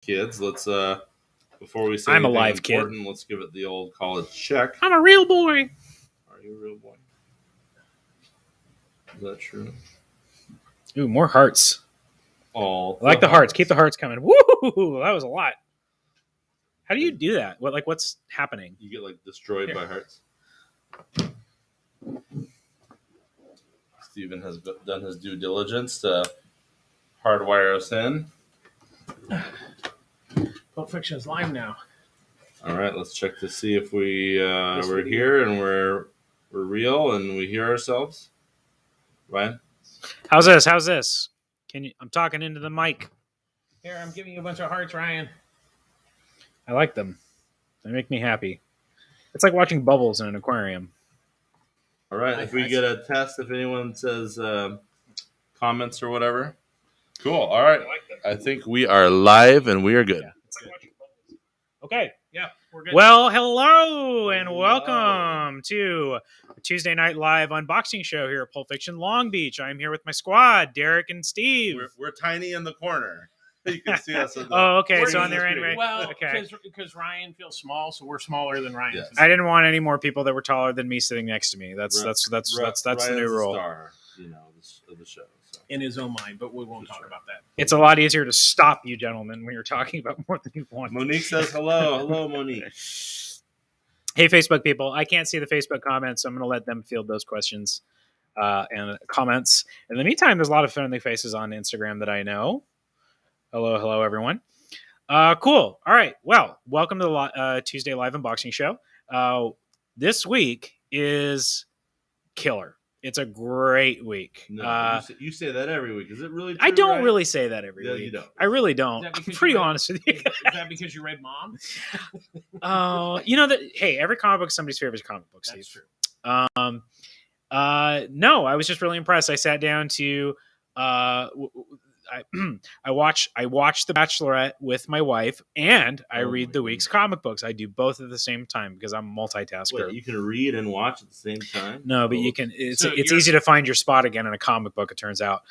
Kids, let's before we say I'm a anything live kid. important, let's give it the old college check. I'm a real boy. Are you a real boy? Is that true? Ooh, more hearts. All I like the hearts. Keep the hearts coming. Woo! That was a lot. How do you do that? What's happening? You get like destroyed Here. by hearts. Steven has done his due diligence to hardwire us in. Pulp Fiction is live now. All right, let's check to see if we're here and we're real and we hear ourselves. Ryan? How's this? I'm talking into the mic. Here, I'm giving you a bunch of hearts, Ryan. I like them. They make me happy. It's like watching bubbles in an aquarium. All right, if we get a test, if anyone says comments or whatever. Cool. All right. I think we are live and we are good. Yeah. It's like watching bubbles. Okay. Yeah, we're good. Well, hello and welcome to the Tuesday Night Live unboxing show here at Pulp Fiction Long Beach. I'm here with my squad, Derek and Steve. We're tiny in the corner. You can see us. Oh, okay. We're So on in the there screen. anyway. Well, okay. because Ryan feels small, so we're smaller than Ryan. Yes. I didn't want any more people that were taller than me sitting next to me. That's the new rule. Star, of the show. So. In his own mind, but we won't talk about that. It's a lot easier to stop you gentlemen when you're talking about more than you want. Monique says hello. Hello, Monique. Hey, Facebook people. I can't see the Facebook comments, so I'm going to let them field those questions and comments. In the meantime, there's a lot of friendly faces on Instagram that I know. Hello, everyone. Cool. All right. Well, welcome to the Tuesday Live Unboxing Show. This week is killer. It's a great week. No, you say that every week. Is it really true? I don't right? really say that every week. You don't. I really don't. I'm pretty honest with you. Is that because you read Mom? Oh, hey, every comic book is somebody's favorite comic book, Steve. That's true. No, I was just really impressed. I sat down to I watch The Bachelorette with my wife, and I read the week's comic books. I do both at the same time because I'm a multitasker. Wait, you can read and watch at the same time? No, but you can. It's easy to find your spot again in a comic book. It turns out,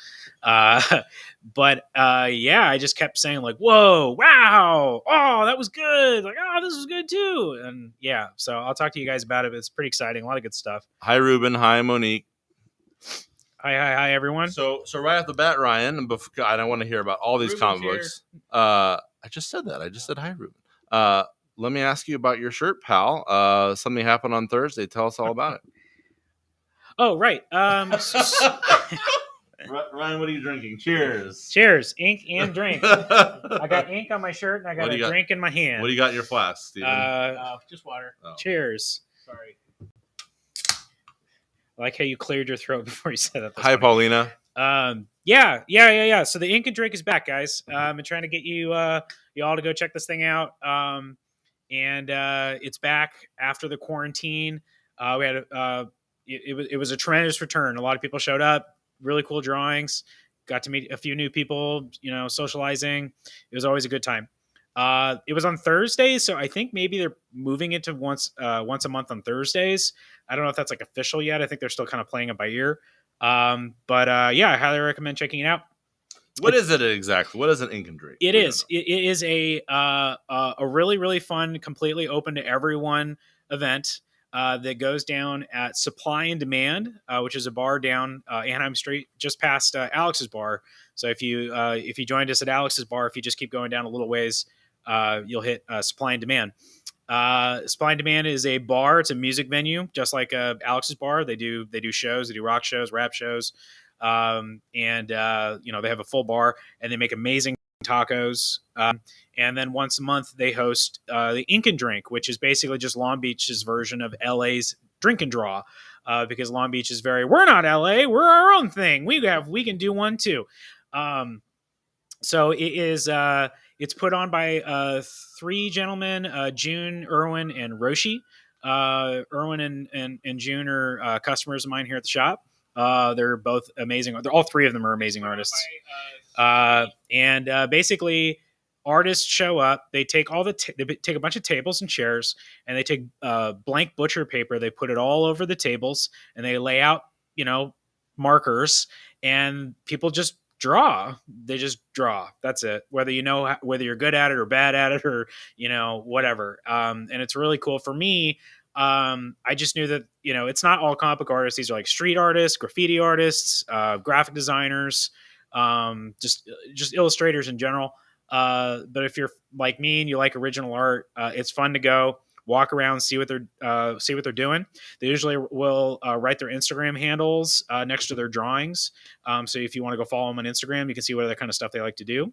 but I just kept saying like, "Whoa, wow, oh, that was good!" Like, "Oh, this was good too." And yeah, so I'll talk to you guys about it. But it's pretty exciting. A lot of good stuff. Hi, Ruben. Hi, Monique. Hi, everyone. So right off the bat, Ryan, and I don't want to hear about all these comic books. I just said that. I just said hi, Ruben. Let me ask you about your shirt, pal. Something happened on Thursday. Tell us all about it. Oh, right. Ryan, what are you drinking? Cheers. Cheers. Ink and drink. I got ink on my shirt, and I got a drink in my hand. What do you got in your flask, Steven? Just water. Oh. Cheers. Sorry. I like how you cleared your throat before you said that. Hi, Paulina. Yeah. So the ink and drink is back, guys. I've been trying to get you all to go check this thing out. And it's back after the quarantine. We had it was a tremendous return. A lot of people showed up. Really cool drawings. Got to meet a few new people. Socializing. It was always a good time. It was on Thursdays, so I think maybe they're moving it to once a month on Thursdays. I don't know if that's like official yet. I think they're still kind of playing it by ear. I highly recommend checking it out. What is it exactly? What is an ink and drink? It is a really, really fun, completely open to everyone event that goes down at Supply and Demand, which is a bar down Anaheim Street, just past Alex's bar. So if you joined us at Alex's bar, if you just keep going down a little ways, you'll hit Supply and Demand. Supply and Demand is a bar. It's a music venue, just like Alex's bar. They do shows. They do rock shows, rap shows, and they have a full bar, and they make amazing tacos. And then once a month, they host the Ink and Drink, which is basically just Long Beach's version of LA's Drink and Draw, because Long Beach is we're not LA, we're our own thing. We can do one too. So it is. It's put on by three gentlemen, June, Irwin, and Roshi. Irwin and June are customers of mine here at the shop. They're both amazing. All three of them are amazing artists. Basically, artists show up. They take they take a bunch of tables and chairs, and they take blank butcher paper. They put it all over the tables, and they lay out, markers, and people just draw. They just draw. That's it. Whether whether you're good at it or bad at it or whatever. And it's really cool for me. I just knew that it's not all comic book artists. These are like street artists, graffiti artists, graphic designers, just illustrators in general. But if you're like me and you like original art, it's fun to go walk around, see what they're doing. They usually will write their Instagram handles next to their drawings. So if you want to go follow them on Instagram, you can see what other kind of stuff they like to do.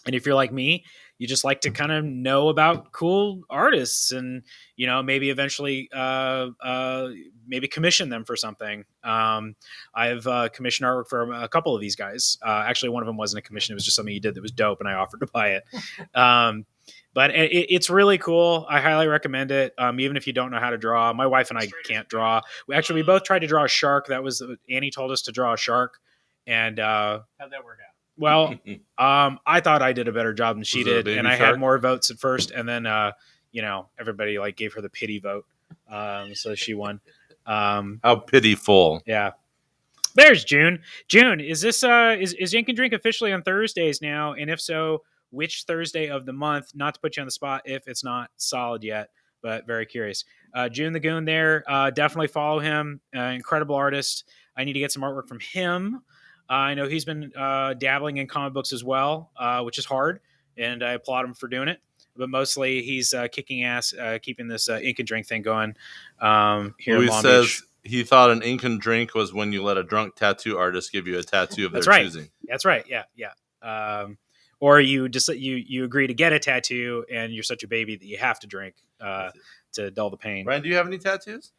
And if you're like me, you just like to kind of know about cool artists and, maybe eventually maybe commission them for something. I've commissioned artwork for a couple of these guys. Actually, one of them wasn't a commission. It was just something he did that was dope, and I offered to buy it. But it's really cool. I highly recommend it. Even if you don't know how to draw. My wife and I can't draw. We both tried to draw a shark. Annie told us to draw a shark. And how'd that work out? Well, I thought I did a better job than she did, and I had more votes at first, and then everybody like gave her the pity vote, so she won. How pitiful! Yeah. There's June. June, is this is Ink and Drink officially on Thursdays now? And if so, which Thursday of the month? Not to put you on the spot if it's not solid yet, but very curious. June the Goon there. Definitely follow him. Incredible artist. I need to get some artwork from him. I know he's been dabbling in comic books as well, which is hard, and I applaud him for doing it. But mostly he's kicking ass, keeping this Ink and Drink thing going here in Long Beach. He thought an ink and drink was when you let a drunk tattoo artist give you a tattoo of their choosing. That's right. Yeah. Or you agree to get a tattoo, and you're such a baby that you have to drink to dull the pain. Ryan, do you have any tattoos?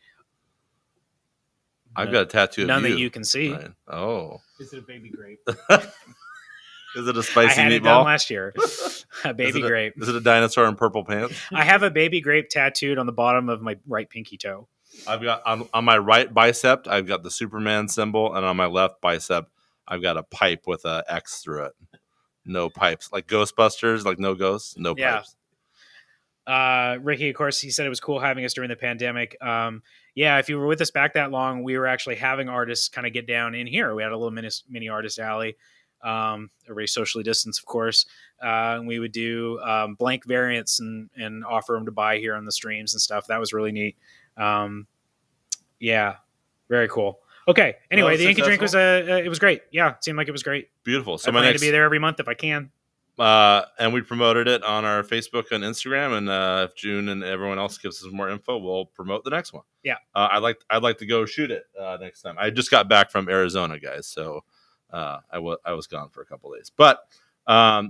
I've got a tattoo of none that you can see. Ryan. Oh. Is it a baby grape? Is it a spicy meatball? I had it done last year. A baby grape. Is it a dinosaur in purple pants? I have a baby grape tattooed on the bottom of my right pinky toe. I've got on my right bicep, I've got the Superman symbol, and on my left bicep, I've got a pipe with a X through it. No pipes, like Ghostbusters, like no ghosts, no pipes. Ricky, of course, he said it was cool having us during the pandemic. Yeah, if you were with us back that long, we were actually having artists kind of get down in here. We had a little mini artist alley. Everybody socially distanced, of course. And we would do blank variants and offer them to buy here on the streams and stuff. That was really neat. Yeah, very cool. Okay. Anyway, the Ink and Drink was it was great. Yeah, it seemed like it was great. Beautiful. So I plan to be there every month if I can. And we promoted it on our Facebook and Instagram. And if June and everyone else gives us more info, we'll promote the next one. Yeah. I'd like to go shoot it next time. I just got back from Arizona, guys, so I was gone for a couple of days. But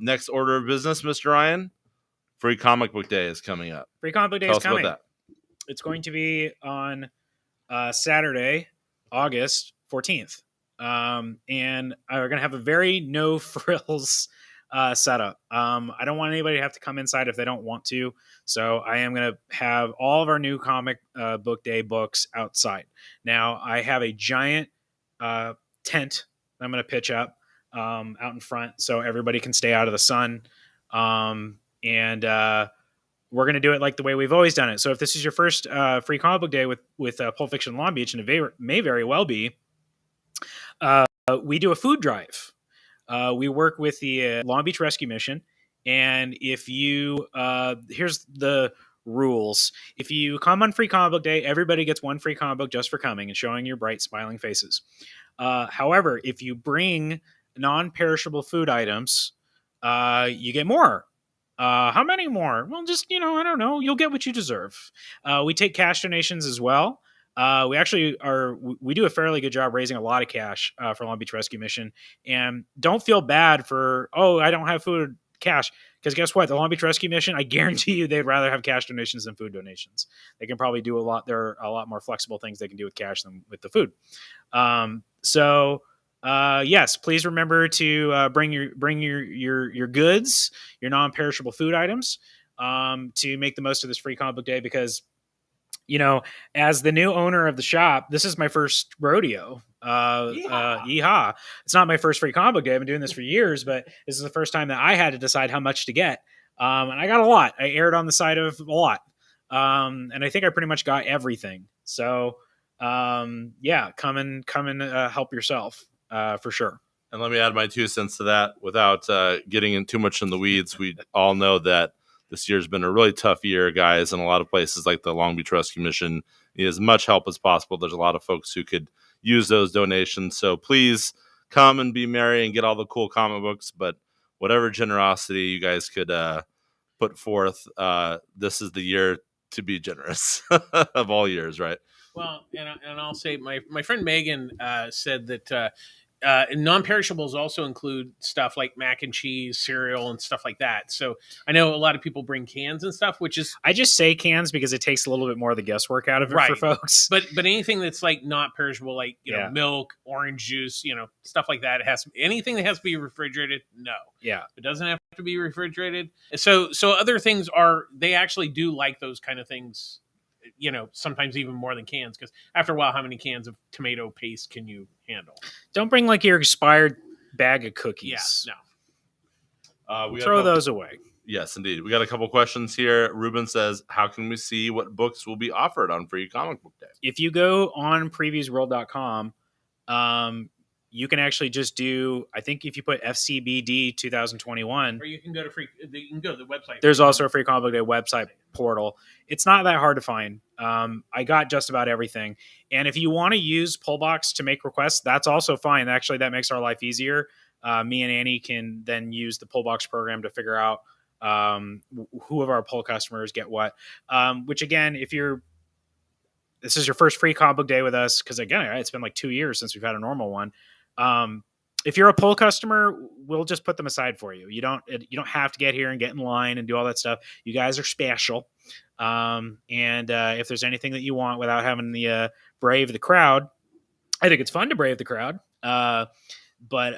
next order of business, Mr. Ryan, Free Comic Book Day is coming up. Free Comic Book Day Tell is coming. About that. It's going to be on Saturday, August 14th. And we're going to have a very no frills setup. I don't want anybody to have to come inside if they don't want to. So I am going to have all of our new comic book day books outside. Now I have a giant tent I'm going to pitch up out in front so everybody can stay out of the sun. And we're going to do it like the way we've always done it. So if this is your first free comic book day with Pulp Fiction Long Beach, and it may very well be, we do a food drive. We work with the Long Beach Rescue Mission. And if you, here's the rules. If you come on Free Comic Book Day, everybody gets one free comic book just for coming and showing your bright, smiling faces. However, if you bring non-perishable food items, you get more. How many more? Well, just, I don't know. You'll get what you deserve. We take cash donations as well. We actually we do a fairly good job raising a lot of cash for Long Beach Rescue Mission. And don't feel bad for, I don't have food cash. Because guess what? The Long Beach Rescue Mission, I guarantee you they'd rather have cash donations than food donations. They can probably do a lot. There are a lot more flexible things they can do with cash than with the food. Yes, please remember to bring your goods, your non-perishable food items, to make the most of this Free Comic Book Day. Because, as the new owner of the shop, this is my first rodeo. Yeehaw! It's not my first Free Comic Book Day. I've been doing this for years, but this is the first time that I had to decide how much to get. And I got a lot. I erred on the side of a lot, and I think I pretty much got everything. So, come and help yourself. For sure. And let me add my 2 cents to that without getting in too much in the weeds. We all know that this year's been a really tough year, guys, in a lot of places like the Long Beach Rescue Mission need as much help as possible. There's a lot of folks who could use those donations. So please come and be merry and get all the cool comic books. But whatever generosity you guys could put forth, this is the year to be generous of all years, right? Well, and I'll say my friend Megan said that non-perishables also include stuff like mac and cheese, cereal, and stuff like that. So I know a lot of people bring cans and stuff, which is I just say cans because it takes a little bit more of the guesswork out of it for Right. folks. but anything that's like not perishable, like you know Yeah. milk, orange juice, you know stuff like that. It has anything that has to be refrigerated. No, Yeah. it doesn't have to be refrigerated. So other things they actually do like those kind of things. You know, sometimes even more than cans, because after a while, how many cans of tomato paste can you handle? Don't bring like your expired bag of Yeah, cookies. no. We got a Throw couple- those away. Yes, indeed. We got a couple questions here. Ruben says, how can we see what books will be offered on Free Comic Book Day? If you go on previewsworld.com, you can actually just do, I think if you put FCBD 2021, Or you can go to the website. there's also a Free Comic Book Day website portal. It's not that hard to find. I got just about everything. And if you want to use Pullbox to make requests, that's also fine. Actually, that makes our life easier. Me and Annie can then use the Pullbox program to figure out who of our Pull customers get what. Which again, if this is your first Free Comic Book Day with us, because again, it's been like 2 years since we've had a normal one. If you're a Pull customer, we'll just put them aside for you. You don't have to get here and get in line and do all that stuff. You guys are special. And if there's anything that you want without having the brave the crowd, I think it's fun to brave the crowd. But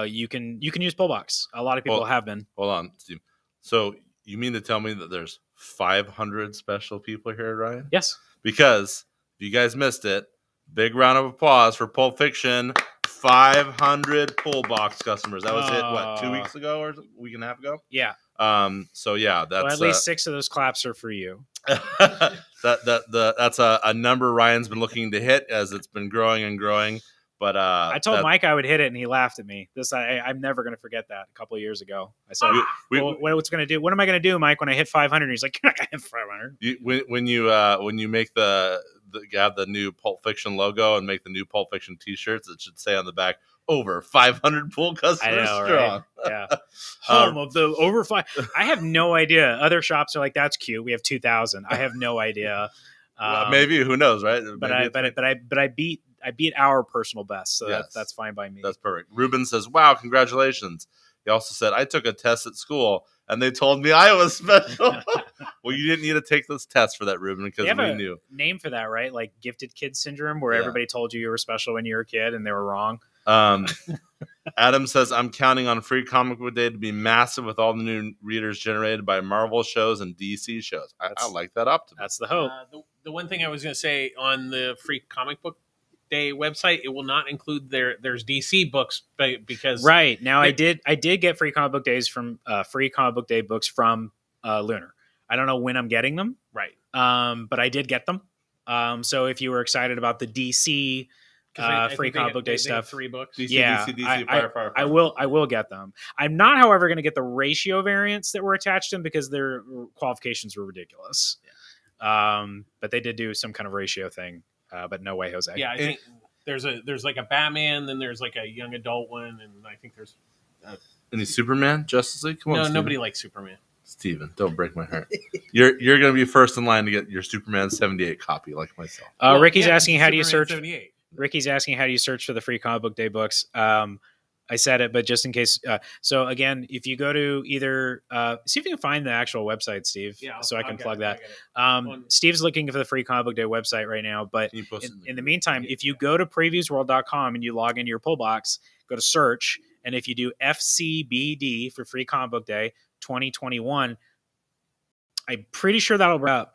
you can use Pullbox. A lot of people have been. Hold on, Steve. So you mean to tell me that there's 500 special people here, Ryan? Yes. Because if you guys missed it, big round of applause for Pulp Fiction. 500 Pullbox customers. That was hit, what, 2 weeks ago or a week and a half ago? Yeah. So yeah, that's Well, at least 6 of those claps are for you. that's a number Ryan's been looking to hit as it's been growing and growing. But I told Mike I would hit it, and he laughed at me. I'm never going to forget that. A couple of years ago, I said, "What's going to do? What am I going to do, Mike, when I hit 500?" He's like, "You're not going to hit 500." When you make the new Pulp Fiction logo and make the new Pulp Fiction T-shirts, it should say on the back, "Over 500 Pull customers I know, strong." right? Yeah. Home of the over 5. I have no idea. Other shops are like, "That's cute. We have 2,000." I have no idea. Maybe, who knows, right? But I beat our personal best, so Yes. that's fine by me. That's perfect. Ruben says, "Wow, congratulations." He also said, "I took a test at school and they told me I was special." Well, you didn't need to take this test for that, Ruben, because They have we a knew. name for that, right? Like gifted kid syndrome, where Yeah. everybody told you were special when you were a kid and they were wrong. Adam says, "I'm counting on Free Comic Book Day to be massive with all the new readers generated by Marvel shows and DC shows." I like that optimism. That's the hope. The one thing I was going to say on the Free Comic Book Day website, it will not include there's DC books because Right now, I did get Free Comic Book Days from Free Comic Book Day books from Lunar. I don't know when I'm getting them, right. But I did get them. So if you were excited about the DC Free Comic Book Day stuff, 3 books. DC, yeah, DC, fire. I will get them. I'm not, however, going to get the ratio variants that were attached to them because their qualifications were ridiculous. But they did do some kind of ratio thing. But no way, Jose. Yeah, I think there's like a Batman, then there's like a young adult one, and I think there's Any Superman, Justice League? Come on, no, Steven. nobody likes Superman. Steven, don't break my heart. You're going to be first in line to get your Superman 78 copy, like myself. Ricky's asking how do you Superman search? 78. Ricky's asking how do you search for the Free Comic Book Day books. I said it, but just in case. So again, if you go to either see if you can find the actual website, Steve, Yeah, so I can I'll plug get that. it. Steve's looking for the Free Comic Book Day website right now, but Can you post it in the meantime, if you go to previewsworld.com and you log into your pull box, go to search, and if you do FCBD for Free Comic Book Day 2021, I'm pretty sure that'll work up.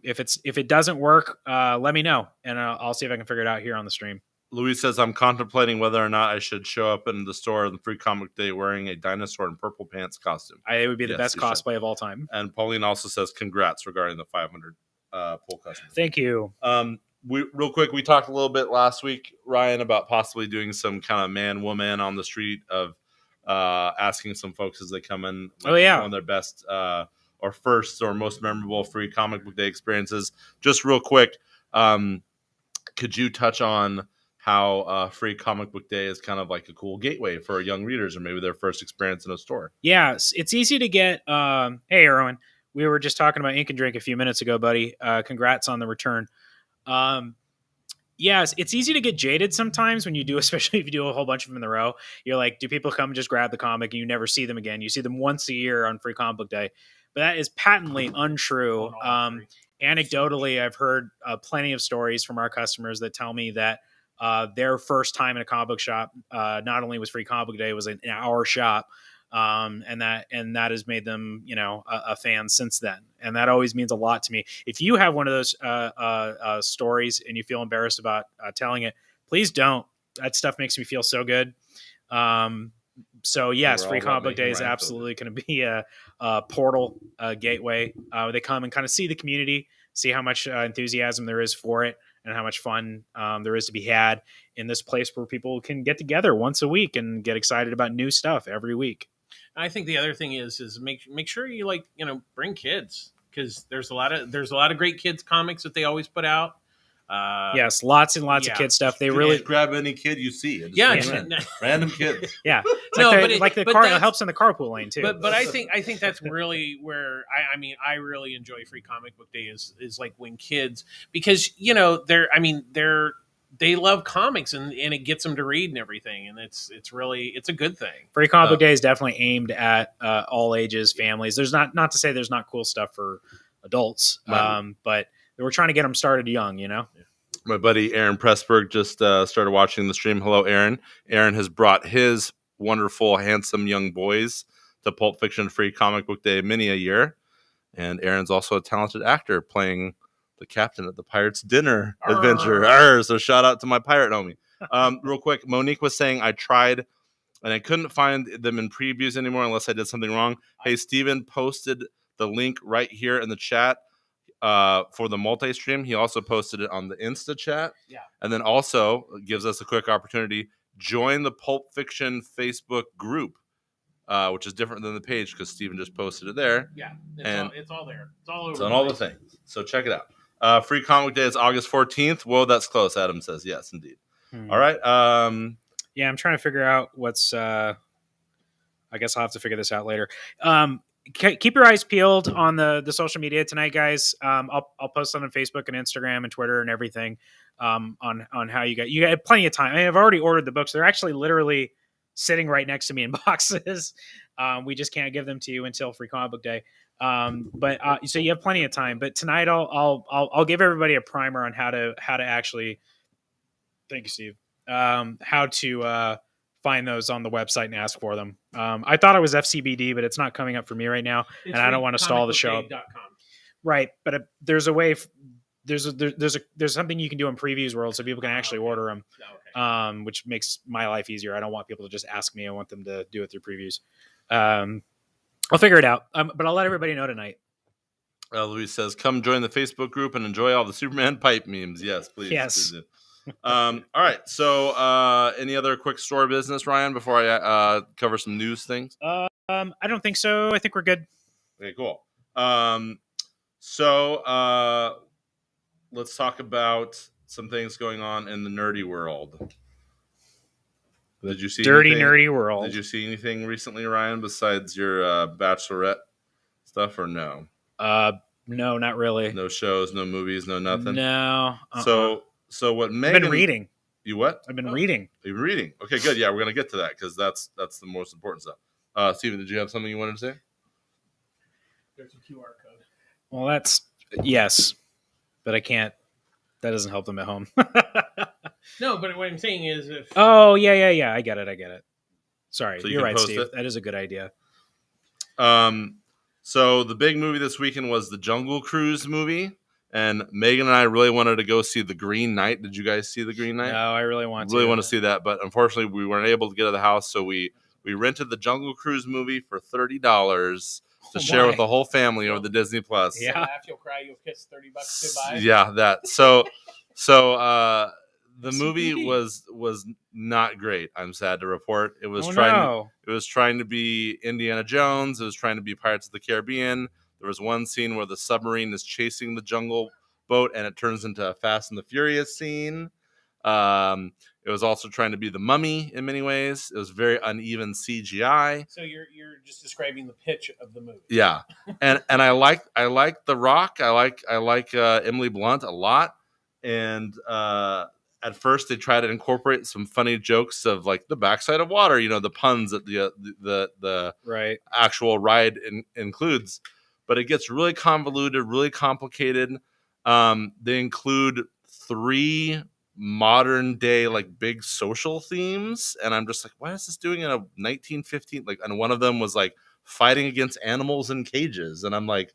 If it doesn't work, let me know, and I'll see if I can figure it out here on the stream. Louise says, "I'm contemplating whether or not I should show up in the store on the Free Comic Day wearing a dinosaur and purple pants costume." It would be the Yes, best you should. cosplay of all time. And Pauline also says, "Congrats regarding the 500 pull customers." Thank you. real quick, we talked a little bit last week, Ryan, about possibly doing some kind of man-woman on the street of asking some folks as they come in. Oh, yeah. One of their best or first or most memorable free comic book day experiences. Just real quick, could you touch on how free comic book day is kind of like a cool gateway for young readers or maybe their first experience in a store? Yeah, it's easy to get. Hey, Erwin, we were just talking about Ink and Drink a few minutes ago, buddy. Congrats on the return. Yes, it's easy to get jaded sometimes when you do, especially if you do a whole bunch of them in a row. You're like, do people come and just grab the comic and you never see them again? You see them once a year on Free Comic Book Day. But that is patently untrue. Anecdotally, I've heard plenty of stories from our customers that tell me that their first time in a comic book shop, not only was Free Comic Book Day, it was an hour shop. And that has made them, a fan since then. And that always means a lot to me. If you have one of those stories and you feel embarrassed about telling it, please don't. That stuff makes me feel so good. So yes, Free Comic Book Day is absolutely going to be a portal, gateway. They come and kind of see the community, see how much enthusiasm there is for it, and how much fun there is to be had in this place where people can get together once a week and get excited about new stuff every week. I think the other thing is make sure you bring kids, because there's a lot of great kids comics that they always put out. Yes, lots and lots of kid stuff. They really grab any kid you see. And random kids. Yeah, it helps in the carpool lane too. But I think that's really where I really enjoy Free Comic Book Day is like when kids, because they love comics and it gets them to read and everything, and it's a good thing. Free Comic Book Day is definitely aimed at all ages, families. There's not to say there's not cool stuff for adults, but we're trying to get them started young, My buddy Aaron Pressberg just started watching the stream. Hello, Aaron. Aaron has brought his wonderful, handsome young boys to Pulp Fiction Free Comic Book Day many a year. And Aaron's also a talented actor playing the captain at the Pirates Dinner Adventure. So shout out to my pirate homie. Real quick, Monique was saying I tried and I couldn't find them in previews anymore unless I did something wrong. Hey, Steven posted the link right here in the chat for the multi-stream. He also posted it on the Insta chat. Yeah. And then also gives us a quick opportunity. Join the Pulp Fiction Facebook group, which is different than the page because Steven just posted it there. Yeah. It's all there. It's all over. It's on all the things. So check it out. Free Comic Day is August 14th. Whoa, that's close, Adam says. Yes, indeed. All right. Yeah, I'm trying to figure out what's I guess I'll have to figure this out later. Keep your eyes peeled on the social media tonight, guys. I'll post on Facebook and Instagram and Twitter and everything on how you have plenty of time. I've already ordered the books. They're actually literally sitting right next to me in boxes. We just can't give them to you until Free Comic Book Day. So you have plenty of time. But tonight I'll give everybody a primer on how to actually. Thank you, Steve. How to find those on the website and ask for them. I thought it was FCBD, but it's not coming up for me right now, and I don't want to stall the show. Right, but there's a way. There's something you can do in Previews World so people can actually order them, which makes my life easier. I don't want people to just ask me. I want them to do it through Previews. I'll figure it out, but I'll let everybody know tonight. Luis says, "Come join the Facebook group and enjoy all the Superman pipe memes." Yes, please. Yes. Please do. All right. So, any other quick store business, Ryan, before I cover some news things? I don't think so. I think we're good. Okay, cool. So let's talk about some things going on in the nerdy world. Did you see nerdy world? Did you see anything recently, Ryan, besides your Bachelorette stuff, or no? No, not really. No shows, no movies, no nothing. No. So what Megan... I've been reading. You what? I've been reading. You've been reading. Okay, good. Yeah, we're gonna get to that because that's the most important stuff. Steven, did you have something you wanted to say? There's a QR code. Well, that's yes, but I can't. That doesn't help them at home. No, but what I'm saying is, if oh yeah, I get it. Sorry, so you're right, Steve. It? That is a good idea. So the big movie this weekend was the Jungle Cruise movie. And Megan and I really wanted to go see The Green Knight. Did you guys see The Green Knight? No, I really want to. Really want to see that, but unfortunately we weren't able to get to the house, so we rented the Jungle Cruise movie for $30 to share with the whole family over the Disney Plus. Yeah, laugh, you'll cry, you'll kiss. $30 goodbye. Yeah, that. So So the movie SCTV. was not great. I'm sad to report. It was Oh trying no. it was trying to be Indiana Jones. It was trying to be Pirates of the Caribbean. There was one scene where the submarine is chasing the jungle boat, and it turns into a Fast and the Furious scene. It was also trying to be the Mummy in many ways. It was very uneven CGI. So you're just describing the pitch of the movie. Yeah, and I like The Rock. I like Emily Blunt a lot. And at first they try to incorporate some funny jokes of like the backside of water. You know, the puns that the Right. actual ride includes. But it gets really convoluted, really complicated. They include 3 modern day like big social themes, and I'm just like, why is this doing in a 1915? Like, and one of them was like fighting against animals in cages, and I'm like,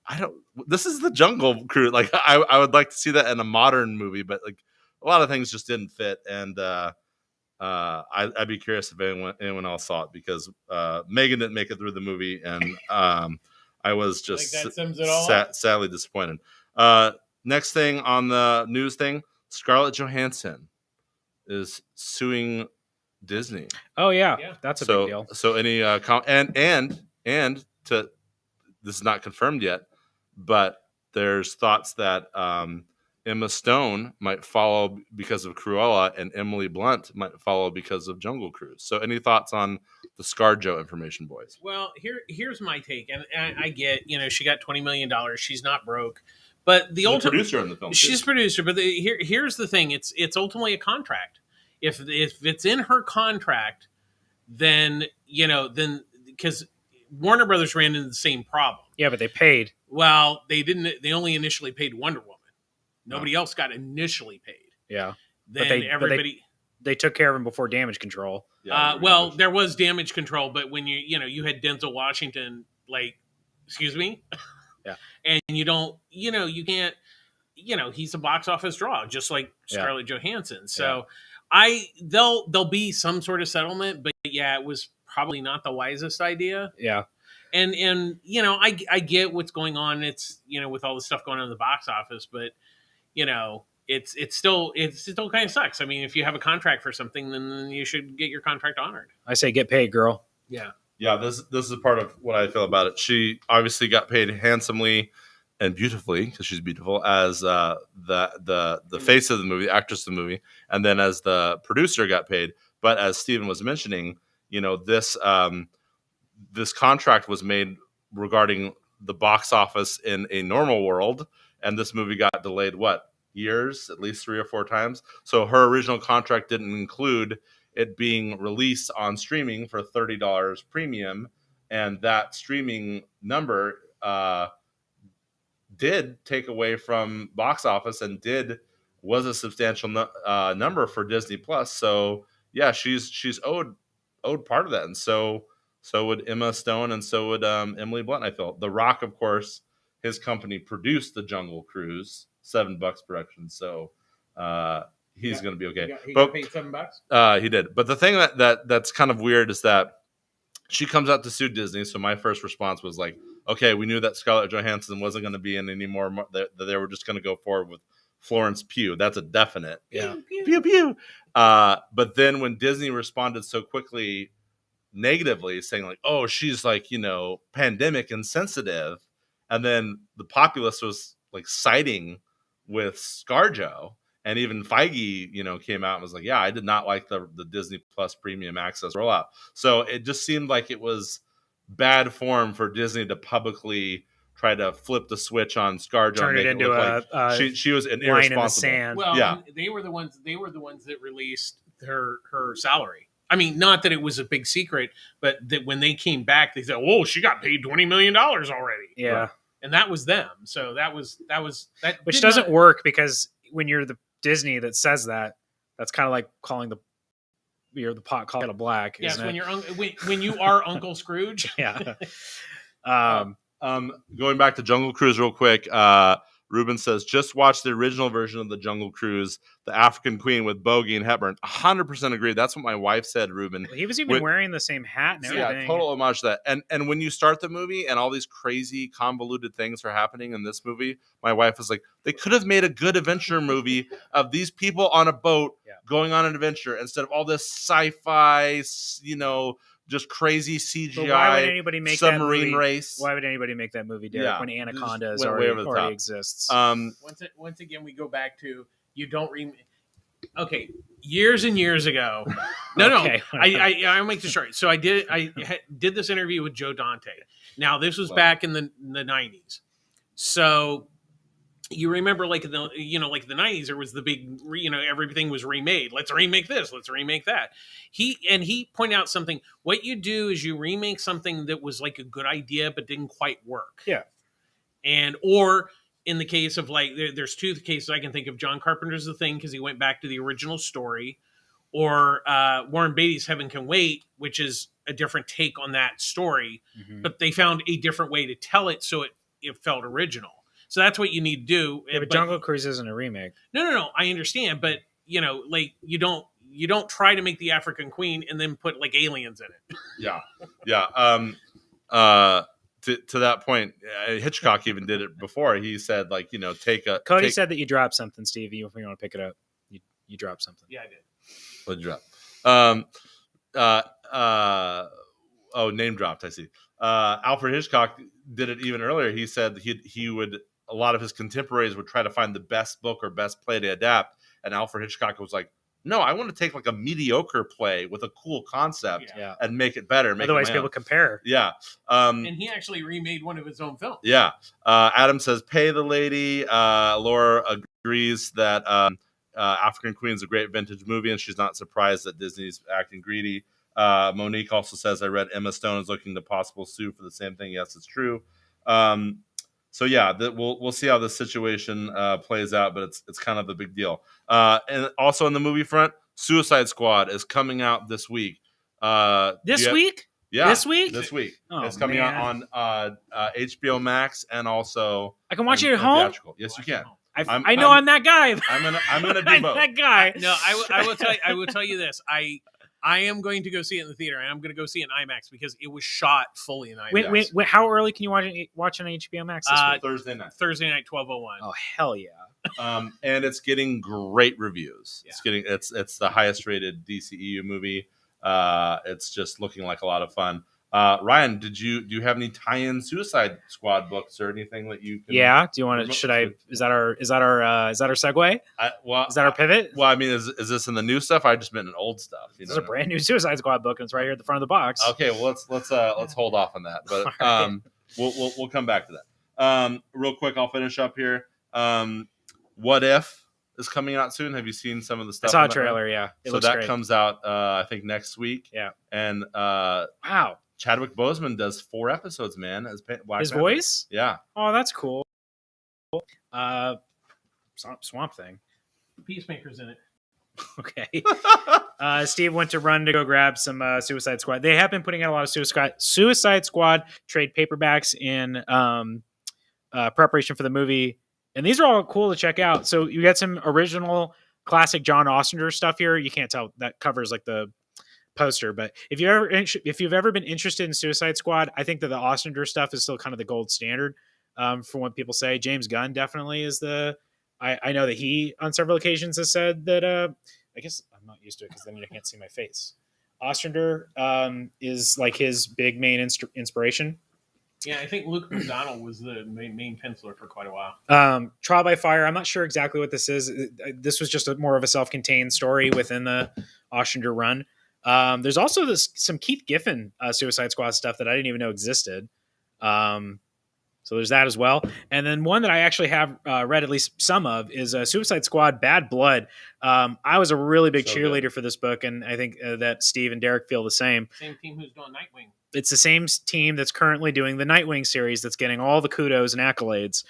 I don't. This is the Jungle Cruise. Like, I would like to see that in a modern movie, but like a lot of things just didn't fit, and I'd be curious if anyone else saw it, because Megan didn't make it through the movie, and I was just Like that sums it all up. sadly disappointed. Next thing on the news thing, Scarlett Johansson is suing Disney. Oh yeah. Yeah. That's a so big deal. so any and to this is not confirmed yet, but there's thoughts that Emma Stone might follow because of Cruella, and Emily Blunt might follow because of Jungle Cruise. So, any thoughts on the ScarJo information, boys? Well, here's my take, and I get, she got $20 million. She's not broke, but the She's a ultimate producer in the film. she's too. producer. But here's the thing: it's ultimately a contract. If it's in her contract, then because Warner Brothers ran into the same problem. Yeah, but they paid. Well, they didn't. They only initially paid Wonder Woman. Nobody else got initially paid. Yeah. Then everybody. They took care of him before Damage Control. Yeah, well, there was Damage Control, but when you had Denzel Washington, like, excuse me, Yeah. and you don't, you can't, he's a box office draw, just like Scarlett Johansson. So, there'll be some sort of settlement, but yeah, it was probably not the wisest idea. Yeah. And I get what's going on. It's with all the stuff going on in the box office, but it's still kind of sucks. I mean, if you have a contract for something, then you should get your contract honored. I say get paid, girl. Yeah. Yeah, this is a part of what I feel about it. She obviously got paid handsomely and beautifully, because she's beautiful, as the face of the movie, the actress of the movie, and then as the producer got paid. But as Steven was mentioning, this contract was made regarding the box office in a normal world, and this movie got delayed years, at least 3 or 4 times. So her original contract didn't include it being released on streaming for $30 premium, and that streaming number did take away from box office and was a substantial number for Disney Plus. So yeah, she's owed part of that, and so would Emma Stone, and so would Emily Blunt. I feel The Rock, of course, his company produced the Jungle Cruise, $7 production, so he's going to be okay. He got paid $7. He did, but the thing that's kind of weird is that she comes out to sue Disney. So my first response was like, okay, we knew that Scarlett Johansson wasn't going to be in anymore. That they were just going to go forward with Florence Pugh. That's a definite. Yeah. Pew pew. But then when Disney responded so quickly negatively, saying like, oh, she's like, pandemic insensitive, and then the populace was like siding with ScarJo. And even Feige, came out and was like, yeah, I did not like the Disney Plus premium access rollout. So it just seemed like it was bad form for Disney to publicly try to flip the switch on ScarJo, Turn and make it into look like she was an line in the irresponsible. sand. Well, Yeah. they were the ones that released her salary. I mean, not that it was a big secret, but that when they came back, they said, "Oh, she got paid $20 million already." Yeah. Right. And that was them. So that Which doesn't work, because when you're the Disney that says that, that's kind of like calling the pot kettle black. Yes, isn't when it? you're when you are Uncle Scrooge. Yeah. Going back to Jungle Cruise real quick. Ruben says, just watch the original version of the Jungle Cruise, the African Queen with Bogey and Hepburn. 100% agree. That's what my wife said, Ruben. He was even wearing the same hat and everything. Yeah, total homage to that. And when you start the movie and all these crazy convoluted things are happening in this movie, my wife was like, they could have made a good adventure movie of these people on a boat going on an adventure instead of all this sci-fi, just crazy CGI. But why would anybody make submarine race? Why would anybody make that movie, Derek, when Anaconda already exists? Once again, we go back to you don't remake. Okay, years and years ago. No. I'll make this short. So I did this interview with Joe Dante. Now this was back in the 90s. So you remember, like the 90s, there was the big, everything was remade. Let's remake this. Let's remake that. He pointed out something. What you do is you remake something that was like a good idea but didn't quite work. Yeah. Or in the case of there's two cases I can think of. John Carpenter's The Thing because he went back to the original story, or Warren Beatty's Heaven Can Wait, which is a different take on that story, but they found a different way to tell it so it felt original. So that's what you need to do. Yeah, but Jungle Cruise isn't a remake. No. I understand, but you don't try to make the African Queen and then put like aliens in it. Yeah. To that point, Hitchcock even did it before. He said, Cody said that you dropped something, Steve. If you want to pick it up, you dropped something. Yeah, I did. What drop? Name dropped. I see. Alfred Hitchcock did it even earlier. He said he would. A lot of his contemporaries would try to find the best book or best play to adapt, and Alfred Hitchcock was like, "No, I want to take like a mediocre play with a cool concept and make it better." Otherwise, people compare. Yeah, and he actually remade one of his own films. Yeah, Adam says, "Pay the lady." Laura agrees that African Queen is a great vintage movie, and she's not surprised that Disney's acting greedy. Monique also says, "I read Emma Stone is looking to possible sue for the same thing." Yes, it's true. So yeah, we'll see how this situation plays out, but it's kind of a big deal. And also on the movie front, Suicide Squad is coming out this week. This week? Yeah, this week. Oh, it's coming out on HBO Max and also I can watch it at home. Theatrical. Yes, you can. I know I'm that guy. I'm gonna do I'm both. that guy. No, I will tell you this. I am going to go see it in the theater, and I'm going to go see it in IMAX because it was shot fully in IMAX. Wait, how early can you watch on HBO Max this week? Thursday night, 12:01. Oh hell yeah! And it's getting great reviews. Yeah. It's the highest rated DCEU movie. It's just looking like a lot of fun. Ryan, do you have any tie-in Suicide Squad books or anything that you can? Yeah. Do you want to? Should I? Is that our segue? Is that our pivot? Well, I mean, is this in the new stuff? I just meant in old stuff. This is a brand new Suicide Squad book, and it's right here at the front of the box. Okay, well let's hold off on that, but right. we'll come back to that. Real quick, I'll finish up here. What If is coming out soon. Have you seen some of the stuff? I saw a trailer. Yeah, so that great. Comes out I think next week. Yeah, and wow. Chadwick Boseman does 4 episodes, man. As Black His Panther. Voice? Yeah. Oh, that's cool. Swamp Thing. Peacemaker's in it. Okay. Steve went to run to go grab some Suicide Squad. They have been putting out a lot of Suicide Squad trade paperbacks in preparation for the movie. And these are all cool to check out. So you got some original classic John Ostrander stuff here. You can't tell that covers like the poster, but if you've ever been interested in Suicide Squad, I think that the Ostrander stuff is still kind of the gold standard for what people say. James Gunn definitely is I know that he on several occasions has said that I guess I'm not used to it because then you can't see my face. Ostrander is like his big main inspiration. Yeah, I think Luke McDonnell was the main penciler for quite a while. Trial by Fire. I'm not sure exactly what this is. This was just more of a self-contained story within the Ostrander run. There's also some Keith Giffen Suicide Squad stuff that I didn't even know existed. So there's that as well. And then one that I actually have read at least some of is Suicide Squad Bad Blood. I was a really big cheerleader for this book, and I think that Steve and Derek feel the same. Same team who's doing Nightwing. It's the same team that's currently doing the Nightwing series that's getting all the kudos and accolades.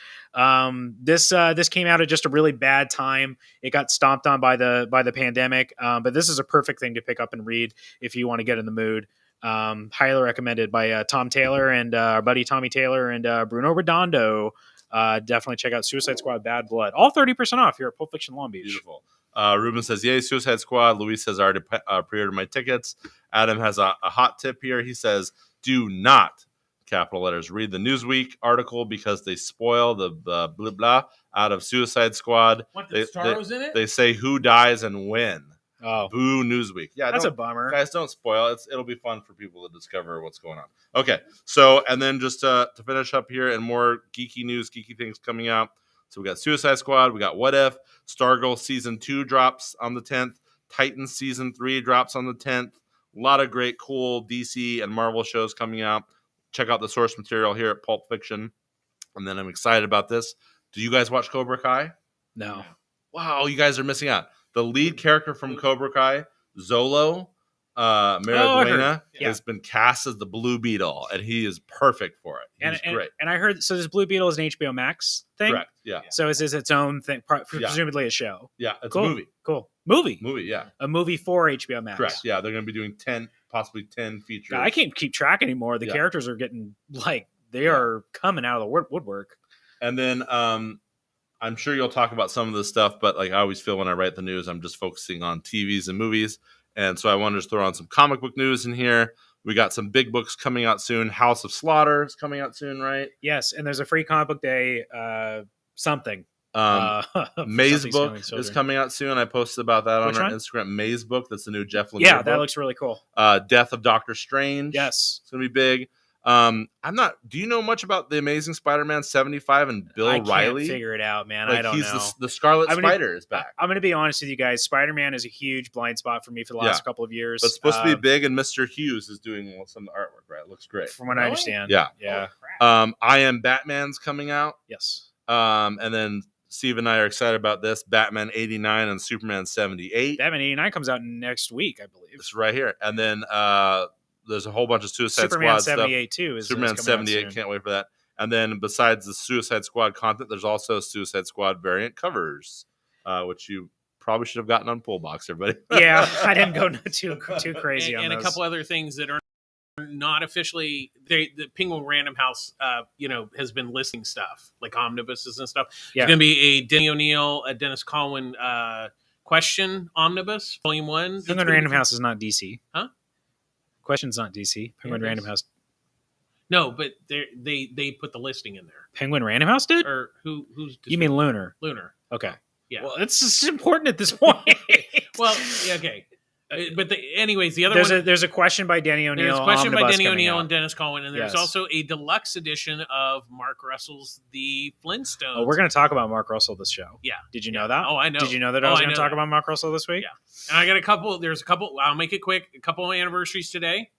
This came out at just a really bad time. It got stomped on by the pandemic, but this is a perfect thing to pick up and read if you want to get in the mood. Highly recommended by Tom Taylor and our buddy Tommy Taylor and Bruno Redondo. definitely check out Suicide Squad Bad Blood. All 30% off here at Pulp Fiction Long Beach. Beautiful. Ruben says, yay, Suicide Squad. Luis says, I already pre-ordered my tickets. Adam has a hot tip here. He says, do not, capital letters, read the Newsweek article because they spoil the blah, blah out of Suicide Squad. What, the star was in it? They say who dies and when. Oh, Boo Newsweek. Yeah, that's a bummer. Guys, don't spoil. It'll be fun for people to discover what's going on. Okay, so, and then just to finish up here and more geeky news, geeky things coming out. So we got Suicide Squad, we got What If, Stargirl Season 2 drops on the 10th, Titans Season 3 drops on the 10th. A lot of great, cool DC and Marvel shows coming out. Check out the source material here at Pulp Fiction. And then I'm excited about this. Do you guys watch Cobra Kai? No. Wow, you guys are missing out. The lead character from Cobra Kai, Zolo, Mariduena, has been cast as the Blue Beetle, and he is perfect for it. He's great. And I heard, so this Blue Beetle is an HBO Max thing? Correct, yeah. So is this its own thing, presumably a show? Yeah, it's cool. a movie. Cool. Movie, yeah. A movie for HBO Max. Correct, yeah. They're going to be doing 10, possibly 10 features. God, I can't keep track anymore. The characters are getting, they are coming out of the woodwork. And then I'm sure you'll talk about some of this stuff, but like I always feel when I write the news, I'm just focusing on TVs and movies. And so I wanted to throw on some comic book news in here. We got some big books coming out soon. House of Slaughter is coming out soon, right? Yes, and there's a free comic book day something. Maze book is coming out soon. I posted about that on our Instagram. Maze book, that's the new Jeff Lemire book. That looks really cool. Death of Doctor Strange. Yes. It's going to be big. Do you know much about the Amazing Spider-Man 75 and Bill Riley? I can't figure it out, man. I don't know. The Scarlet Spider is back. I'm going to be honest with you guys. Spider-Man is a huge blind spot for me for the last couple of years. But it's supposed to be big, and Mr. Hughes is doing some of the artwork, right? It looks great. From what I understand. Yeah. Oh, I Am Batman's coming out. Yes. And then Steve and I are excited about this. Batman 89 and Superman 78. Batman 89 comes out next week, I believe. It's right here. And then there's a whole bunch of Suicide Superman Squad 78 stuff. too. Superman 78, can't wait for that. And then besides the Suicide Squad content, there's also Suicide Squad variant covers, which you probably should have gotten on Pull Box, everybody. Yeah, I didn't go too crazy on and those. A couple other things that are not officially. The Penguin Random House, has been listing stuff like omnibuses and stuff. Yeah. It's going to be a Denny O'Neil, a Dennis Colwyn question omnibus, Volume 1. Penguin Random House is not DC. Huh? Question's not DC. Penguin Random House. No, but they put the listing in there. Penguin Random House did? Or who's? You mean Lunar? Lunar. Okay. Yeah. Well, it's important at this point. Well, yeah, okay. But anyways, the other there's a question by Danny O'Neil. There's a question by omnibus Danny coming O'Neil out. and Dennis Colwyn, and there's also a deluxe edition of Mark Russell's The Flintstones. Oh, we're going to talk about Mark Russell this show. Yeah. Did you know that? Oh, I know. Did you know that I was going to talk about Mark Russell this week? Yeah. And I got a couple. There's a couple. I'll make it quick. A couple of anniversaries today.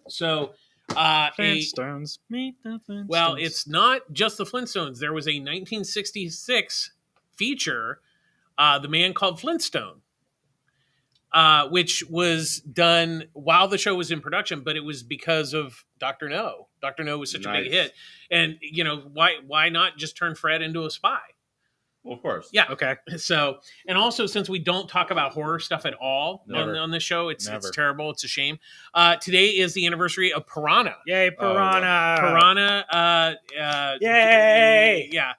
So, Flintstones. Meet the Flintstones. Well, it's not just the Flintstones. There was a 1966 feature, The Man Called Flintstone. Which was done while the show was in production, but it was because of Dr. No. Dr. No was such a big hit. And, why not just turn Fred into a spy? Well, of course. Yeah. Okay. So, and also since we don't talk about horror stuff at all on this show, it's terrible. It's a shame. Today is the anniversary of Piranha. Yay, Piranha. Piranha. Yay. Yeah.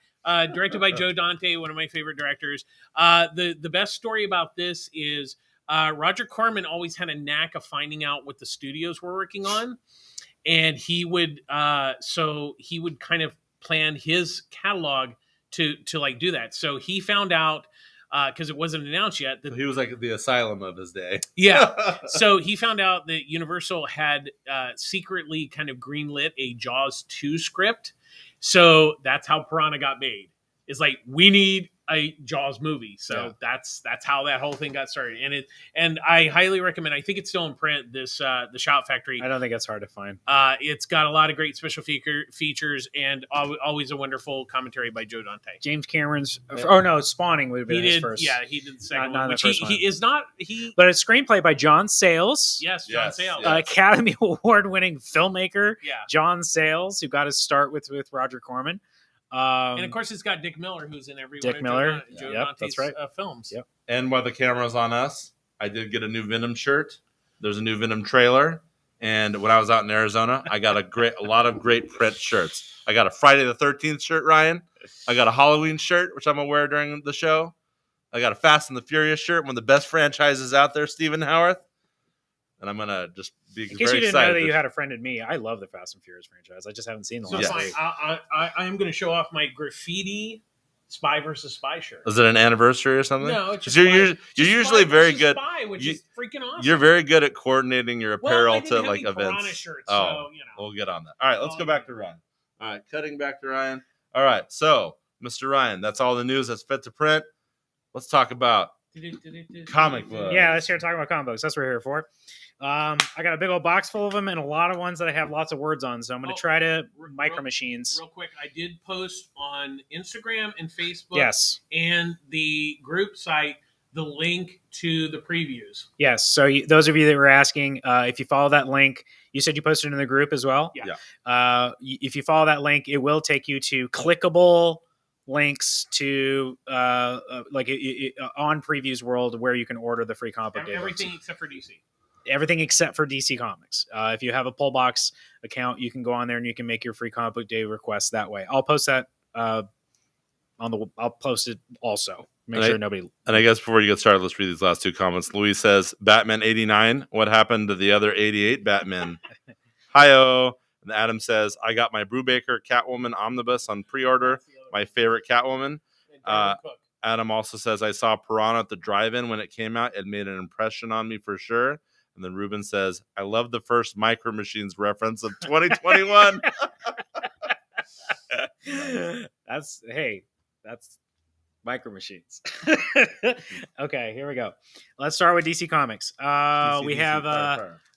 Directed by Joe Dante, one of my favorite directors. The best story about this is Roger Corman always had a knack of finding out what the studios were working on, and he would kind of plan his catalog to like do that. So he found out because it wasn't announced yet that he was like the asylum of his day. Yeah. So he found out that Universal had secretly kind of greenlit a Jaws 2 script. So that's how Piranha got made. It's like, we need a Jaws movie. So that's how that whole thing got started. And I highly recommend, I think it's still in print, this The Shout Factory. I don't think it's hard to find. It's got a lot of great special features and always a wonderful commentary by Joe Dante. James Cameron's Spawning would have been his first. Yeah, he did the second not one, which the first one. he is not but it's screenplay by John Sayles. Yes, John Sayles. Academy Award winning filmmaker. Yeah. John Sayles, who got his start with Roger Corman. And of course, it's got Dick Miller, who's in every one of Joe Dante's films. Yep. And while the camera's on us, I did get a new Venom shirt. There's a new Venom trailer, And when I was out in Arizona, I got a lot of great print shirts. I got a Friday the 13th shirt, Ryan. I got a Halloween shirt, which I'm gonna wear during the show. I got a Fast and the Furious shirt, one of the best franchises out there, Stephen Howarth. And I'm gonna just be In case very you didn't know excited. that you had a friend in me, I love the Fast and Furious franchise. I just haven't seen the So last fine. three. I am going to show off my graffiti Spy versus Spy shirt. Is it an anniversary or something? No, it's just you're usually Spy very versus good. Spy, which is freaking awesome. You're very good at coordinating your apparel well, I didn't to have like any Piranha events. shirts, Oh, so, you know. we'll get on that. All right, let's Oh, go back to Ryan. All right, cutting back to Ryan. All right, so Mr. Ryan, that's all the news that's fit to print. Let's talk about comic book. Yeah, let's start talking about comic books. That's what we're here for. I got a big old box full of them and a lot of ones that I have lots of words on. So I'm going to try to micro machines. Real quick, I did post on Instagram and Facebook Yes. and the group site the link to the previews. Yes. So those of you that were asking, if you follow that link, you said you posted in the group as well. Yeah. If you follow that link, it will take you to clickable links to on Previews World where you can order the free comic book day Everything books. except for DC. Everything except for DC Comics. If you have a Pullbox account, you can go on there and you can make your free comic book day request that way. I'll post that I'll post it also. Make sure nobody. And I guess before you get started, let's read these last two comments. Louis says, Batman 89. What happened to the other 88 Batman? Hi-oh. And Adam says, I got my Brubaker Catwoman Omnibus on pre-order. My favorite Catwoman. Adam also says, I saw Piranha at the drive-in when it came out. It made an impression on me for sure. And then Ruben says, I love the first Micro Machines reference of 2021. That's Micro Machines. Okay, here we go. Let's start with DC Comics. We have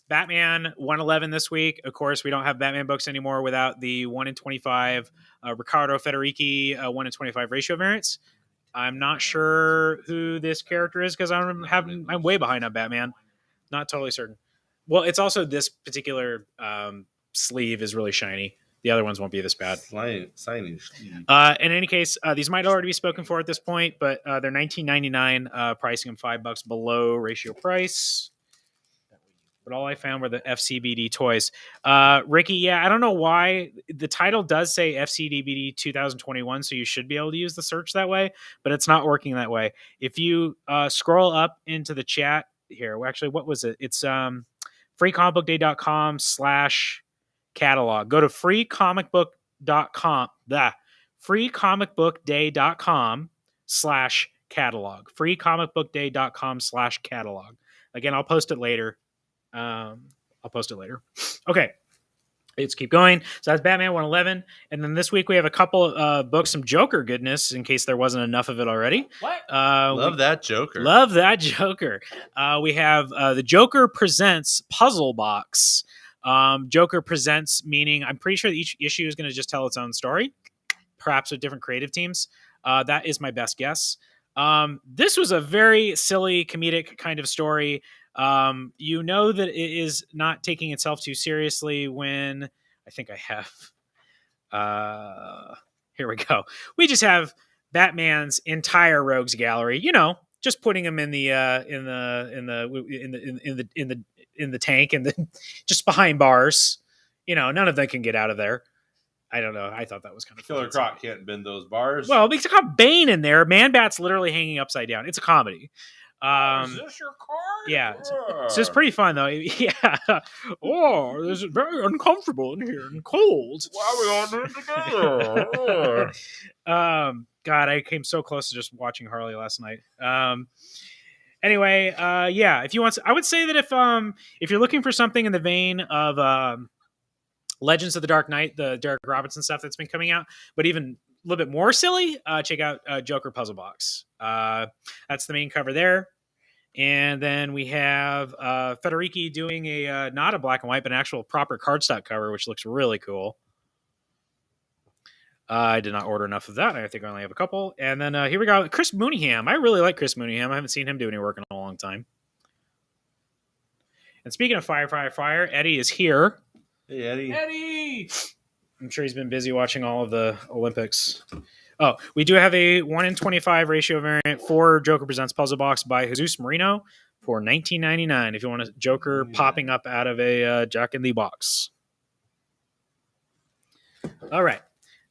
Batman 111 this week. Of course, we don't have Batman books anymore without the 1 in 25 Riccardo Federici 1 in 25 ratio variants. I'm not sure who this character is because I'm way behind on Batman. Not totally certain. Well, it's also this particular sleeve is really shiny. The other ones won't be this bad. In any case, these might already be spoken for at this point, but they're $19.99, pricing them $5 below ratio price. But all I found were the FCBD toys. Ricky, yeah, I don't know why. The title does say FCBD 2021, so you should be able to use the search that way, but it's not working that way. If you scroll up into the chat here, actually, what was it? It's freecomicbookday.com/catalog. Go to freecomicbook.com, freecomicbookday.com/catalog. freecomicbookday.com/catalog. Again, I'll post it later. Okay, let's keep going. So that's Batman 111, and then this week we have a couple of books, some Joker goodness, in case there wasn't enough of it already. What? Love that Joker. Love that Joker. We have the Joker Presents Puzzle Box. Joker Presents, meaning I'm pretty sure each issue is going to just tell its own story, perhaps with different creative teams. That is my best guess. This was a very silly, comedic kind of story. You know that it is not taking itself too seriously when I think I have. Here we go. We just have Batman's entire rogues gallery. You know, just putting him in the tank and just behind bars. You know, none of them can get out of there. I don't know. I thought that was kind of Killer Croc can't bend those bars. Well, because it's got Bane in there. Man-Bat's literally hanging upside down. It's a comedy. Is this your card? Yeah, so it's pretty fun though. Yeah. Oh, this is very uncomfortable in here and cold. Why are we all doing it together? God, I came so close to just watching Harley last night. Anyway, yeah. If you want, I would say that if you're looking for something in the vein of Legends of the Dark Knight, the Derek Robinson stuff that's been coming out, but even a little bit more silly, check out Joker Puzzle Box. That's the main cover there. And then we have Federici doing a not a black and white, but an actual proper cardstock cover, which looks really cool. I did not order enough of that. I think I only have a couple. And then here we go. Chris Mooneyham. I really like Chris Mooneyham. I haven't seen him do any work in a long time. And speaking of fire, Eddie is here. Hey, Eddie. Eddie! I'm sure he's been busy watching all of the Olympics. Oh, we do have a 1 in 25 ratio variant for Joker Presents Puzzle Box by Jesus Marino for $19.99 if you want a Joker popping up out of a Jack in the Box. All right.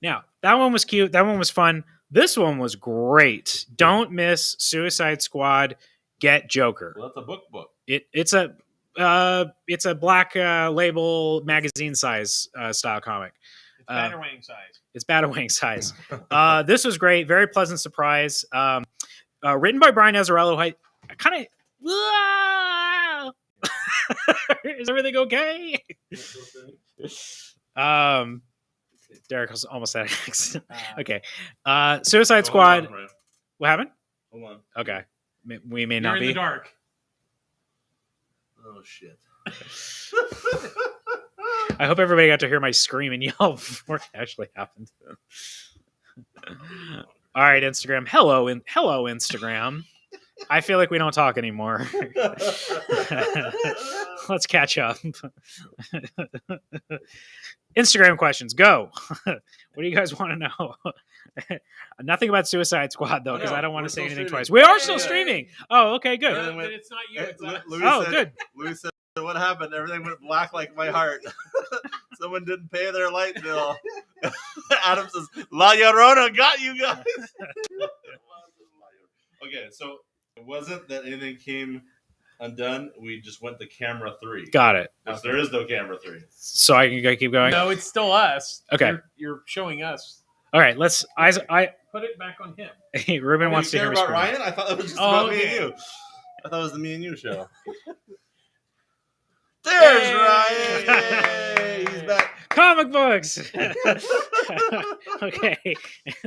Now, that one was cute. That one was fun. This one was great. Don't miss Suicide Squad Get Joker. Well, that's a book. It's a black label magazine size style comic. It's Batarang size. It's Batarang size. This was great. Very pleasant surprise. Written by Brian Azzarello. I kind of... Is everything okay? Derek was almost had an accident. Okay. Suicide Squad. What happened? Hold on. Okay. We may You're not in be. the dark. Oh, shit. I hope everybody got to hear my scream and yell before it actually happened. All right, Instagram. Hello, Instagram. I feel like we don't talk anymore. Let's catch up. Instagram questions, go. What do you guys want to know? Nothing about Suicide Squad, though, because I don't want to say anything twice. We are still streaming. Oh, okay, good. But it's not you. It's us. Good. Louis said, what happened? Everything went black like my heart. Someone didn't pay their light bill. Adam says, La Llorona got you guys. Okay, so it wasn't that anything came undone. We just went to camera 3. Got it. Because there is no camera 3. So I can keep going? No, it's still us. Okay. You're showing us. All right, let's... I Put it back on him. Ruben wants to You hear care me about scream. Ryan? I thought it was just about me okay. and you. I thought it was the me and you show. There's Ryan! Yay! He's back. Comic books. Okay,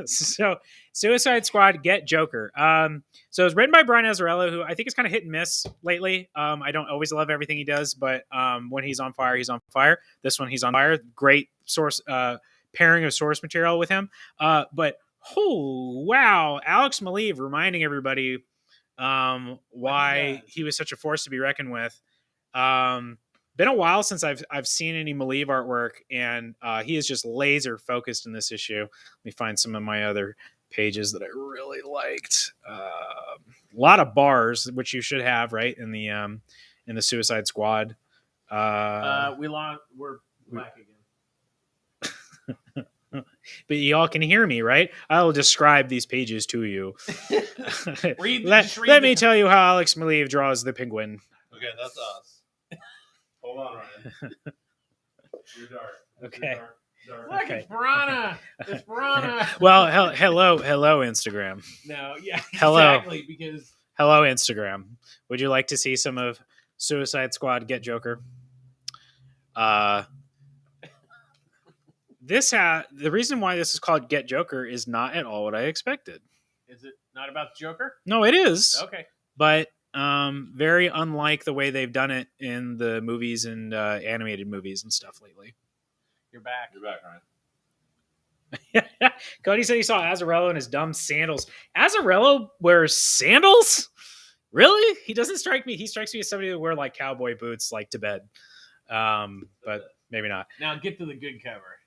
so Suicide Squad Get Joker. So it's written by Brian Azzarello, who I think is kind of hit and miss lately. I don't always love everything he does, but when he's on fire, he's on fire. This one, he's on fire. Great source pairing of source material with him. But oh wow, Alex Maleev reminding everybody why he was such a force to be reckoned with. Been a while since I've seen any Maleev artwork, and he is just laser focused in this issue. Let me find some of my other pages that I really liked. A lot of bars, which you should have, right, in the Suicide Squad. We're black again. But y'all can hear me, right? I'll describe these pages to you. Let me tell you how Alex Maleev draws the penguin. Okay, that's us. Hold on, Ryan. You're dark. Okay. Dark. Look, Okay. it's Piranha. It's Piranha. Well, hello, Instagram. No, yeah, Hello. exactly. Because Hello, Instagram. Would you like to see some of Suicide Squad Get Joker? The reason why this is called Get Joker is not at all what I expected. is it not about the Joker? No, it is. Okay. But very unlike the way they've done it in the movies and animated movies and stuff lately. You're back. You're back, Ryan. Cody said he saw Azzarello in his dumb sandals. Azzarello wears sandals? Really? He doesn't strike me. He strikes me as somebody that wear like cowboy boots, like to bed. But maybe not. Now get to the good cover.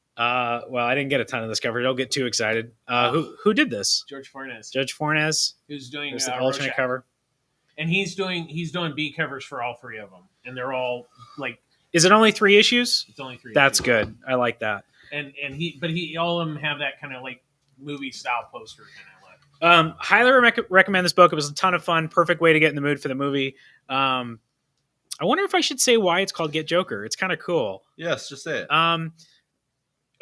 Well, I didn't get a ton of this cover. Don't get too excited. Who did this? George Fornes, Judge Fornes. who's doing There's the alternate Rorschach. cover. And he's doing B covers for all 3 of them, and they're all like Is it only 3 issues? it's only 3. That's issues. good. I like that. And he all of them have that kind of like movie style poster kind of look. Highly recommend this book. It was a ton of fun. Perfect way to get in the mood for the movie. I wonder if I should say why it's called Get Joker. It's kind of cool. Yes, just say it.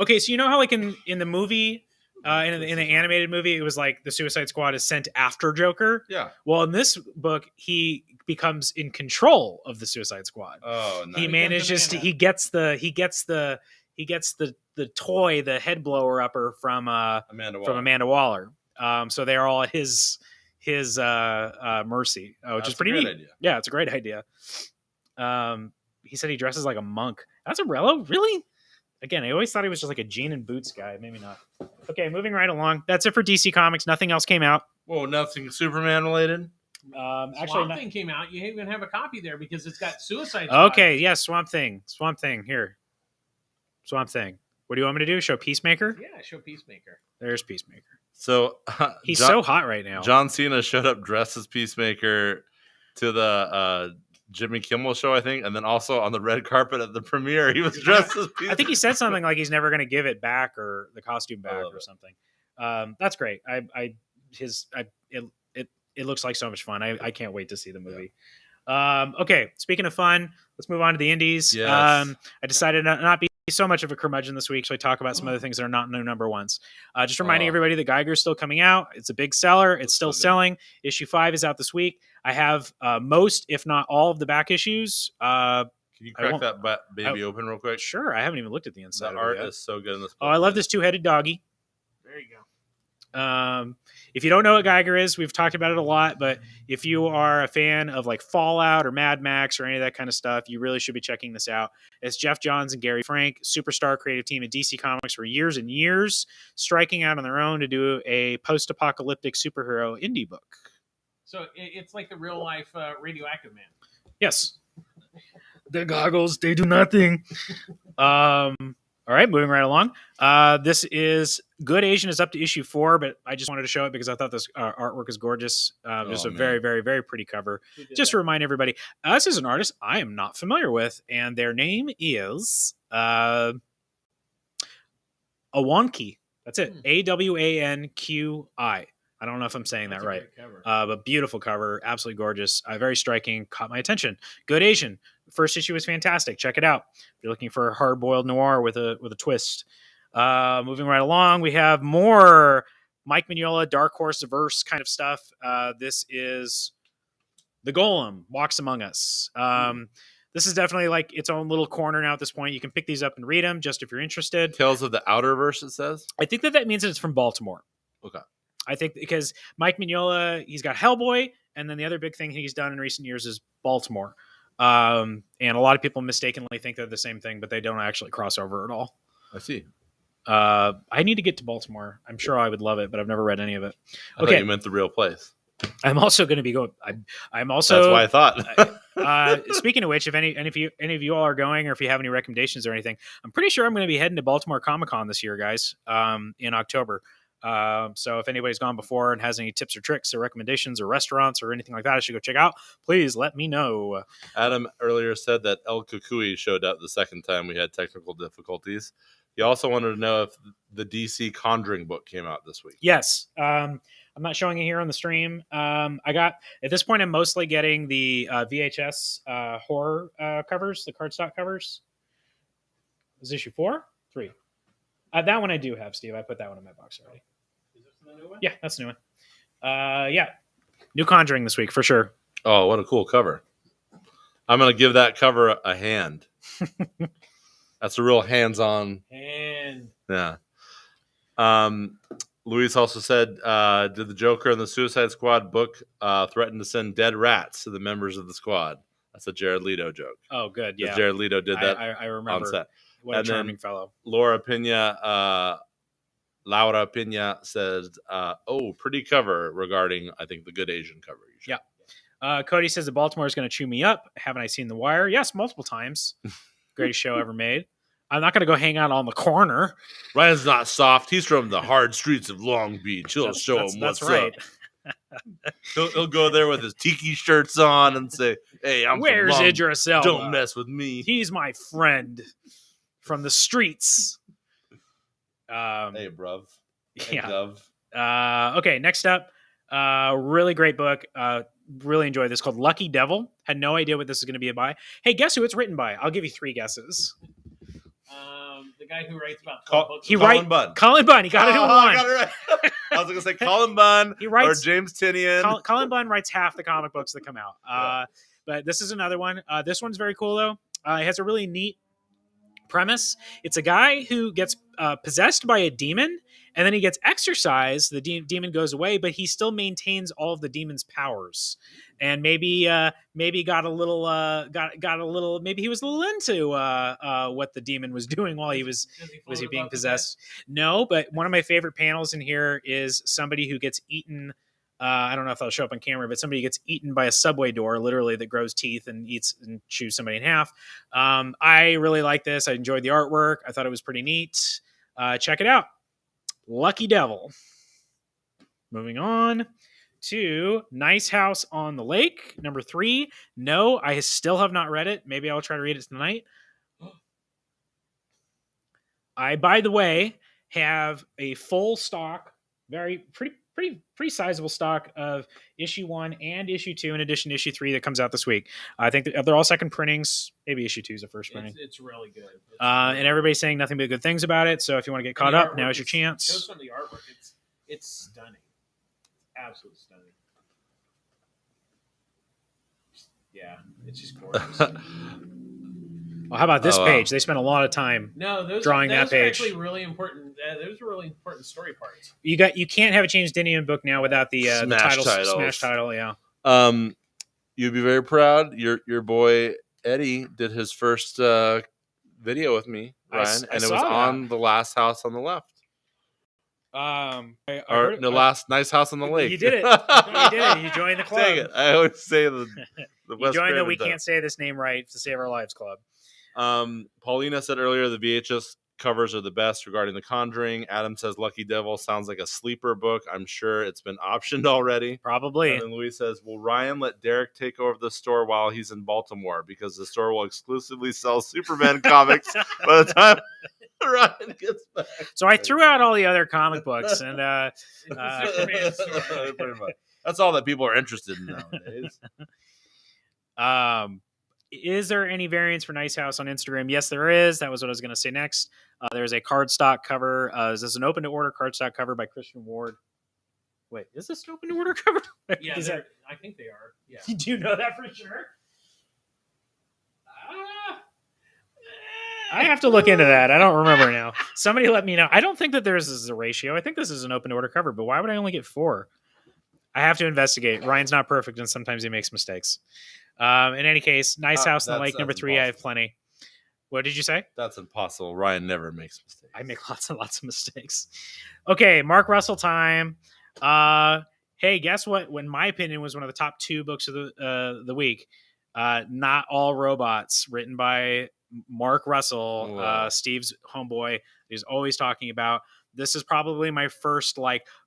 Okay, so you know how like in the movie, in the animated movie, it was like the Suicide Squad is sent after Joker. Yeah. Well, in this book, he becomes in control of the Suicide Squad. Oh, nice. He manages to. He gets the toy, the head blower upper from Amanda Waller. So they are all at his mercy, which is pretty neat. Idea. Yeah, it's a great idea. He said he dresses like a monk. Azzarello, really? Again, I always thought he was just like a jean and boots guy. Maybe not. Okay, moving right along. That's it for DC Comics. Nothing else came out. Whoa, nothing Superman related? Actually, Swamp Thing came out. You even have a copy there because it's got Suicide Squad. Okay, yes, Swamp Thing. Here. Swamp Thing. What do you want me to do? Show Peacemaker? Yeah, show Peacemaker. There's Peacemaker. So He's so hot right now. John Cena showed up dressed as Peacemaker to the Jimmy Kimmel show, I think, and then also on the red carpet at the premiere, he was dressed as Peter. I think he said something like he's never going to give it back or the costume back or something. That's great. It looks like so much fun. I can't wait to see the movie. Okay, speaking of fun, let's move on to the indies. Yes. I decided to not be so much of a curmudgeon this week, so I talk about some other things that are not no number ones. Just reminding everybody that Geiger's still coming out. It's a big seller. It's still selling. Issue 5 is out this week. I have most, if not all, of the back issues. Can you crack that baby open real quick? Sure. I haven't even looked at the inside. The art is so good in this book. Oh, I love this two-headed doggy. There you go. If you don't know what Geiger is, we've talked about it a lot, but if you are a fan of like Fallout or Mad Max or any of that kind of stuff, you really should be checking this out. It's Jeff Johns and Gary Frank, superstar creative team at DC Comics for years and years, striking out on their own to do a post-apocalyptic superhero indie book. So it's like the real life Radioactive Man. Yes. The goggles, they do nothing. All right, moving right along. This is Good Asian is up to issue 4, but I just wanted to show it because I thought this artwork is gorgeous. Just a very, very, very pretty cover. Just to remind everybody, this is an artist I am not familiar with, and their name is Awanki. That's it. Awanqi. I don't know if I'm saying that right. But beautiful cover, absolutely gorgeous, very striking, caught my attention. Good Asian. First issue was fantastic. Check it out. If you're looking for a hard-boiled noir with a twist. Moving right along, we have more Mike Mignola, Dark Horse verse kind of stuff. This is The Golem Walks Among Us. This is definitely like its own little corner now at this point. You can pick these up and read them just if you're interested. Tales of the Outerverse, it says? I think that means that it's from Baltimore. Okay. I think because Mike Mignola, he's got Hellboy, and then the other big thing he's done in recent years is Baltimore. And a lot of people mistakenly think they're the same thing, but they don't actually cross over at all. I see. I need to get to Baltimore. I'm sure I would love it, but I've never read any of it. I thought you meant the real place. I'm also going to be going. I'm also. That's why I thought. Speaking of which, if any of you all are going, or if you have any recommendations or anything, I'm pretty sure I'm going to be heading to Baltimore Comic-Con this year, guys, in October. So if anybody's gone before and has any tips or tricks or recommendations or restaurants or anything like that I should go check out, please let me know. Adam earlier said that El Kukui showed up the second time we had technical difficulties. He also wanted to know if the DC Conjuring book came out this week. Yes. I'm not showing it here on the stream. I got, at this point, I'm mostly getting the VHS horror covers, the cardstock covers. Is this issue 4? 3? That one I do have, Steve. I put that one in my box already. Is this the new one? Yeah, that's the new one. Yeah. New Conjuring this week, for sure. Oh, what a cool cover. I'm going to give that cover a hand. That's a real hands-on. And Yeah. Luis also said, did the Joker and the Suicide Squad book threaten to send dead rats to the members of the squad? That's a Jared Leto joke. Oh, good. Yeah. Jared Leto did that I remember. on set. What a charming fellow. Laura Pena says, pretty cover regarding, I think, the Good Asian cover. Yeah. Cody says that Baltimore is going to chew me up. Haven't I seen The Wire? Yes, multiple times. Greatest show ever made. I'm not going to go hang out on the corner. Ryan's not soft. He's from the hard streets of Long Beach. He'll show him what's up. He'll go there with his tiki shirts on and say, "Hey, Where's from Idris Elba? Don't mess with me. He's my friend from the streets." Hey, bruv. Hey, yeah. Dove. Okay, next up, really great book. Really enjoyed this, called Lucky Devil. Had no idea what this is going to be by. Hey, guess who it's written by? I'll give you 3 guesses. The guy who writes about Colin Bunn. Colin Bunn. He got it in one. I got it right. I was going to say Colin Bunn or James Tinian. Colin Bunn writes half the comic books that come out. Yeah. But this is another one. This one's very cool, though. It has a really neat premise. It's a guy who gets possessed by a demon, and then he gets exorcised. The demon goes away, but he still maintains all of the demon's powers. And maybe got a little maybe he was a little into what the demon was doing while he was he being possessed. No, but one of my favorite panels in here is somebody who gets eaten. I don't know if that'll show up on camera, but somebody gets eaten by a subway door, literally, that grows teeth and eats and chews somebody in half. I really like this. I enjoyed the artwork. I thought it was pretty neat. Check it out. Lucky Devil. Moving on. to Nice House on the Lake. Number 3. No, I still have not read it. Maybe I'll try to read it tonight. I, by the way, have a full stock, pretty sizable stock of issue 1 and issue 2, in addition to issue 3 that comes out this week. I think they're all second printings. Maybe issue 2 is the first printing. It's really good. And everybody's saying nothing but good things about it. So if you want to get caught up, now is your chance. Show some of the artwork. It's stunning. Absolutely stunning. Yeah, it's just gorgeous. Well, how about this page? They spent a lot of time drawing that page. Those are actually really important. Those are really important story parts. You can't have a James Dinian book now without the smash title. Yeah. You'd be very proud. Your boy Eddie did his first video with me, Ryan, and it was on the last house on the left. Last nice house on the lake. You did it. You did it. You joined the club. Dang it. I always say the you joined the We Can't Say This Name Right to Save Our Lives club. Paulina said earlier the VHS covers are the best regarding The Conjuring. Adam says Lucky Devil sounds like a sleeper book. I'm sure it's been optioned already. Probably. And then Louise says, will Ryan let Derek take over the store while he's in Baltimore? Because the store will exclusively sell Superman comics by the time Ryan gets back. So I threw out all the other comic books and Superman store. Pretty much. That's all that people are interested in nowadays. Is there any variants for Nice House on Instagram? Yes, there is. That was what I was going to say next. There's a cardstock cover. This is an open to order cardstock cover by Christian Ward. Wait, is this an open to order cover? Yeah, I think they are. Yeah. You do know that for sure? I have to look into that. I don't remember now. Somebody let me know. I don't think that this is a ratio. I think this is an open to order cover, but why would I only get 4? I have to investigate. Ryan's not perfect, and sometimes he makes mistakes. In any case, Nice House on the Lake, number 3. Impossible. I have plenty. What did you say? That's impossible. Ryan never makes mistakes. I make lots and lots of mistakes. Okay, Mark Russell time. Hey, guess what? In my opinion, was one of the top 2 books of the week. Not All Robots, written by Mark Russell, Steve's homeboy. He's always talking about. This is probably my first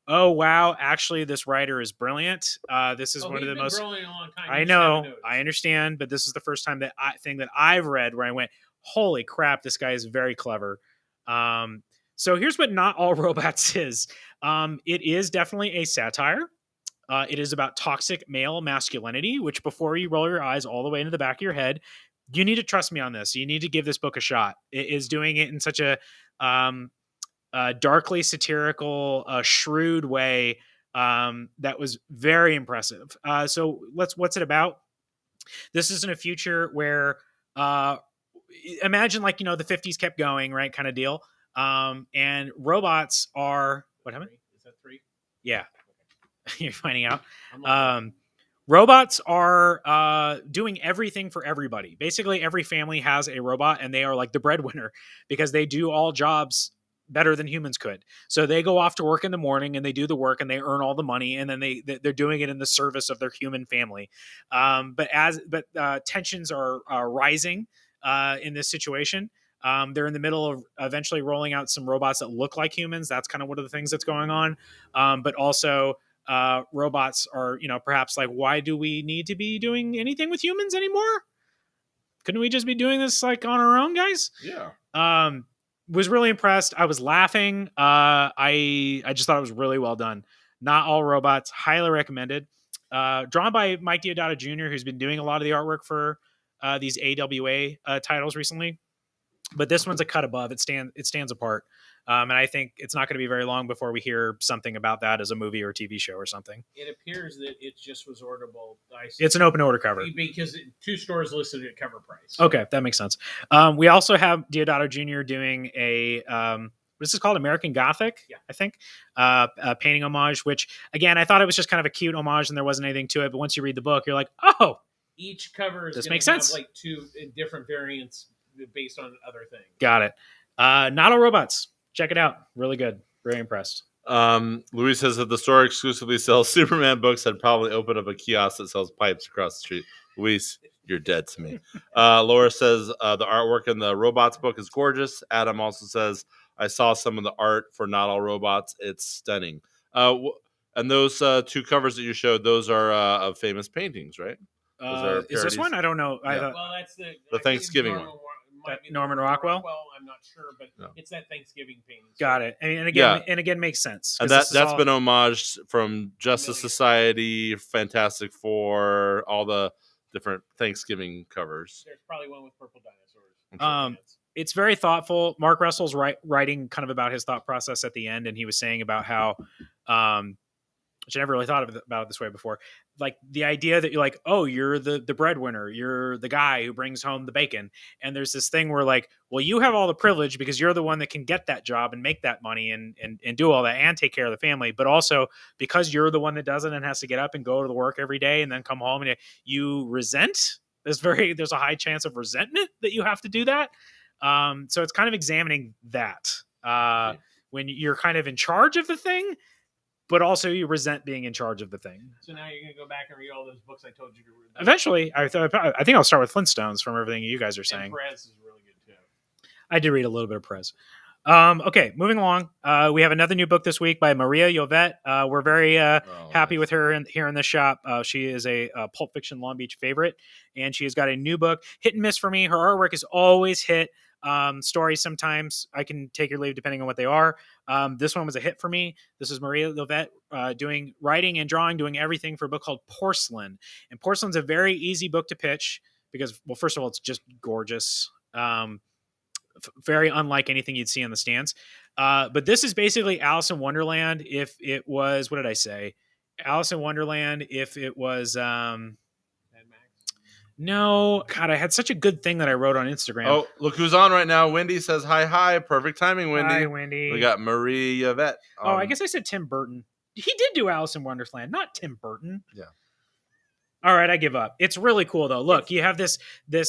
oh wow, actually this writer is brilliant. This is one of the most. A long time. I know, I understand, but this is the first time that I've read where I went, holy crap, this guy is very clever. So here's what Not All Robots is. It is definitely a satire. It is about toxic male masculinity, which before you roll your eyes all the way into the back of your head, you need to trust me on this. You need to give this book a shot. It is doing it in such a darkly satirical, shrewd way that was very impressive. So what's it about? This is in a future where imagine the 50s kept going, right, kind of deal. And robots are what happened? Is that 3? Yeah, you're finding out. Robots are doing everything for everybody. Basically, every family has a robot, and they are like the breadwinner because they do all jobs better than humans could. So they go off to work in the morning and they do the work and they earn all the money, and then they're doing it in the service of their human family. But tensions are rising in this situation. They're in the middle of eventually rolling out some robots that look like humans. That's kind of one of the things that's going on. But also robots are, perhaps why do we need to be doing anything with humans anymore? Couldn't we just be doing this on our own, guys? Yeah. Was really impressed. I was laughing. I just thought it was really well done. Not All Robots, highly recommended. Drawn by Mike Deodato Jr., who's been doing a lot of the artwork for these AWA titles recently. But this one's a cut above. It stands apart. And I think it's not going to be very long before we hear something about that as a movie or a TV show or something. It appears that it just was orderable. It's an open order cover. Because 2 stores listed at cover price. Okay, that makes sense. We also have Deodato Jr. doing a, this is called American Gothic, yeah. I think, a painting homage, which, again, I thought it was just kind of a cute homage and there wasn't anything to it. But once you read the book, you're like, oh. Each cover is going to have 2 different variants based on other things. Got it. Not All Robots. Check it out. Really good. Very impressed. Louis says that the store exclusively sells Superman books. I'd probably open up a kiosk that sells pipes across the street. Luis, you're dead to me. Laura says the artwork in the Robots book is gorgeous. Adam also says, I saw some of the art for Not All Robots. It's stunning. And those two covers that you showed, those are of famous paintings, right? Those are Is this parodies? one? I don't know. I Yeah. thought Well, that's the Thanksgiving one. Norman Rockwell? I'm not sure, but No. it's that Thanksgiving painting. got it. And Yeah. again makes sense. And 'cause this is that's all- been homaged from Justice Million. Society, Fantastic Four, all the different Thanksgiving covers. There's probably one with purple dinosaurs. I'm sure. It's very thoughtful. Mark Russell's writing kind of about his thought process at the end, and he was saying about how, which I never really thought about it this way before, like the idea that you're like, oh, you're the breadwinner, you're the guy who brings home the bacon, and there's this thing where like, well, you have all the privilege because you're the one that can get that job and make that money and do all that and take care of the family, but also because you're the one that doesn't and has to get up and go to the work every day and then come home and you resent. There's a high chance of resentment that you have to do that. So it's kind of examining that when you're kind of in charge of the thing, but also you resent being in charge of the thing. So now you're gonna go back and read all those books I told you to read. Eventually, I think I'll start with Flintstones from everything you guys are saying. And Perez is really good too. I did read a little bit of Perez. Okay, moving along. We have another new book this week by Maria Yovette. We're very happy with her here in this shop. She is a Pulp Fiction Long Beach favorite, and she has got a new book. Hit and miss for me. Her artwork is always hit. Stories sometimes I can take or leave depending on what they are. This one was a hit for me. This is Maria Yovette doing writing and drawing, doing everything for a book called Porcelain. And Porcelain's a very easy book to pitch because, well, first of all, it's just gorgeous. Very unlike anything you'd see in the stands. But this is basically Alice in Wonderland if it was, what did I say? Alice in Wonderland if it was... No, God, I had such a good thing that I wrote on Instagram. Oh, look who's on right now. Wendy says, hi. Perfect timing, Wendy. Hi, Wendy. We got Marie Yvette. I guess I said Tim Burton. He did do Alice in Wonderland, not Tim Burton. Yeah. All right, I give up. It's really cool, though. Look, you have this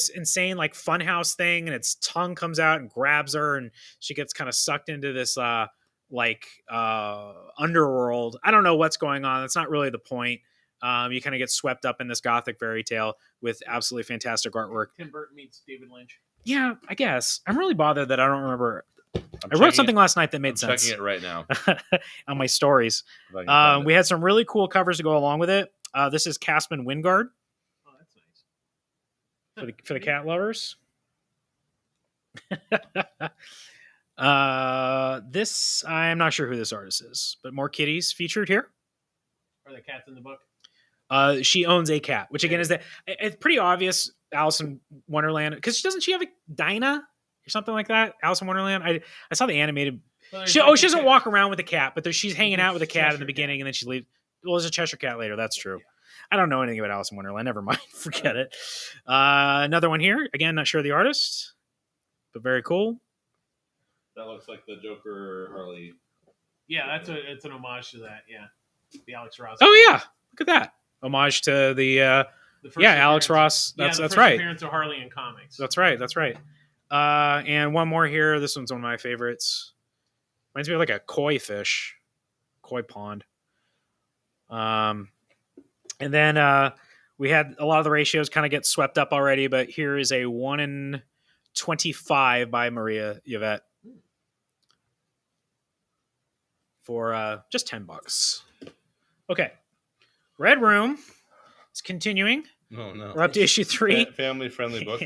insane, like, funhouse thing, and its tongue comes out and grabs her, and she gets kind of sucked into this, underworld. I don't know what's going on. That's not really the point. You kind of get swept up in this gothic fairy tale with absolutely fantastic artwork. Tim Burton meets David Lynch. Yeah, I guess. I'm really bothered that I don't remember. I wrote something last night that made sense. Checking it right now. On my stories. We had some really cool covers to go along with it. This is Caspin Wingard. Oh, that's nice. For the cat lovers. This, I'm not sure who this artist is, but more kitties featured here. Are the cats in the book? She owns a cat, which again is that it's pretty obvious Alice in Wonderland, because doesn't she have a Dinah or something like that? Alice in Wonderland. I saw the animated. Well, She doesn't walk around with a cat, but she's hanging out with a cat in the beginning, and then she leaves. Well, there's a Cheshire cat later. That's true. Yeah. I don't know anything about Alice in Wonderland. Never mind. Forget it. Another one here. Again, not sure the artist, but very cool. That looks like the Joker Harley. Yeah, it's an homage to that. Yeah, the Alex Ross. Oh yeah, look at that homage to the first Alex appearance- Ross. Yeah, That's the first right. Appearance of Harley in comics. That's right. And one more here. This one's one of my favorites. Reminds me of like a koi fish, koi pond. And then we had a lot of the ratios kind of get swept up already, but here is a 1 in 25 by Maria Yvette for just $10. Okay, Red Room is continuing. No. We're up to issue 3. Family friendly book.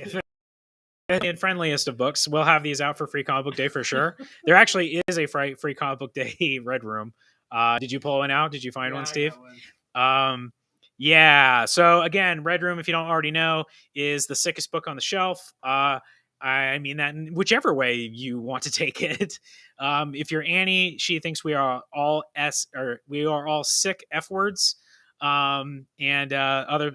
And friendliest of books. We'll have these out for Free Comic Book Day for sure. There actually is a Free Comic Book Day Red Room. Did you pull one out? Did you find one, Steve? Yeah. So again, Red Room, if you don't already know, is the sickest book on the shelf. I mean that in whichever way you want to take it. If you're Annie, she thinks we are all sick F words. And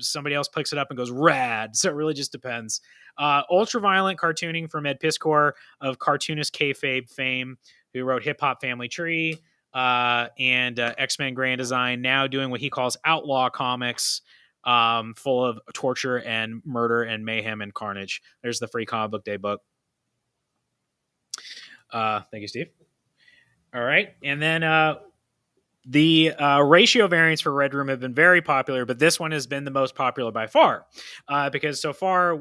somebody else picks it up and goes rad. So it really just depends. Ultra violent cartooning from Ed Piskor of cartoonist kayfabe fame, who wrote Hip Hop Family Tree and X-Men Grand Design, now doing what he calls outlaw comics, full of torture and murder and mayhem and carnage. There's the Free Comic Book Day book. Thank you, Steve. All right. And then the ratio variants for Red Room have been very popular, but this one has been the most popular by far because so far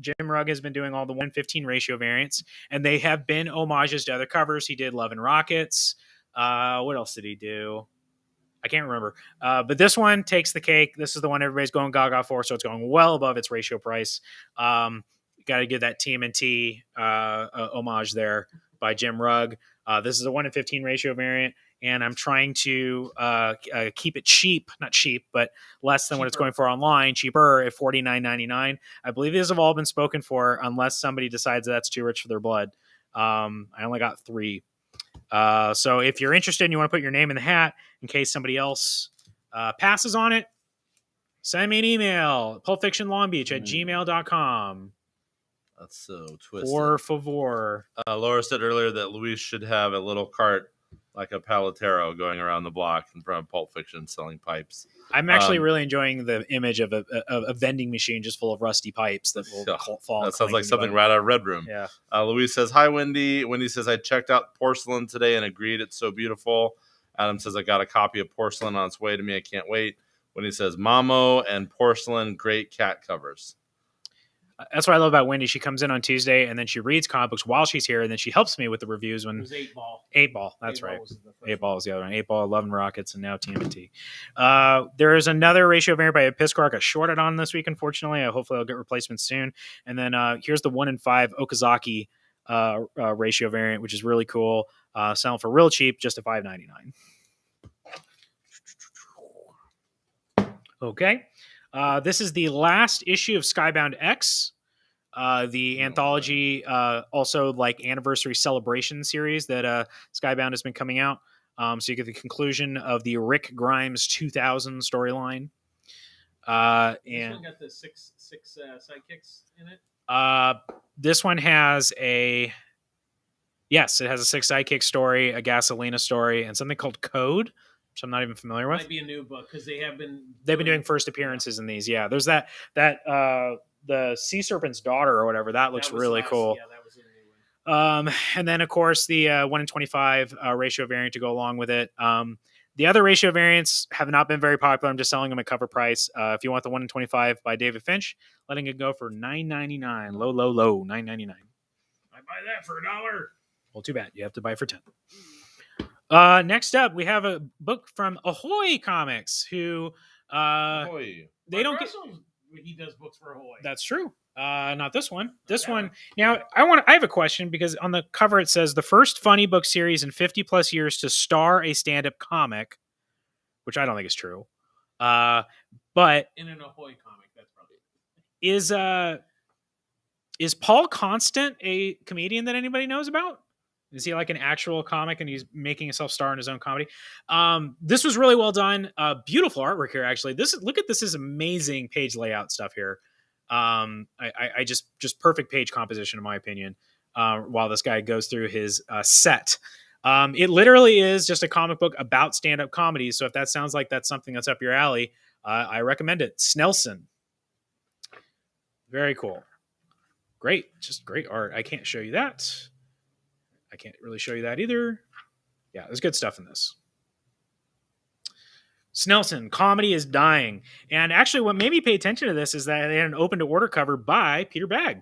Jim Rugg has been doing all the 1:15 ratio variants, and they have been homages to other covers. He did Love and Rockets. What else did he do? I can't remember. But this one takes the cake. This is the one everybody's going gaga for, so it's going well above its ratio price. Got to give that TMNT homage there by Jim Rugg. This is a 1 in 15 ratio variant, and I'm trying to keep it cheap, not cheap, but less than what it's going for online, cheaper at $49.99. I believe these have all been spoken for, unless somebody decides that's too rich for their blood. I only got 3. So if you're interested and you want to put your name in the hat in case somebody else passes on it, send me an email, pulpfictionlongbeach@gmail.com. That's so twisted. Por favor. Laura said earlier that Luis should have a little cart like a paletero going around the block in front of Pulp Fiction selling pipes. I'm actually really enjoying the image of a vending machine just full of rusty pipes that will fall. That sounds like something right out of Red Room. Yeah. Luis says, hi, Wendy. Wendy says, I checked out Porcelain today and agreed it's so beautiful. Adam says, I got a copy of Porcelain on its way to me. I can't wait. Wendy says, Mamo and Porcelain, great cat covers. That's what I love about Wendy. She comes in on Tuesday and then she reads comic books while she's here, and then she helps me with the reviews. When It was 8 Ball. 8 Ball, that's 8 Ball right. was the first 8 Ball is the other one. 8 Ball, Love and Rockets, and now TMNT. There is another ratio variant by Episcor. I got shorted on this week, unfortunately. Hopefully I'll get replacements soon. And then here's the 1 in 5 Okazaki ratio variant, which is really cool. Selling for real cheap, just at $5.99. Okay. This is the last issue of Skybound X, the anthology, also like anniversary celebration series that Skybound has been coming out. So you get the conclusion of the Rick Grimes 2000 storyline. This And one got the six sidekicks in it. this one has it has a 6 sidekick story, a Gasolina story, and something called Code, which I'm not even familiar with. Might be a new book because they've been doing first appearances in these. Yeah, there's that the Sea Serpent's Daughter or whatever. That looks really cool. Yeah, that was a new one. And then of course the 1 in 25 ratio variant to go along with it. The other ratio variants have not been very popular. I'm just selling them at cover price. If you want the 1 in 25 by David Finch, letting it go for $9.99. Low, $9.99. I buy that for $1. Well, too bad. You have to buy for 10. Next up, we have a book from Ahoy Comics, who Ahoy. they don't get. He does books for Ahoy. That's true. Not this one. This one. Now, I have a question, because on the cover it says the first funny book series in 50 plus years to star a stand-up comic, which I don't think is true. But in an Ahoy comic, that's probably is Paul Constant a comedian that anybody knows about? Is he like an actual comic and he's making himself star in his own comedy? This was really well done. Beautiful artwork here, actually. Look at this is amazing page layout stuff here. I just perfect page composition in my opinion. While this guy goes through his set, it literally is just a comic book about stand-up comedy. So if that sounds like that's something that's up your alley, I recommend it. Snelson, very cool, great, just great art. I can't show you that. I can't really show you that either. Yeah, there's good stuff in this. Snelson, Comedy is Dying. And actually, what made me pay attention to this is that they had an open to order cover by Peter Bagg.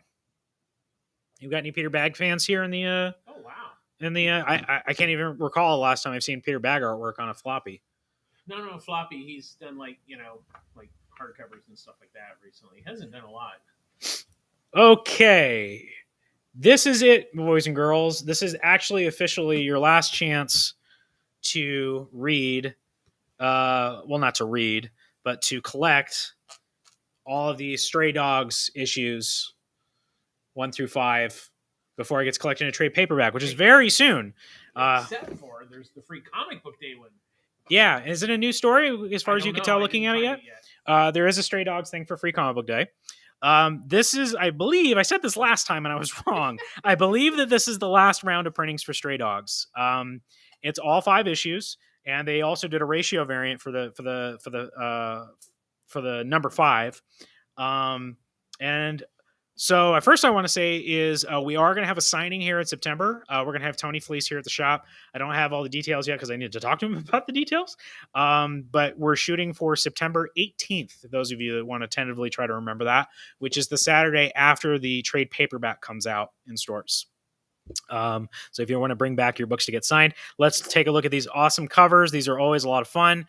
You got any Peter Bagg fans here in the oh wow. In the I can't even recall the last time I've seen Peter Bagg artwork on a floppy. No, floppy. He's done like hardcovers and stuff like that recently. He hasn't done a lot. Okay. This is it, boys and girls. This is actually officially your last chance to read. Well, not to read, but to collect all of the Stray Dogs issues 1 through 5 before it gets collected in a trade paperback, which is very soon. Except for there's the free comic book day one. Yeah, is it a new story as far as you can tell looking at it yet? There is a Stray Dogs thing for free comic book day. This is, I believe, I said this last time and I was wrong. I believe that this is the last round of printings for Stray Dogs. It's all 5 issues, and they also did a ratio variant for the number 5. And so first I want to say is we are going to have a signing here in September. We're going to have Tony Fleece here at the shop. I don't have all the details yet because I need to talk to him about the details. But we're shooting for September 18th. Those of you that want to tentatively try to remember that, which is the Saturday after the trade paperback comes out in stores. So if you want to bring back your books to get signed, let's take a look at these awesome covers. These are always a lot of fun.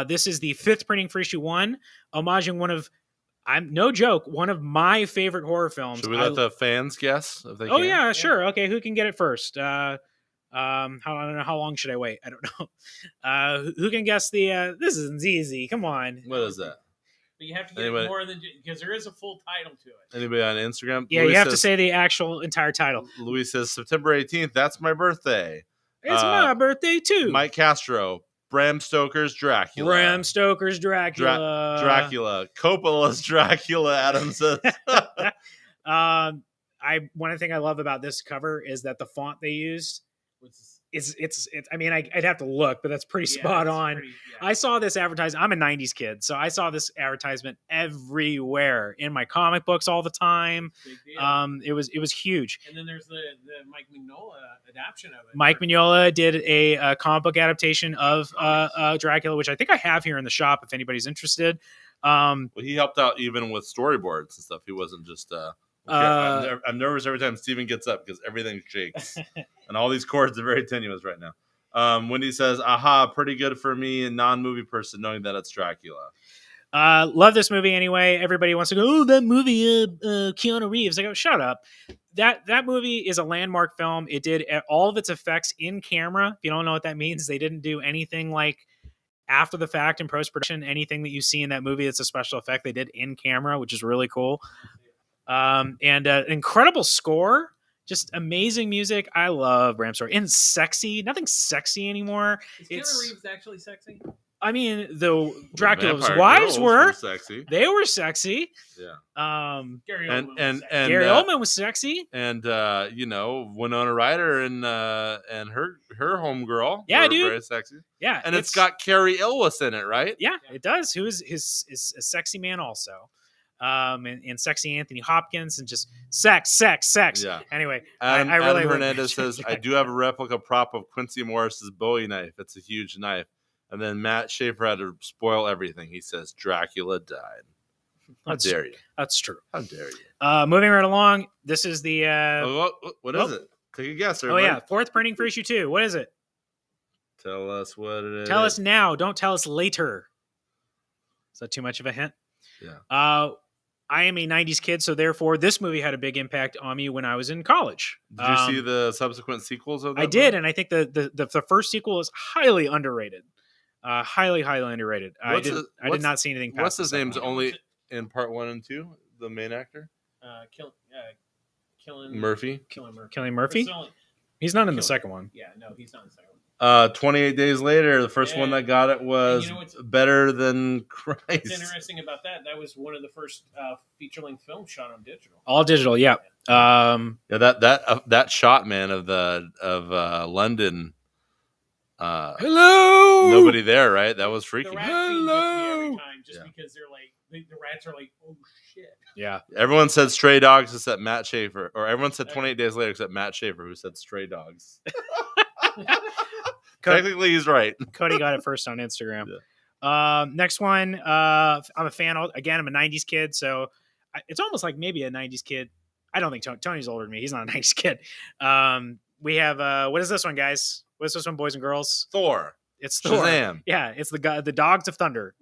This is the 5th printing for issue 1, homaging one of, I'm no joke, one of my favorite horror films. Should we let the fans guess if they Oh can? yeah, sure. Okay, who can get it first? I don't know, how long should I wait? I don't know. Who can guess the? This isn't easy. Come on. What is that? But you have to get Anybody- more than, because there is a full title to it. Anybody on Instagram? Yeah, Louis you have to says- say the actual entire title. Louis says September 18th. That's my birthday. It's my birthday too. Mike Castro, Bram Stoker's Dracula. Bram Stoker's Dracula. Dracula. Coppola's Dracula. Adam says. One thing I love about this cover is that the font they used it's I mean, I'd have to look, but that's pretty spot on. I saw this advertisement. I'm a 90s kid, so I saw this advertisement everywhere in my comic books all the time. It was huge. And then there's the Mike Mignola adaptation of it. Mike Mignola did a comic book adaptation of Dracula, which I think I have here in the shop if anybody's interested. Well, he helped out even with storyboards and stuff. He wasn't just. Okay. I'm nervous every time Steven gets up because everything shakes, and all these chords are very tenuous right now. Wendy says, "Aha, pretty good for me, a non-movie person, knowing that it's Dracula." Love this movie anyway. Everybody wants to go, oh, that movie, Keanu Reeves. I go, shut up. That movie is a landmark film. It did all of its effects in camera. If you don't know what that means, they didn't do anything like after the fact in post-production. Anything that you see in that movie that's a special effect, they did in camera, which is really cool. And incredible score, just amazing music. I love Bram Stoker. And sexy. Nothing's sexy anymore. Is Keanu Reeves actually sexy? I mean, the Dracula's Vampire wives girls were sexy. They were sexy. Yeah. Gary and Oldman and was and Gary Oldman was sexy. And Winona Ryder and her homegirl. Yeah, were dude. very sexy. Yeah, And it's got Carrie Elwes in it, right? Yeah, it does. Who is a sexy man also. And sexy Anthony Hopkins and just sex. Yeah. Anyway, Adam, I really Adam Hernandez says, I do have a replica prop of Quincy Morris's Bowie knife. It's a huge knife. And then Matt Schaefer had to spoil everything. He says, Dracula died. How dare you? That's true. How dare you? Moving right along, this is the... what is it? Take a guess, everybody. Oh, yeah. 4th printing for issue 2. What is it? Tell us what it is. Tell us now. Don't tell us later. Is that too much of a hint? Yeah. I am a 90s kid, so therefore this movie had a big impact on me when I was in college. Did you see the subsequent sequels of that? I did, and I think the first sequel is highly underrated. Highly underrated. I did not see anything past what's his the second name's one. only in part 1 and 2? The main actor? Cillian Murphy. Cillian Murphy? He's not in the second one. Yeah, no, he's not in the second one. 28 Days Later, the first one that got it was Better Than Christ. What's interesting about that was one of the first feature-length films shot on digital. All digital, yeah. Yeah, that shot, man, of London. Hello. Nobody there, right? That was freaky. The rat scene gets me every time, just because they're like the rats are like, oh shit. Yeah. Everyone said Stray Dogs except Matt Schaefer, or everyone said 28 Days Later except Matt Schaefer, who said Stray Dogs. Technically, he's right. Cody got it first on Instagram. Yeah. Next one, I'm a fan. Again, I'm a 90s kid, so it's almost like maybe a 90s kid. I don't think Tony's older than me. He's not a 90s kid. We have, what is this one, guys? What is this one, boys and girls? Thor. It's Thor. Shazam. Yeah, it's the Dogs of Thunder.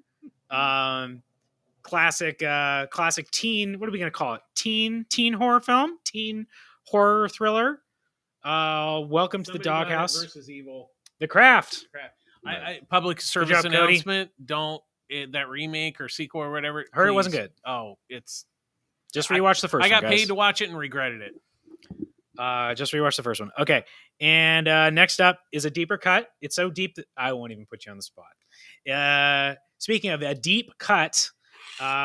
Classic teen. What are we gonna call it? Teen horror film. Teen horror thriller. Welcome to the Doghouse. Versus Evil. The Craft. I public service announcement. Don't that remake or sequel or whatever. Heard it wasn't good. Oh, it's just rewatch the first. I got one, paid to watch it and regretted it. Just rewatch the first one. Okay, and next up is a deeper cut. It's so deep that I won't even put you on the spot. Speaking of a deep cut,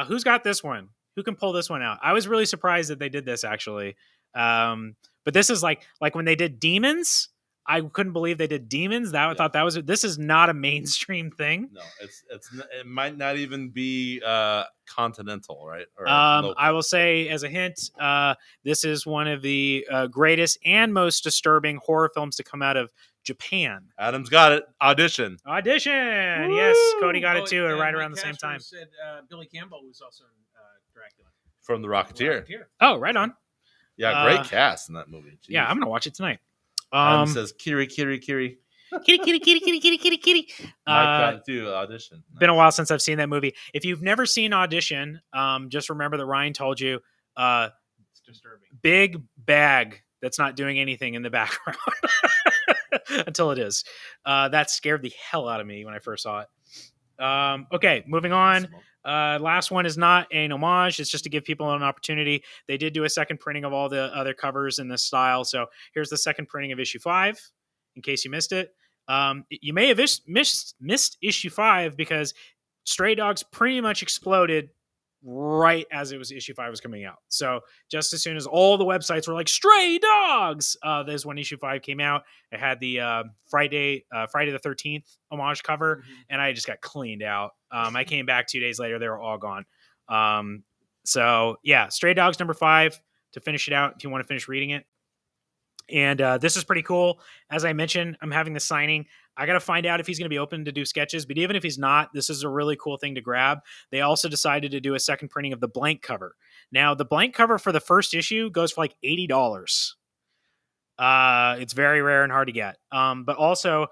who's got this one? Who can pull this one out? I was really surprised that they did this actually. But this is like when they did Demons. I couldn't believe they did Demons. I thought that was. This is not a mainstream thing. No, it might not even be continental, right? Or I will say as a hint, this is one of the greatest and most disturbing horror films to come out of Japan. Adam's got it. Audition. Woo! Yes, Cody got it too, right around the same time. Said Billy Campbell was also in Dracula From The Rocketeer. Oh, right on. Yeah, great cast in that movie. Jeez. Yeah, I'm gonna watch it tonight. Adam says, Kiri, Kiri, Kiri. Kitty, kitty, kitty, kitty, kitty, kitty, kitty. Mike got it too, Audition. Been a while since I've seen that movie. If you've never seen Audition, just remember that Ryan told you It's disturbing. big bag that's not doing anything in the background until it is. That scared the hell out of me when I first saw it. Okay, moving on. Last one is not an homage. It's just to give people an opportunity. They did do a second printing of all the other covers in this style. So here's the second printing of issue 5, in case you missed it. You may have missed issue 5 because Stray Dogs pretty much exploded right as issue 5 was coming out. So just as soon as all the websites were like Stray Dogs, there's when issue 5 came out. It had the Friday the 13th homage cover, and I just got cleaned out. I came back 2 days later; they were all gone. So yeah, Stray Dogs number 5 to finish it out. If you want to finish reading it. And this is pretty cool. As I mentioned, I'm having the signing. I got to find out if he's going to be open to do sketches. But even if he's not, this is a really cool thing to grab. They also decided to do a second printing of the blank cover. Now, the blank cover for the first issue goes for like $80. It's very rare and hard to get. But also,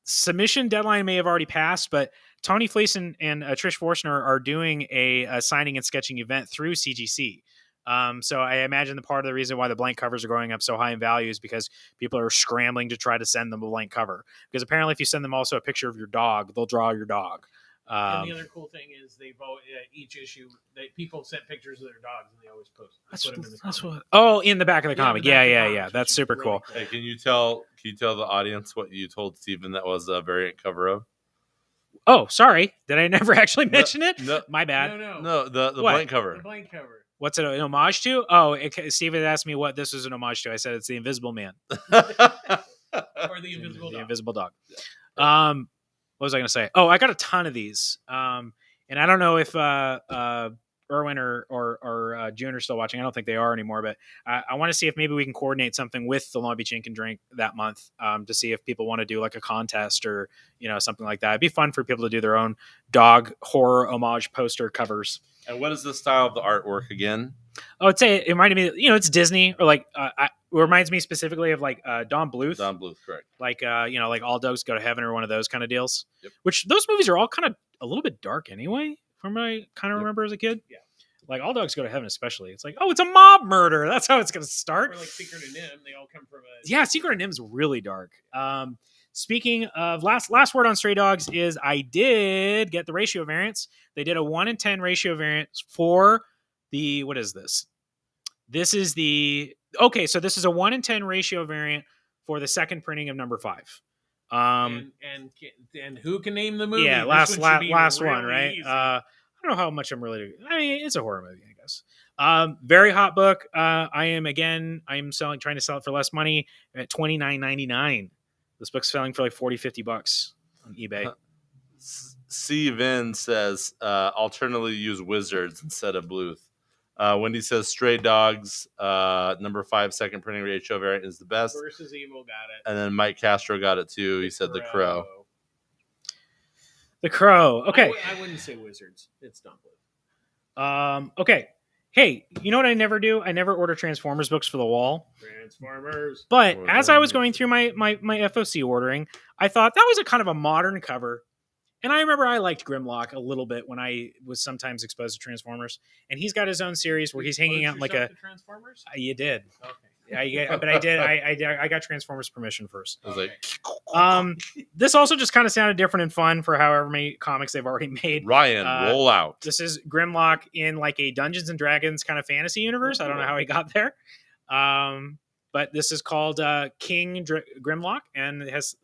submission deadline may have already passed, but Tony Fleece and Trish Forstner are doing a signing and sketching event through CGC. So I imagine the part of the reason why the blank covers are going up so high in value is because people are scrambling to try to send them a blank cover. Because apparently if you send them also a picture of your dog, they'll draw your dog. And the other cool thing is they vote each issue. People sent pictures of their dogs and they always post. Put them in the comic. In the back of the comic. Yeah. That's super really cool. Hey, can you tell the audience what you told Steven that was a variant cover of? Oh, sorry. Did I never actually mention it? No, My bad. No, the blank cover. The blank cover. What's it an homage to? Oh, Steven asked me what this was an homage to. I said it's the Invisible Man. Or the Invisible Dog. The Invisible Dog. What was I going to say? Oh, I got a ton of these. And I don't know if Erwin or June are still watching. I don't think they are anymore, but I want to see if maybe we can coordinate something with the Long Beach Ink and Drink that month to see if people want to do like a contest or, something like that. It'd be fun for people to do their own dog horror homage poster covers. And what is the style of the artwork again? I would say it reminded me, it's Disney or like, it reminds me specifically of like Don Bluth. Don Bluth, correct. Like, like All Dogs Go to Heaven or one of those kind of deals. Yep. Which those movies are all kind of a little bit dark anyway, from what I kind of remember as a kid. Yeah. Like All Dogs Go to Heaven especially. It's like, oh, it's a mob murder. That's how it's going to start. Or like Secret of Nim. They all come from a... Yeah, Secret of Nim's really dark. Speaking of last word on Stray Dogs is I did get the ratio variants. They did a 1-in-10 ratio variant for the, what is this? This is the, okay, so this is a 1-in-10 ratio variant for the second printing of number 5. And who can name the movie? Yeah, This last really one, right? easy. I don't know how much I'm really, it's a horror movie, I guess. Very hot book. I'm trying to sell it for less money at $29.99. This book's selling for like $40-$50 on eBay. C. Vin says, alternatively use Wizards instead of Bluth. Wendy says Stray Dogs, number 5 second printing ratio variant is the best. Versus Evil got it. And then Mike Castro got it too. He said The Crow. The Crow. Okay. I wouldn't say Wizards. It's Don Bluth. Okay. Hey, you know what I never do? I never order Transformers books for the wall. Transformers. But as I was going through my FOC ordering, I thought that was a kind of a modern cover. And I remember I liked Grimlock a little bit when I was sometimes exposed to Transformers. And he's got his own series where he's hanging out in like a... Transformers? You did. Okay. Yeah, but I did. I got Transformers permission first. I was like, this also just kind of sounded different and fun for however many comics they've already made. Ryan, roll out. This is Grimlock in like a Dungeons and Dragons kind of fantasy universe. I don't know how he got there. But this is called King Grimlock, and it has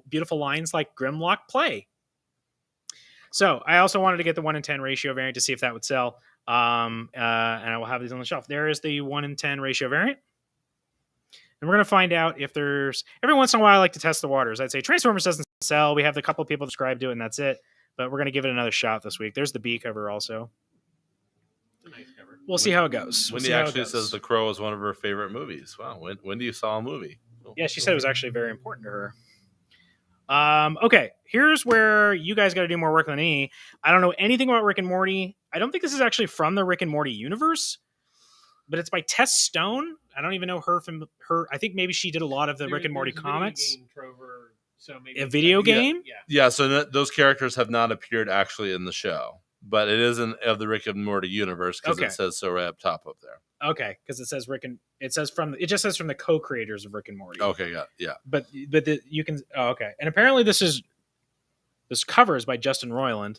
beautiful lines like Grimlock play. So I also wanted to get the 1-in-10 ratio variant to see if that would sell. And I will have these on the shelf. There is the 1-in-10 ratio variant. And we're going to find out if there's... Every once in a while, I like to test the waters. I'd say Transformers doesn't sell. We have a couple people subscribed to it, and that's it. But we're going to give it another shot this week. There's the B cover also. Nice cover. We'll see how it goes. Wendy actually says The Crow is one of her favorite movies. Wow. Wendy saw a movie. Yeah, she said it was actually very important to her. Okay, here's where you guys got to do more work than me. I don't know anything about Rick and Morty. I don't think this is actually from the Rick and Morty universe. but it's by Tess Stone. I don't even know her from her. I think maybe she did a lot of the Rick and Morty There's a comics. Video game, Trover, so maybe A video game? Yeah. Yeah, so those characters have not appeared actually in the show, but it is of the Rick and Morty universe because Okay. it says so right up top up there. Okay, because it says it just says from the co-creators of Rick and Morty. Okay, yeah. But you can. Oh, okay, and apparently this cover is by Justin Roiland.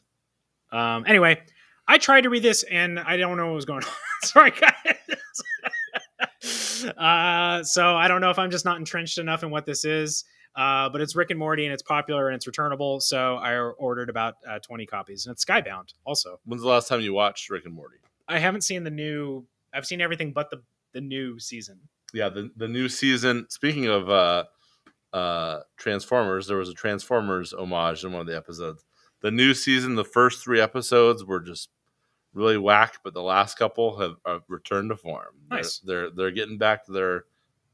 Anyway, I tried to read this and I don't know what was going on. Sorry, guys. So I don't know if I'm just not entrenched enough in what this is. But it's Rick and Morty and it's popular and it's returnable. So I ordered about 20 copies, and it's Skybound also. When's the last time you watched Rick and Morty? I haven't seen the new. I've seen everything but the new season. Yeah, the new season. Speaking of Transformers, there was a Transformers homage in one of the episodes. The new season, the first 3 episodes were just really whack, but the last couple have returned to form. Nice. They're getting back to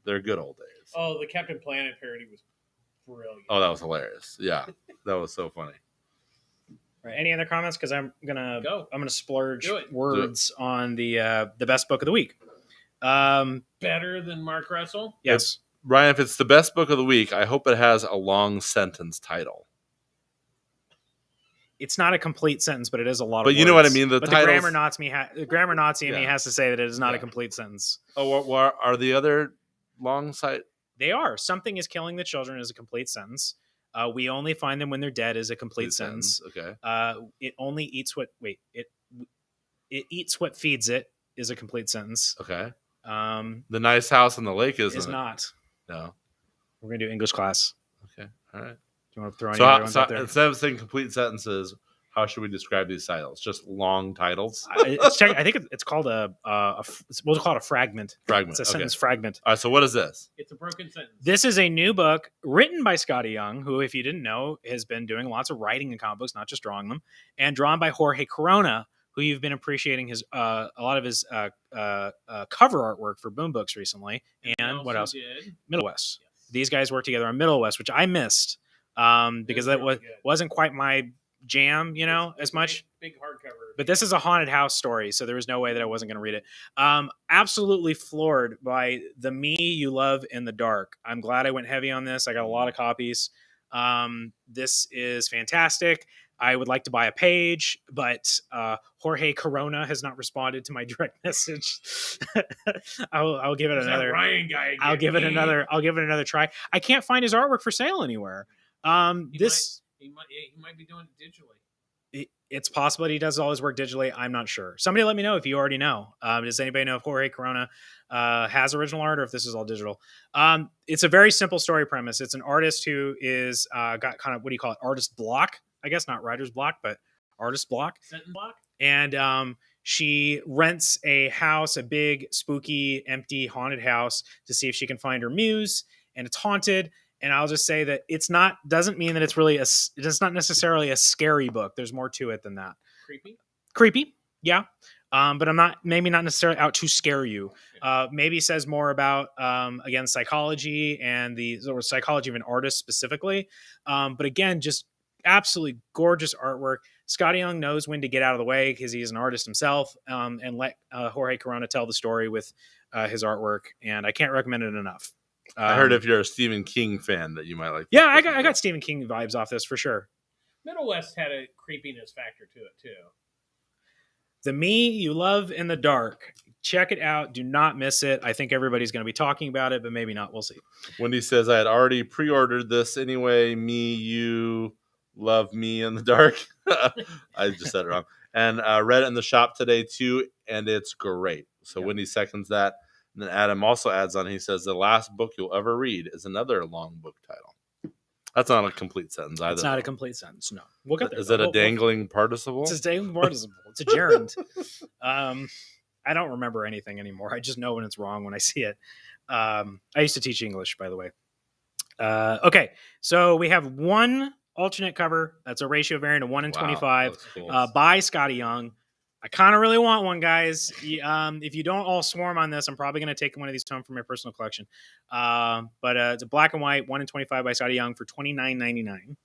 their good old days. Oh, the Captain Planet parody was brilliant. Oh, that was hilarious. Yeah, that was so funny. Right. Any other comments? Because I'm gonna splurge Do it. words on the best book of the week. Better than Mark Russell? Yes. Ryan, if it's the best book of the week, I hope it has a long sentence title. It's not a complete sentence, but it is a lot of But words. you know what I mean? The grammar Nazi in me has to say that it is not a complete sentence. Oh, what are the other long side? They are. Something is killing the children is a complete sentence. We only find them when they're dead is a complete sentence. Okay. It only eats what... Wait. It eats what feeds it is a complete sentence. Okay. The nice house on the lake is not. No. We're going to do English class. Okay. All right. Do you want to throw any other ones out there? Instead of saying complete sentences, how should we describe these titles? Just long titles? I think it's called we'll call it a fragment. Fragment. It's a sentence fragment. All right, so what is this? It's a broken sentence. This is a new book written by Scotty Young, who, if you didn't know, has been doing lots of writing in comic books, not just drawing them, and drawn by Jorge Corona, who you've been appreciating his a lot of his cover artwork for Boom Books recently. And what else? Middle West. Yes. These guys worked together on Middle West, which I missed because that wasn't quite my jam, as much. Big hardcover. But this is a haunted house story, so there was no way that I wasn't going to read it. Absolutely floored by the Me You Love in the Dark. I'm glad I went heavy on this. I got a lot of copies. This is fantastic. I would like to buy a page, but Jorge Corona has not responded to my direct message. I'll give it another. Ryan guy. I'll give it another try. I can't find his artwork for sale anywhere. He might be doing it digitally. It's possible that he does all his work digitally. I'm not sure. Somebody let me know if you already know. Does anybody know if Jorge Corona has original art or if this is all digital? It's a very simple story premise. It's an artist who is got kind of, what do you call it? Artist block, I guess, not writer's block, but artist block. Sentence block. And she rents a house, a big, spooky, empty, haunted house to see if she can find her muse. And it's haunted. And I'll just say that doesn't mean that it's not necessarily a scary book. There's more to it than that. Creepy. Yeah. But I'm maybe not necessarily out to scare you. Maybe says more about, again, psychology and the psychology of an artist specifically. But again, just absolutely gorgeous artwork. Scotty Young knows when to get out of the way because he's an artist himself, and let Jorge Corona tell the story with his artwork. And I can't recommend it enough. I heard if you're a Stephen King fan that you might like. Yeah, I got Stephen King vibes off this for sure. Middle West had a creepiness factor to it too. The Me You Love in the Dark. Check it out. Do not miss it. I think everybody's going to be talking about it, but maybe not. We'll see. Wendy says, I had already pre-ordered this anyway. Me, you love me in the dark. I just said it wrong. And read it in the shop today too, and it's great. So Wendy seconds that. And then Adam also adds on, he says, the last book you'll ever read is another long book title. That's not a complete sentence either. It's not a complete sentence, no. We'll get there. Is it a dangling participle? It's a dangling participle. It's a gerund. I don't remember anything anymore. I just know when it's wrong when I see it. I used to teach English, by the way. Okay, so we have one alternate cover. That's a ratio variant of 1 in 25 cool. By Scotty Young. I kind of really want one, guys. If you don't all swarm on this, I'm probably going to take one of these home for my personal collection. But it's a black and white 1 in 25 by Scotty Young for $29.99.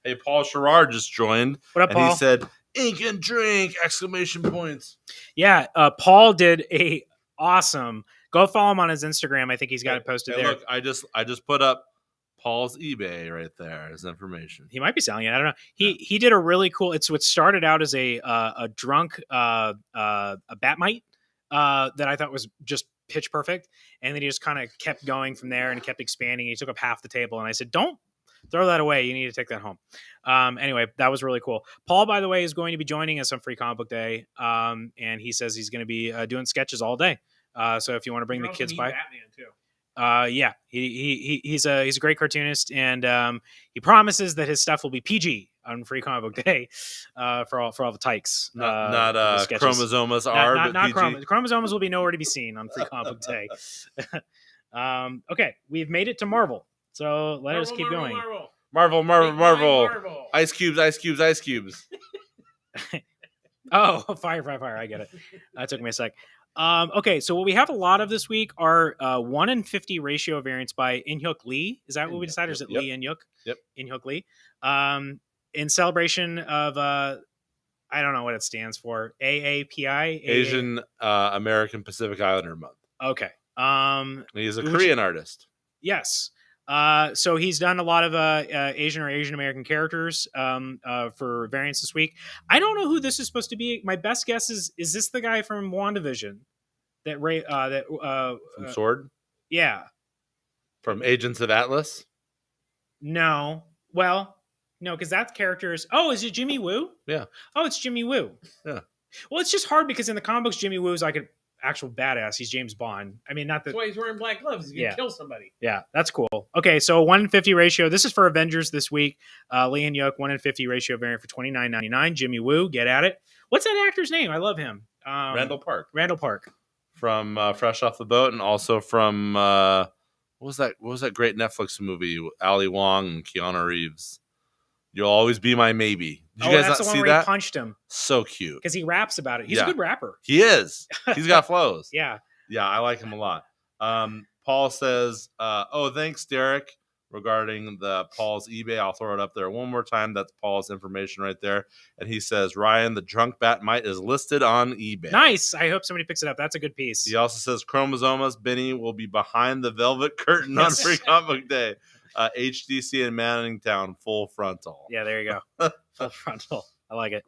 Hey, Paul Sherrard just joined. What up, Paul? And he said, ink and drink, exclamation points. Yeah, Paul did awesome. Go follow him on his Instagram. I think he's got it posted there. Look, I just put up Paul's eBay right there as information. He might be selling it. I don't know. He did a really cool. It's what started out as a drunk a Batmite that I thought was just pitch perfect, and then he just kind of kept going from there and kept expanding. He took up half the table, and I said, "Don't throw that away. You need to take that home." Anyway, that was really cool. Paul, by the way, is going to be joining us on Free Comic Book Day, and he says he's going to be doing sketches all day. So if you want to bring the kids by, Batman too. yeah, he's a great cartoonist, and he promises that his stuff will be PG on Free Comic Book Day for all the tykes. Not sketches. Chromosomas R, but not PG. Chromosomes will be nowhere to be seen on Free Comic Book Day. Okay, we've made it to Marvel, so let us keep going. Marvel. Ice cubes. Oh, fire! I get it. That took me a sec. Okay, so what we have a lot of this week are 1 in 50 ratio variants by In-Hyuk Lee. Is that what we decided? Or is it Lee In-Hyuk? Yep. In-Hyuk Lee. In celebration of I don't know what it stands for. AAPI? Asian American Pacific Islander Month. Okay. He's a Korean artist. Yes. So he's done a lot of Asian or Asian American characters for variants this week. I don't know who this is supposed to be. My best guess is this the guy from WandaVision? From Sword? Yeah. From Agents of Atlas? No. Well, no, because that character is... Oh, is it Jimmy Woo? Yeah. Oh, it's Jimmy Woo. Yeah. Well, it's just hard because in the comic books, Jimmy Woo is like an actual badass. He's James Bond. I mean, not that... That's why he's wearing black gloves. He can kill somebody. Yeah, that's cool. Okay, so 1 in 50 ratio. This is for Avengers this week. Lee and Yook, 1 in 50 ratio variant for $29.99. Jimmy Woo, get at it. What's that actor's name? I love him. Randall Park. Randall Park. From Fresh Off the Boat, and also from what was that great Netflix movie with Ali Wong and Keanu Reeves? You'll Always Be My Maybe. Did you guys that's not the one see where that? He punched him So cute. because he raps about it. He's a good rapper. He is. He's got flows. Yeah. Yeah, I like him a lot. Paul says, "Oh, thanks, Derek." Regarding the Paul's eBay, I'll throw it up there one more time. That's Paul's information right there. And he says, "Ryan, the drunk Batmite is listed on eBay." Nice. I hope somebody picks it up. That's a good piece. He also says, "Chromosomas Benny will be behind the velvet curtain on Free Comic Book Day." HDC in Manningtown, full frontal. Yeah, there you go. Full frontal. I like it.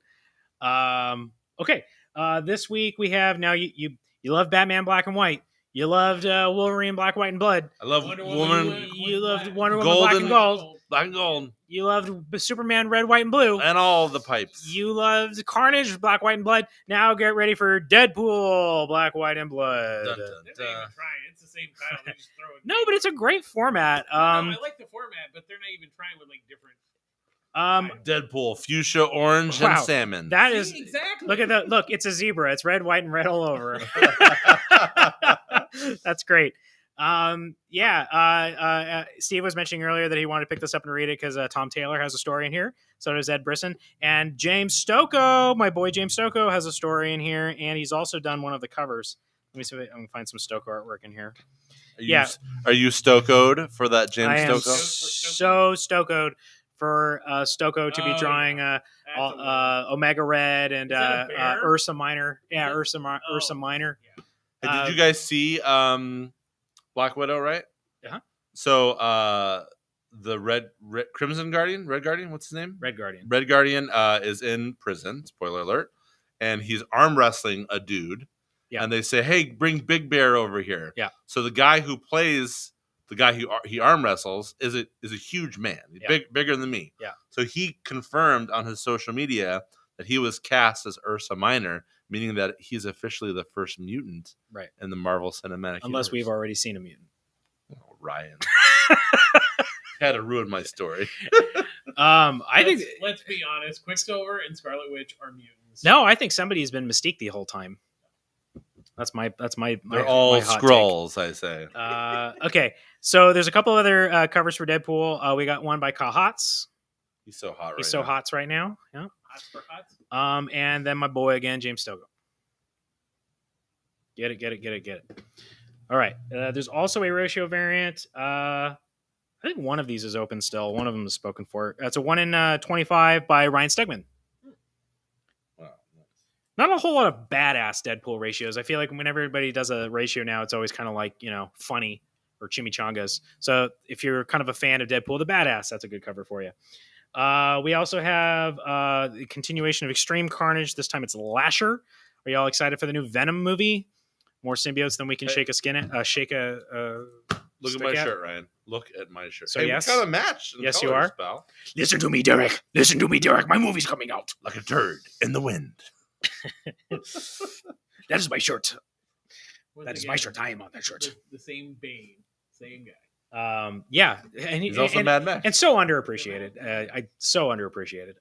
Okay. This week we have now you love Batman Black and White. You loved Wolverine Black, White, and Blood. I love Woman. You loved Wonder Woman Black and Gold. Black and Gold. You loved Superman Red, White, and Blue. And all the pipes. You loved Carnage Black, White, and Blood. Now get ready for Deadpool Black, White, and Blood. They're not even trying. It's the same title. They just throw it. No, but it's a great format. I like the format, but they're not even trying with like different. Deadpool, fuchsia, orange, and salmon. That is exactly. Look at that. Look, it's a zebra. It's red, white, and red all over. That's great. Steve was mentioning earlier that he wanted to pick this up and read it because Tom Taylor has a story in here. So does Ed Brisson. And James Stocco, my boy James Stocco, has a story in here, and he's also done one of the covers. Let me see if I can find some Stocco artwork in here. Are you Stoccoed for that James I am Stocco? so Stoccoed for Stocco to be drawing Omega Red and Ursa Minor. Yeah, Ursa Minor. Yeah. Hey, did you guys see Black Widow, right? Uh-huh. So the Red Guardian, what's his name? Red Guardian. Red Guardian is in prison, spoiler alert, and he's arm wrestling a dude. Yeah. And they say, "Hey, bring Big Bear over here." Yeah. So the guy who plays the guy who he arm wrestles is a huge man, bigger than me. Yeah. So he confirmed on his social media that he was cast as Ursa Minor, meaning that he's officially the first mutant in the Marvel Cinematic Unless Universe. we've already seen a mutant. Oh, Ryan. Had to ruin my story. I think. Let's be honest. Quicksilver and Scarlet Witch are mutants. No, I think somebody's been Mystique the whole time. That's my. They're all Skrulls, I say. Okay, so there's a couple other covers for Deadpool. We got one by Kahatz. He's so hot. He's so hot right now. Yeah. Hots for hots. And then my boy again, James Stocco. Get it. All right. There's also a ratio variant. I think one of these is open still. One of them is spoken for. It's a 1 in 25 by Ryan Stegman. Wow. Not a whole lot of badass Deadpool ratios. I feel like when everybody does a ratio now, it's always kind of like, funny or chimichangas. So if you're kind of a fan of Deadpool the Badass, that's a good cover for you. We also have the continuation of Extreme Carnage. This time it's Lasher. Are y'all excited for the new Venom movie? More symbiotes than we can shake a skin at. Look at my shirt, Ryan. Look at my shirt. So hey, yes, we kind of matched. Yes, colors, you are. Pal. Listen to me, Derek. Listen to me, Derek. My movie's coming out. Like a turd in the wind. That is my shirt. That is my shirt. I am on that shirt. The same Bane, same guy. Yeah, and He's also Mad Max, and so underappreciated. So underappreciated.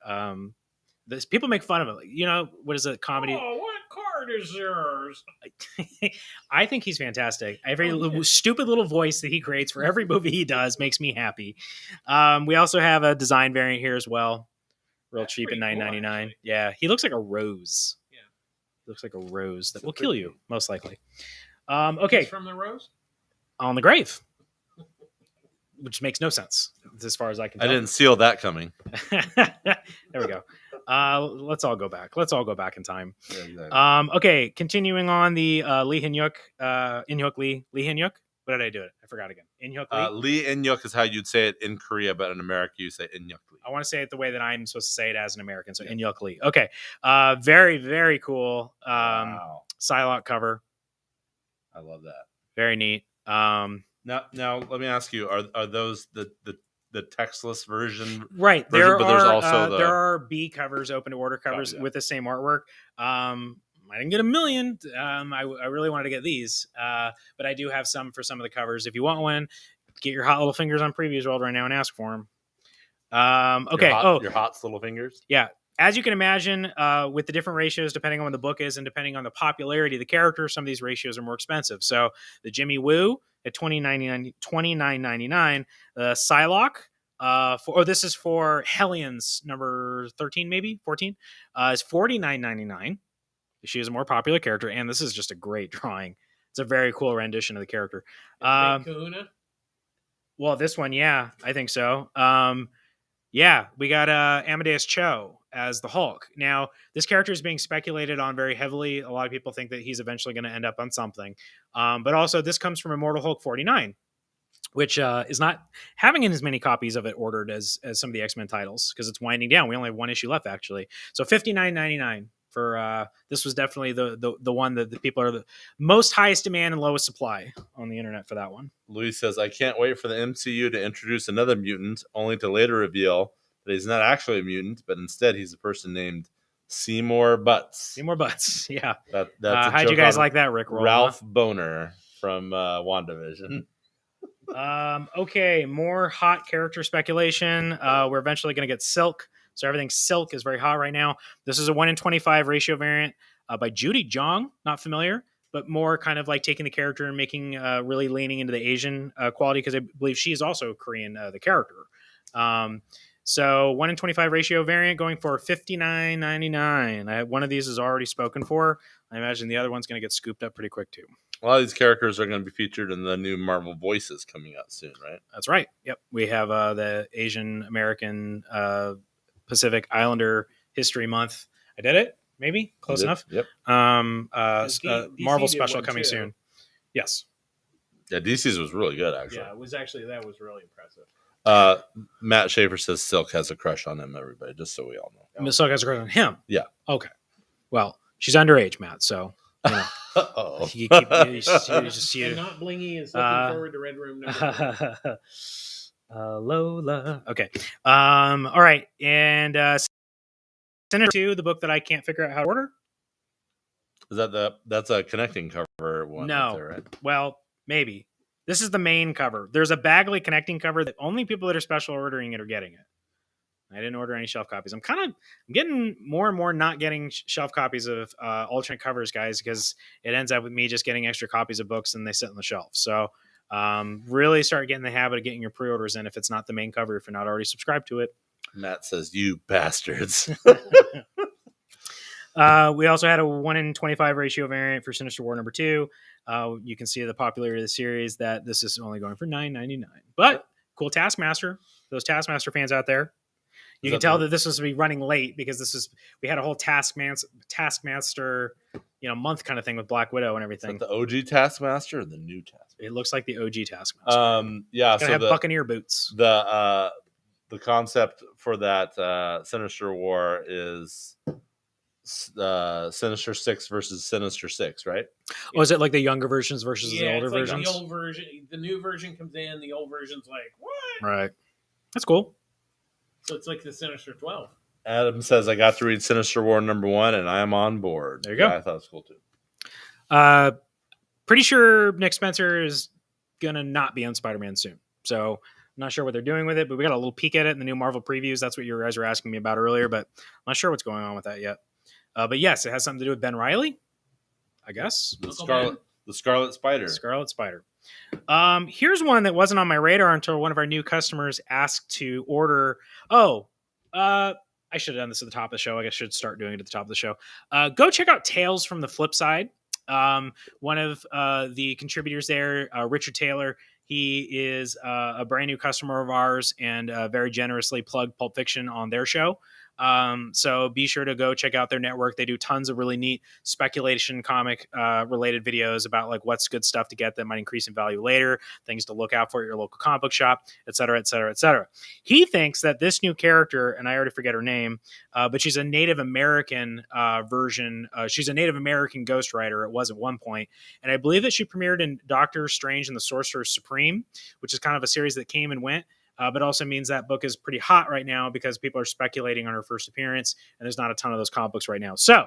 People make fun of it. What is a comedy? Oh, what card is yours? I think he's fantastic. Every stupid little voice that he creates for every movie he does makes me happy. We also have a design variant here as well, real cheap at $9.99. Cool, yeah, he looks like a rose. Yeah, looks like a rose that will kill you most likely. Okay, he's from the rose on the grave. Which makes no sense as far as I can tell. I didn't seal that coming. There we go. Let's all go back. Let's all go back in time. Yeah, exactly. Okay, continuing on the Lee In-hyuk. Lee In-hyuk? What did I do it? I forgot again. In-hyuk Lee? Lee In-hyuk is how you'd say it in Korea, but in America you say In-hyuk Lee. I want to say it the way that I'm supposed to say it as an American. So yeah. In-hyuk Lee. Okay. Very, very cool. Wow. Psylocke cover. I love that. Very neat. Now, let me ask you: Are those the textless version? Right. But there's also there are B covers, open to order covers with the same artwork. I didn't get a million. I really wanted to get these, but I do have some for some of the covers. If you want one, get your hot little fingers on Previews World right now and ask for them. Okay. Your hot little fingers. Yeah. As you can imagine, with the different ratios, depending on what the book is and depending on the popularity of the character, some of these ratios are more expensive. So the Jimmy Woo at $29.99. Psylocke, this is for Hellions number 13, maybe 14, is $49.99. She is a more popular character, and this is just a great drawing. It's a very cool rendition of the character. Kahuna? Well, this one, yeah, I think so. Yeah, we got Amadeus Cho as the Hulk. Now, this character is being speculated on very heavily. A lot of people think that he's eventually going to end up on something. But also, this comes from Immortal Hulk 49, which is not having as many copies of it ordered as some of the X-Men titles because it's winding down. We only have one issue left, actually. So $59.99 for this was definitely the one that the people are the most highest demand and lowest supply on the internet for that one. Luis says, I can't wait for the MCU to introduce another mutant, only to later reveal that he's not actually a mutant, but instead he's a person named Seymour Butts. Seymour Butts, yeah. That's how'd you guys like that, Rick? Ralph Boner from WandaVision. Okay, more hot character speculation. We're eventually going to get Silk. So everything Silk is very hot right now. This is a 1:25 ratio variant by Judy Jong. Not familiar, but more kind of like taking the character and making really leaning into the Asian quality because I believe she is also Korean, the character. So 1:25 ratio variant going for $59.99. One of these is already spoken for. I imagine the other one's going to get scooped up pretty quick too. A lot of these characters are going to be featured in the new Marvel Voices coming out soon, right? That's right. Yep. We have the Asian American Pacific Islander History Month. I did it. Maybe close enough. Yep. Marvel special coming soon. Yes. Yeah, DC's was really good, actually. Yeah, that was really impressive. Matt Schaefer says Silk has a crush on him, everybody, just so we all know. Miss Silk has a crush on him? Yeah. Okay. Well, she's underage, Matt, so you know. Uh-oh. You and not Blingy is looking forward to Red Room number 1. Lola. Okay. All right. And Sinister 2, the book that I can't figure out how to order. Is that's a connecting cover one? No. There, right? Well, maybe. This is the main cover. There's a Bagley connecting cover that only people that are special ordering it are getting it. I didn't order any shelf copies. I'm getting more and more not getting shelf copies of alternate covers, guys, because it ends up with me just getting extra copies of books and they sit on the shelf. So really start getting the habit of getting your pre-orders in if it's not the main cover, if you're not already subscribed to it. Matt says, you bastards. We also had a 1:25 ratio variant for Sinister War number 2. You can see the popularity of the series that this is only going for $9.99. But cool Taskmaster. Those Taskmaster fans out there, You can tell that this was to be running late because we had a whole Taskmaster, month kind of thing with Black Widow and everything. Is that the OG Taskmaster or the new Taskmaster? It looks like the OG Taskmaster. Yeah, it's gonna have Buccaneer boots. The concept for that Sinister War is Sinister Six versus Sinister Six, right? Oh, is it like the younger versions versus the older it's like versions? The old version, the new version comes in, the old version's like, what? Right. That's cool. So it's like the Sinister 12. Adam says, I got to read Sinister War #1 and I'm on board. There you go. I thought it was cool too. Pretty sure Nick Spencer is going to not be on Spider-Man soon. So I'm not sure what they're doing with it, but we got a little peek at it in the new Marvel previews. That's what you guys were asking me about earlier, but I'm not sure what's going on with that yet. But yes, it has something to do with Ben Reilly, I guess. The Scarlet Spider. Scarlet Spider. Here's one that wasn't on my radar until one of our new customers asked to order. I should have done this at the top of the show. I guess I should start doing it at the top of the show. Go check out Tales from the Flip Side. One of the contributors there, Richard Taylor, he is a brand new customer of ours and very generously plugged Pulp Fiction on their show. So be sure to go check out their network. They do tons of really neat speculation comic related videos about like what's good stuff to get that might increase in value later, things to look out for at your local comic book shop, et cetera, et cetera, et cetera. He thinks that this new character, and I already forget her name, but she's a Native American version. She's a Native American Ghost Rider. It was at one point, and I believe that she premiered in Doctor Strange and the Sorcerer Supreme, which is kind of a series that came and went. But also means that book is pretty hot right now because people are speculating on her first appearance, and there's not a ton of those comic books right now. So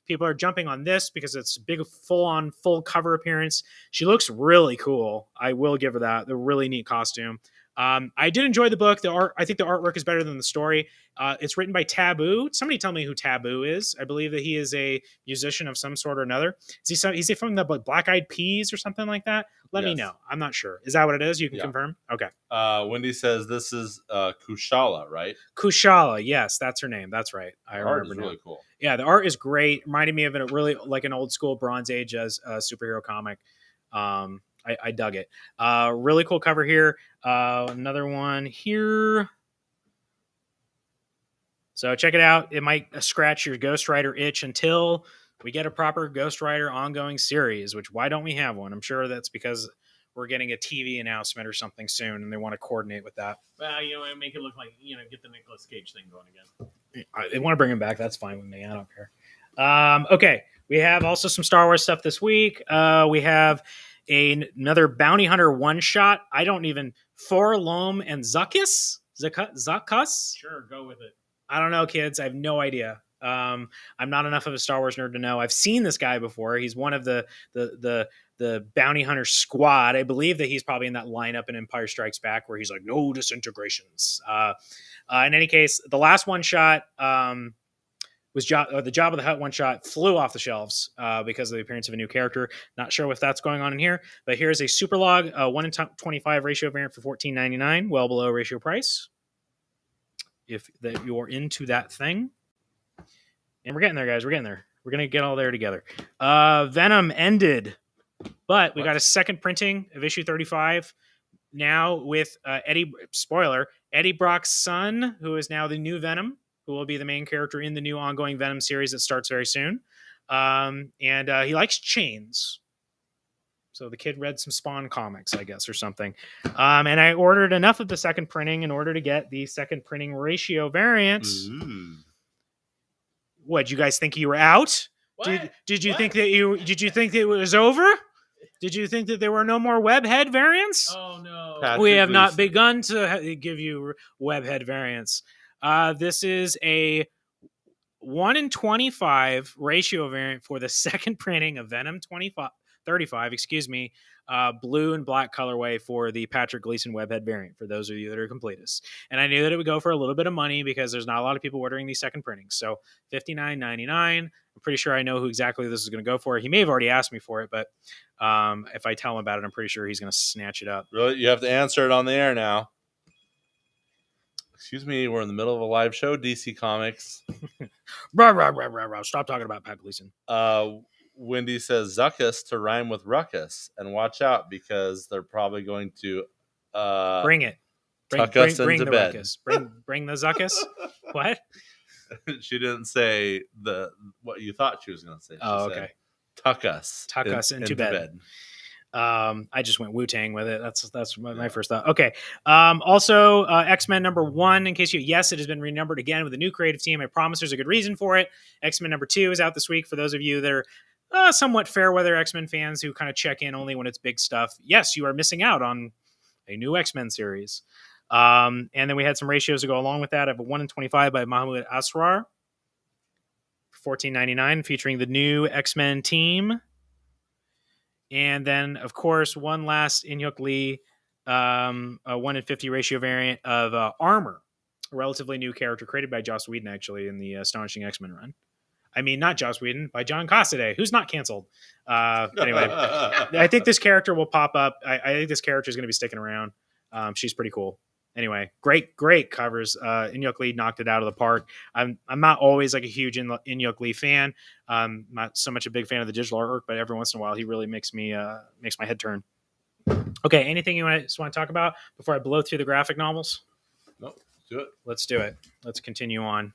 people are jumping on this because it's a big, full cover appearance. She looks really cool. I will give her that. The really neat costume. I did enjoy the book. The art, I think the artwork is better than the story. It's written by Taboo. Somebody tell me who Taboo is. I believe that he is a musician of some sort or another. Is he from the Black Eyed Peas or something like that? Let me know. I'm not sure. Is that what it is? You can confirm? Okay. Wendy says this is Kushala, right? Kushala. Yes, that's her name. That's right. I remember. Art is really cool. Yeah, the art is great. Reminded me of a really like an old school Bronze Age as superhero comic. I dug it. Really cool cover here. Another one here. So check it out. It might scratch your Ghost Rider itch until we get a proper Ghost Rider ongoing series, which why don't we have one? I'm sure that's because we're getting a TV announcement or something soon and they want to coordinate with that. Well, make it look like, get the Nicolas Cage thing going again. They want to bring him back. That's fine with me. I don't care. Okay. We have also some Star Wars stuff this week. We have another Bounty Hunter one-shot. I don't even... Forlom and Zuckuss? Zuckuss? Sure, go with it. I don't know, kids. I have no idea. I'm not enough of a Star Wars nerd to know. I've seen this guy before. He's one of the Bounty Hunter squad. I believe that he's probably in that lineup in Empire Strikes Back where he's like, no disintegrations. In any case, the last one-shot... was the Job of the Hutt one shot flew off the shelves because of the appearance of a new character. Not sure if that's going on in here, but here's a super log 1:25 ratio variant for $14.99, well below ratio price. If that you're into that thing, and we're getting there, guys. We're getting there. We're gonna get all there together. Venom ended, but we got a second printing of issue 35 now with Eddie Brock's son, who is now the new Venom, who will be the main character in the new ongoing Venom series that starts very soon. And he likes chains. So the kid read some Spawn comics, I guess, or something. And I ordered enough of the second printing in order to get the second printing ratio variant. Ooh. What, you guys think you were out? What? Did you What? think that it was over? Did you think that there were no more webhead variants? Oh, no. Patrick We have not Gleason. begun to give you webhead variants. This is a 1:25 ratio variant for the second printing of Venom 35, blue and black colorway for the Patrick Gleason webhead variant, for those of you that are completists. And I knew that it would go for a little bit of money because there's not a lot of people ordering these second printings. So $59.99. I'm pretty sure I know who exactly this is going to go for. He may have already asked me for it, but if I tell him about it, I'm pretty sure he's going to snatch it up. Really? You have to answer it on the air now. Excuse me, we're in the middle of a live show, DC Comics. Rah. Stop talking about Pat Gleason. Wendy says Zuckuss to rhyme with ruckus, and watch out because they're probably going to Bring it. Tuck us bring into the bed. ruckus. Bring the zuckus. What? She didn't say what you thought she was going to say. She Oh, said, okay. Tuck us Into bed. I just went Wu-Tang with it. That's my first thought. Okay. Also, X-Men #1, in case yes, it has been renumbered again with a new creative team. I promise there's a good reason for it. X-Men #2 is out this week for those of you that are somewhat fair weather X-Men fans who kind of check in only when it's big stuff. Yes, you are missing out on a new X-Men series. And then we had some ratios to go along with that. I have a 1 in 25 by Mahmoud Asrar, $14.99, featuring the new X-Men team. And then, of course, one last Inhyuk Lee, a 1 in 50 ratio variant of Armor, a relatively new character created by Joss Whedon, actually, in the Astonishing X-Men run. I mean, not Joss Whedon, by John Cassaday, who's not canceled. Anyway, I think this character will pop up. I think this character is going to be sticking around. She's pretty cool. Anyway, great covers. Inhyuk Lee knocked it out of the park. I'm not always like a huge Inhyuk Lee fan. Not so much a big fan of the digital artwork, but every once in a while he really makes my head turn. Okay, anything you want to talk about before I blow through the graphic novels? Nope, do it. Let's do it. Let's continue on.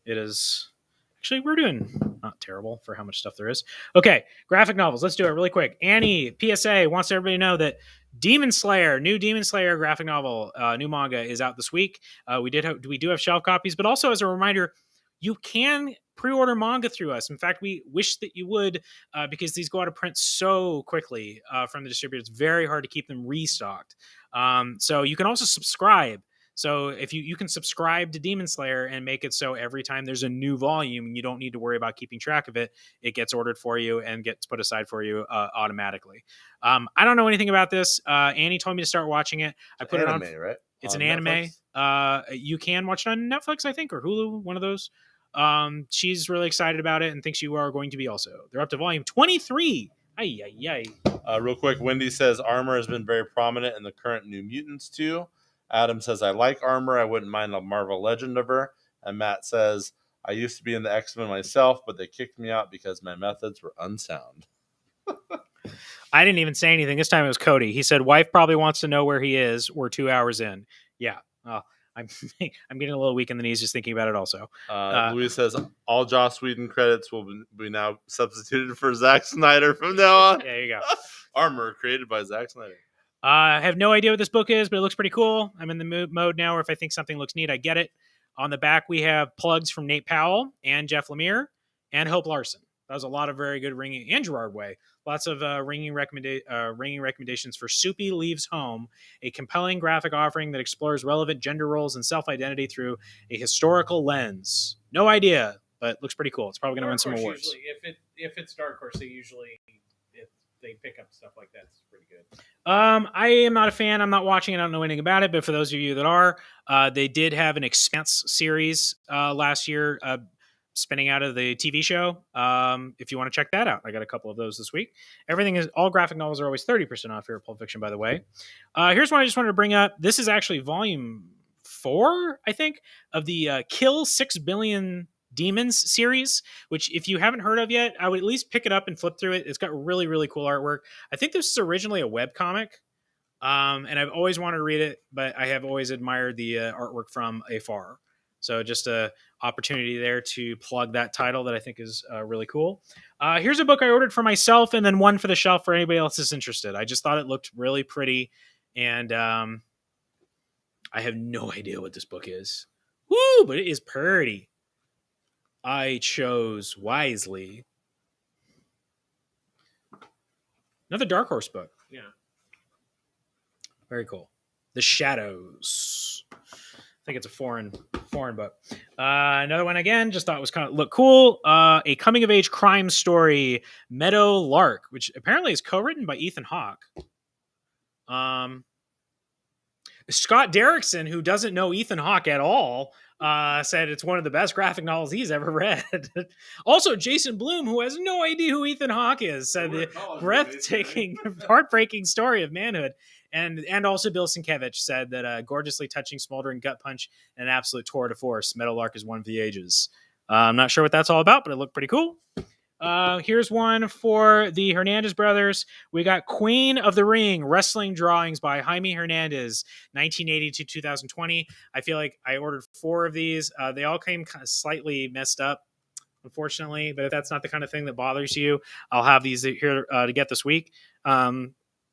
It is actually we're doing not terrible for how much stuff there is. Okay, graphic novels. Let's do it really quick. Annie PSA wants everybody to know that new Demon Slayer graphic novel, new manga is out this week. We do have shelf copies, but also as a reminder, you can pre-order manga through us. In fact, we wish that you would, because these go out of print so quickly from the distributor. It's very hard to keep them restocked. So you can also subscribe. So if you can subscribe to Demon Slayer and make it so every time there's a new volume, you don't need to worry about keeping track of it. It gets ordered for you and gets put aside for you automatically. I don't know anything about this. Annie told me to start watching it. I put it on. Right? It's on an anime. Netflix? You can watch it on Netflix, I think, or Hulu, one of those. She's really excited about it and thinks you are going to be also. They're up to volume 23. Ay. Real quick, Wendy says Armor has been very prominent in the current New Mutants too. Adam says, I like Armor. I wouldn't mind a Marvel Legend of her. And Matt says, I used to be in the X-Men myself, but they kicked me out because my methods were unsound. I didn't even say anything. This time it was Cody. He said, wife probably wants to know where he is. We're 2 hours in. Yeah. I'm getting a little weak in the knees just thinking about it also. Louis says, all Joss Whedon credits will be now substituted for Zack Snyder from now on. There you go. Armor created by Zack Snyder. I have no idea what this book is, but it looks pretty cool. I'm in the mode now where if I think something looks neat, I get it. On the back, we have plugs from Nate Powell and Jeff Lemire and Hope Larson. That was a lot of very good ringing, and Gerard Way. Lots of ringing recommendations for Soupy Leaves Home, a compelling graphic offering that explores relevant gender roles and self-identity through a historical lens. No idea, but looks pretty cool. It's probably going to win some awards. Usually, if it's Dark Horse, they pick up stuff like that. It's pretty good. I am not a fan. I'm not watching it. I don't know anything about it. But for those of you that are, they did have an Expanse series last year spinning out of the TV show. If you want to check that out, I got a couple of those this week. All graphic novels are always 30% off here at Pulp Fiction, by the way. Here's one I just wanted to bring up. This is actually volume 4, I think, of the Kill 6 Billion Demons series, which if you haven't heard of yet, I would at least pick it up and flip through it. It's got really, really cool artwork. I think this is originally a webcomic, and I've always wanted to read it, but I have always admired the artwork from afar. So just a opportunity there to plug that title that I think is really cool. Here's a book I ordered for myself and then one for the shelf for anybody else that's interested. I just thought it looked really pretty, and I have no idea what this book is. Woo, but it is pretty. I chose wisely. Another Dark Horse book. Yeah. Very cool. The Shadows. I think it's a foreign book. Another one again, just thought was kind of look cool. A coming of age crime story, Meadow Lark, which apparently is co-written by Ethan Hawke. Scott Derrickson, who doesn't know Ethan Hawke at all, said it's one of the best graphic novels he's ever read. Also, Jason Blum, who has no idea who Ethan Hawke is, said the breathtaking, heartbreaking story of manhood. And also Bill Sienkiewicz said that a gorgeously touching, smoldering gut punch and an absolute tour de force. Meadowlark is one of the ages. I'm not sure what that's all about, but it looked pretty cool. Here's one for the Hernandez brothers. We got Queen of the Ring wrestling drawings by Jaime Hernandez, 1980 to 2020. I feel like I ordered 4 of these. They all came kind of slightly messed up, unfortunately. But if that's not the kind of thing that bothers you, I'll have these here to get this week.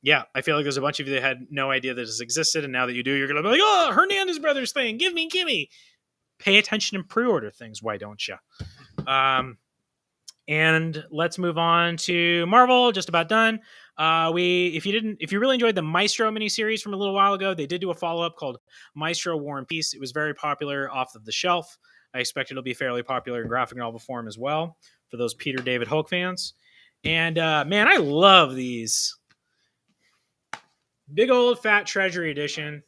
Yeah, I feel like there's a bunch of you that had no idea that this existed, and now that you do, you're gonna be like, "Oh, Hernandez brothers thing, give me." Pay attention and pre-order things. Why don't you? And let's move on to Marvel. Just about done. If you really enjoyed the Maestro miniseries from a little while ago, they did do a follow-up called Maestro War and Peace. It was very popular off of the shelf. I expect it'll be fairly popular in graphic novel form as well for those Peter David Hulk fans. And man, I love these. Big old fat Treasury edition.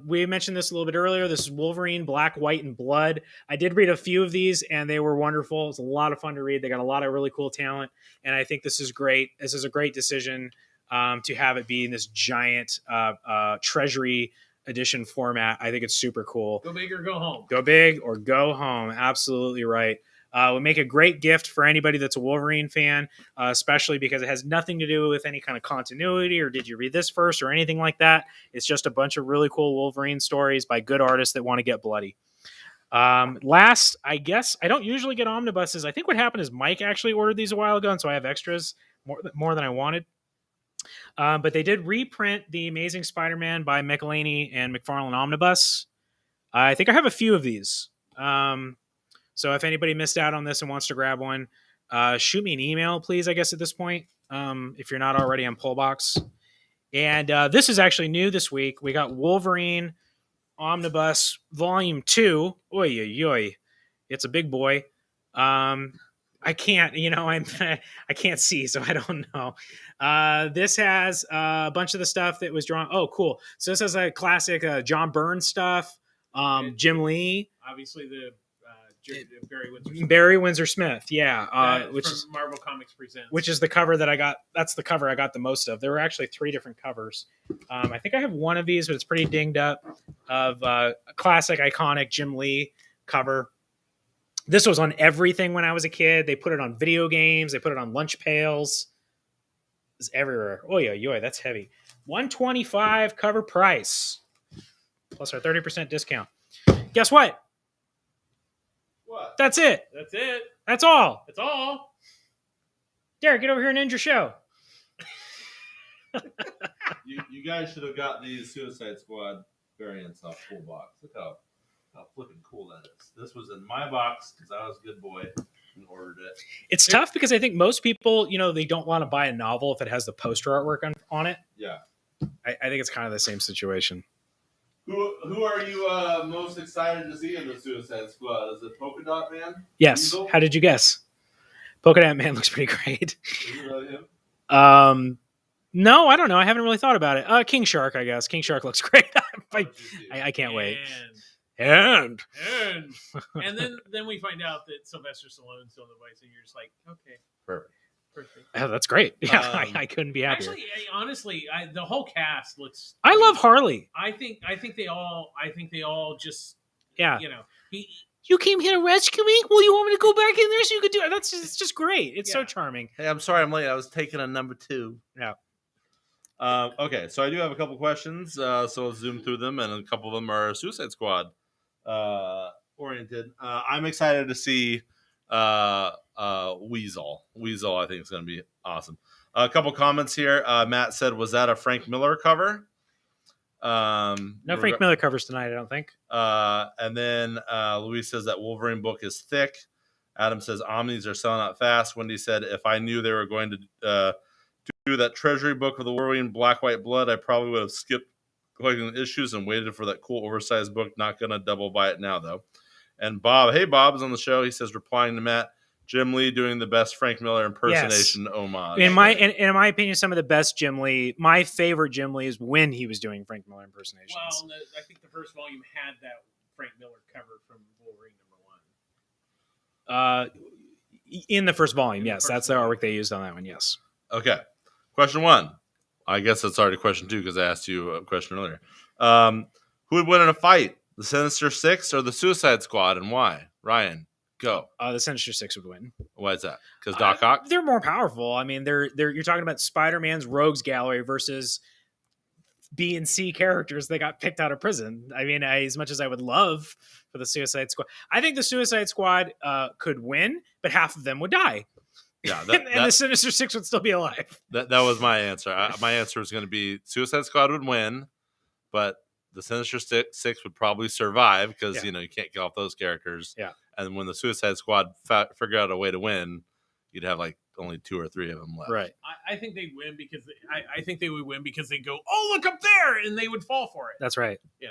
We mentioned this a little bit earlier. This is Wolverine, Black, White, and Blood. I did read a few of these, and they were wonderful. It's a lot of fun to read. They got a lot of really cool talent, and I think this is great. This is a great decision to have it be in this giant Treasury edition format. I think it's super cool. Go big or go home. Go big or go home. Absolutely right. Would make a great gift for anybody that's a Wolverine fan, especially because it has nothing to do with any kind of continuity or did you read this first or anything like that. It's just a bunch of really cool Wolverine stories by good artists that want to get bloody. Last, I guess, I don't usually get omnibuses. I think what happened is Mike actually ordered these a while ago, and so I have extras, more than I wanted. But they did reprint the Amazing Spider-Man by Michelini and McFarlane Omnibus. I think I have a few of these. So if anybody missed out on this and wants to grab one, shoot me an email, please, I guess, at this point, if you're not already on Pullbox. And this is actually new this week. We got Wolverine Omnibus Volume 2. Oy, oy, oy. It's a big boy. I can't, I can't see, so I don't know. This has a bunch of the stuff that was drawn. Oh, cool. So this has a classic John Byrne stuff, Jim Lee. Obviously, the Barry Windsor Smith, yeah, which is Marvel Comics Presents, which is the cover that I got. That's the cover I got the most of. There were actually 3 different covers. I think I have one of these, but it's pretty dinged up. Of a classic, iconic Jim Lee cover. This was on everything when I was a kid. They put it on video games. They put it on lunch pails. It's everywhere. Oh yeah, that's heavy. $125 cover price plus our 30% discount. Guess what? What? That's it. That's it. That's all. That's all. Derek, get over here and end your show. You guys should have got these Suicide Squad variants off Pullbox. Look how flipping cool that is. This was in my box because I was a good boy and ordered it. It's tough because I think most people, they don't want to buy a novel if it has the poster artwork on it. Yeah. I think it's kind of the same situation. Who are you most excited to see in the Suicide Squad? Is it Polka Dot Man? Yes. Diesel? How did you guess? Polka Dot Man looks pretty great. Is it really him? No, I don't know. I haven't really thought about it. King Shark, I guess. King Shark looks great. I can't wait. And then we find out that Sylvester Stallone's still in the voice, and you're just like, okay, Perfect. Oh, that's great. Yeah, I couldn't be happier. Actually, honestly, the whole cast looks. I love Harley. I think they all just. Yeah. You came here to rescue me? Well, you want me to go back in there so you could do it? It's just great. It's so charming. Hey, I'm sorry I'm late. I was taking a number 2. Yeah. Okay, so I do have a couple questions. So I'll zoom through them, and a couple of them are Suicide Squad oriented. I'm excited to see Weasel. Weasel, I think, is going to be awesome. A couple comments here. Matt said, "Was that a Frank Miller cover?" No Frank Miller covers tonight, I don't think. And then Luis says that Wolverine book is thick. Adam says Omnis are selling out fast. Wendy said, "If I knew they were going to do that Treasury book of the Wolverine Black, White, Blood, I probably would have skipped collecting the issues and waited for that cool oversized book. Not gonna double buy it now though." And Bob, hey, Bob's on the show. He says, replying to Matt, Jim Lee doing the best Frank Miller impersonation homage. In my opinion, some of the best Jim Lee, my favorite Jim Lee is when he was doing Frank Miller impersonations. Well, I think the first volume had that Frank Miller cover from Wolverine #1. In the first volume, yes. That's the artwork they used on that one, yes. Okay. Question 1. I guess that's already question 2 because I asked you a question earlier. Who would win in a fight? The Sinister Six or the Suicide Squad, and why? Ryan, Go. The Sinister Six would win. Why is that? Because Doc Ock? They're more powerful. I mean, they're you're talking about Spider-Man's rogues gallery versus B and C characters that got picked out of prison. I mean, as much as I would love for the Suicide Squad, I think the Suicide Squad could win, but half of them would die. Yeah, and the Sinister Six would still be alive. That was my answer. My answer was going to be Suicide Squad would win, but the Sinister Six would probably survive because you can't kill off those characters. Yeah, and when the Suicide Squad figure out a way to win, you'd have like only 2 or 3 of them left. Right. I think they'd win because I think they would win because they go, oh, look up there, and they would fall for it. That's right. You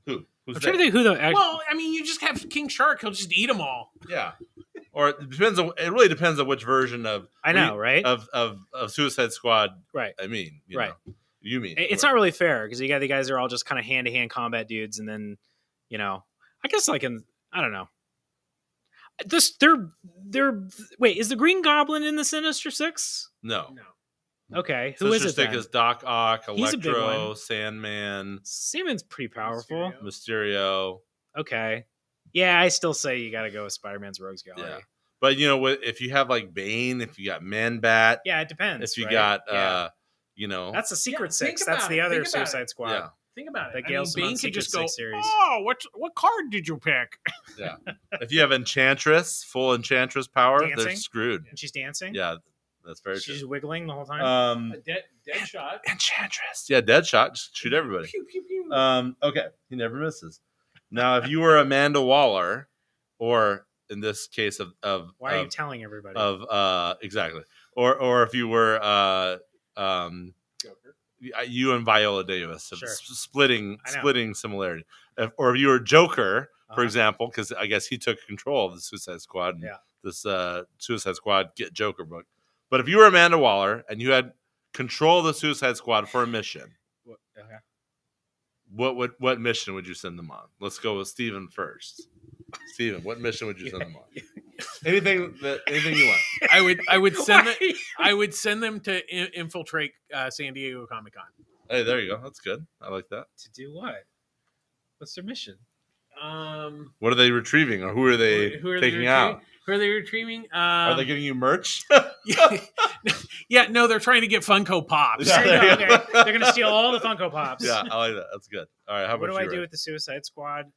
Who's know, I'm trying to think who the. well, I mean, you just have King Shark; he'll just eat them all. Yeah. Or it depends. It really depends on which version of right? Of Suicide Squad. Right. I mean, right. You mean it's not really fair because you got the guys that are all just kind of hand to hand combat dudes, and then I guess I don't know. They're wait, is the Green Goblin in the Sinister Six? No. Okay, who Sinister is it then? Six is Doc Ock, He's a big Electro, one. Sandman. Sandman's pretty powerful. Mysterio. Okay. Yeah, I still say you got to go with Spider-Man's Rogues Gallery. Yeah. But if you have like Bane, if you got Man-Bat. Yeah, it depends. If you right? got, That's the Secret Six. Think That's about the it. other Think about Suicide it. Squad. Yeah. Think about it. That Gail Simone Bane could Secret just go, Six series. oh, what card did you pick? Yeah. If you have Enchantress, full Enchantress power, they're Dancing? screwed. And she's dancing? Yeah, that's very She's true. wiggling the whole time? Dead shot. Enchantress. Yeah, Deadshot. Just shoot everybody. Pew, pew, pew. Okay. He never misses. Now, if you were Amanda Waller, or in this case Why are you telling everybody? Exactly. Or if you were Joker. you and Viola Davis, Sure. splitting similarity. Or if you were Joker, for example, because I guess he took control of the Suicide Squad. And this Suicide Squad Get Joker book. But if you were Amanda Waller and you had control of the Suicide Squad for a mission, what mission would you send them on? Let's go with Steven first. Steven, what mission would you send them on? Anything you want. I would send them to infiltrate San Diego Comic-Con. Hey, there you go. That's good. I like that. To do what? What's their mission? What are they retrieving, or who are they taking out? Who are they retrieving? Are they giving you merch? Yeah, no, they're trying to get Funko Pops. Yeah. There you go. Okay. They're going to steal all the Funko Pops. Yeah, I like that. That's good. All right, how What about do you? I do with the Suicide Squad?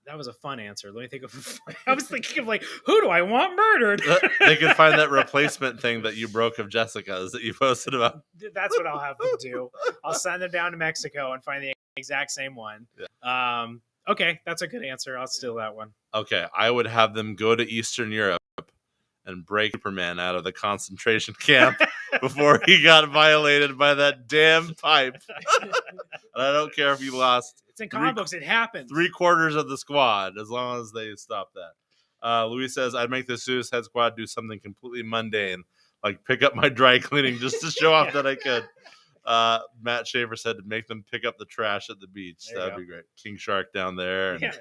That was a fun answer. Let me think of. I was thinking of who do I want murdered? They can find that replacement thing that you broke of Jessica's that you posted about. That's what I'll have them do. I'll send them down to Mexico and find the exact same one. Yeah. Okay, that's a good answer. I'll steal that one. Okay, I would have them go to Eastern Europe and break Superman out of the concentration camp before he got violated by that damn pipe. And I don't care if you lost. It's in comic books. It happens. 3/4 of the squad, as long as they stop that. Louis says, I'd make the Suicide Squad do something completely mundane, like pick up my dry cleaning just to show off that I could. Matt Shaver said to make them pick up the trash at the beach. That'd be great. King Shark down there. And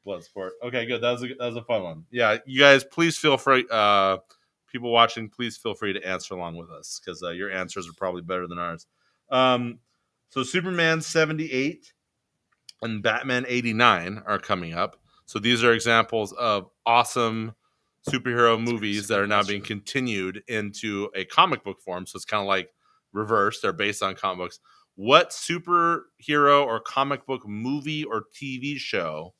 Bloodsport. Okay, good. That was a fun one. Yeah, you guys, please feel free. People watching, please feel free to answer along with us because your answers are probably better than ours. So Superman 78 and Batman 89 are coming up. So these are examples of awesome superhero movies that are now being continued into a comic book form. So it's kind of like reverse. They're based on comic books. What superhero or comic book movie or TV show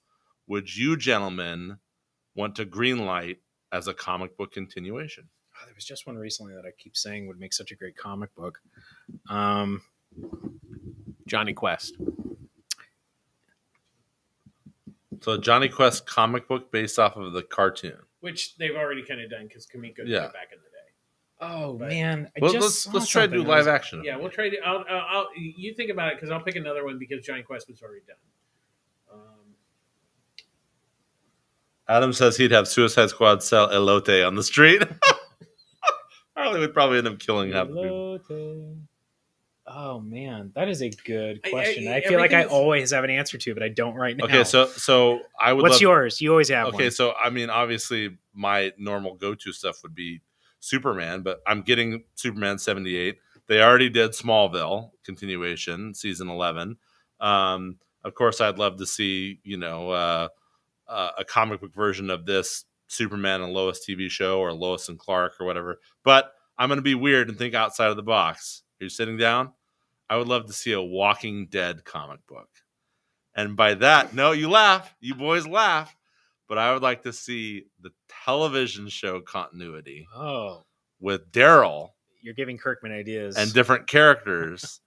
would you gentlemen want to greenlight as a comic book continuation? There was just one recently that I keep saying would make such a great comic book. Johnny Quest. So Johnny Quest comic book based off of the cartoon. Which they've already kind of done because Kamiko did it back in the day. Oh, But- man. Let's try to do live action. Yeah, we'll try to. I'll you think about it because I'll pick another one because Johnny Quest was already done. Adam says he'd have Suicide Squad sell elote on the street. Harley would probably end up killing half the people. Oh, man. That is a good question. I feel like everything I is- always have an answer to, but I don't right now. Okay, so I would. What's yours? You always have one. Okay, so I mean, obviously, my normal go-to stuff would be Superman, but I'm getting Superman 78. They already did Smallville continuation, season 11. Of course, I'd love to see, a comic book version of this Superman and Lois TV show or Lois and Clark or whatever. But I'm going to be weird and think outside of the box. You're sitting down. I would love to see a Walking Dead comic book. And by that, no, you laugh. You boys laugh. But I would like to see the television show continuity Oh, with Daryl you're giving Kirkman ideas. and different characters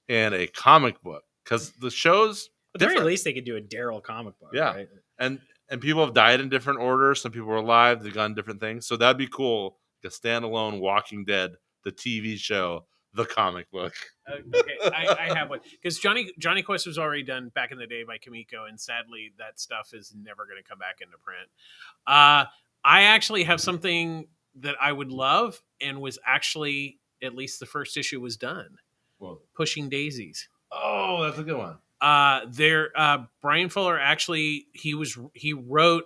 in a comic book. Because the show's At the very different. least, they could do a Daryl comic book. Yeah. Right? And people have died in different orders. Some people were alive. They've done different things. So that'd be cool. Like a standalone Walking Dead, the TV show, the comic book. Okay, I have one because Johnny Quest was already done back in the day by Kamiko, and sadly that stuff is never going to come back into print. I actually have something that I would love, and was actually at least the first issue was done. Well, Pushing Daisies. oh, that's a good one. Brian Fuller actually he wrote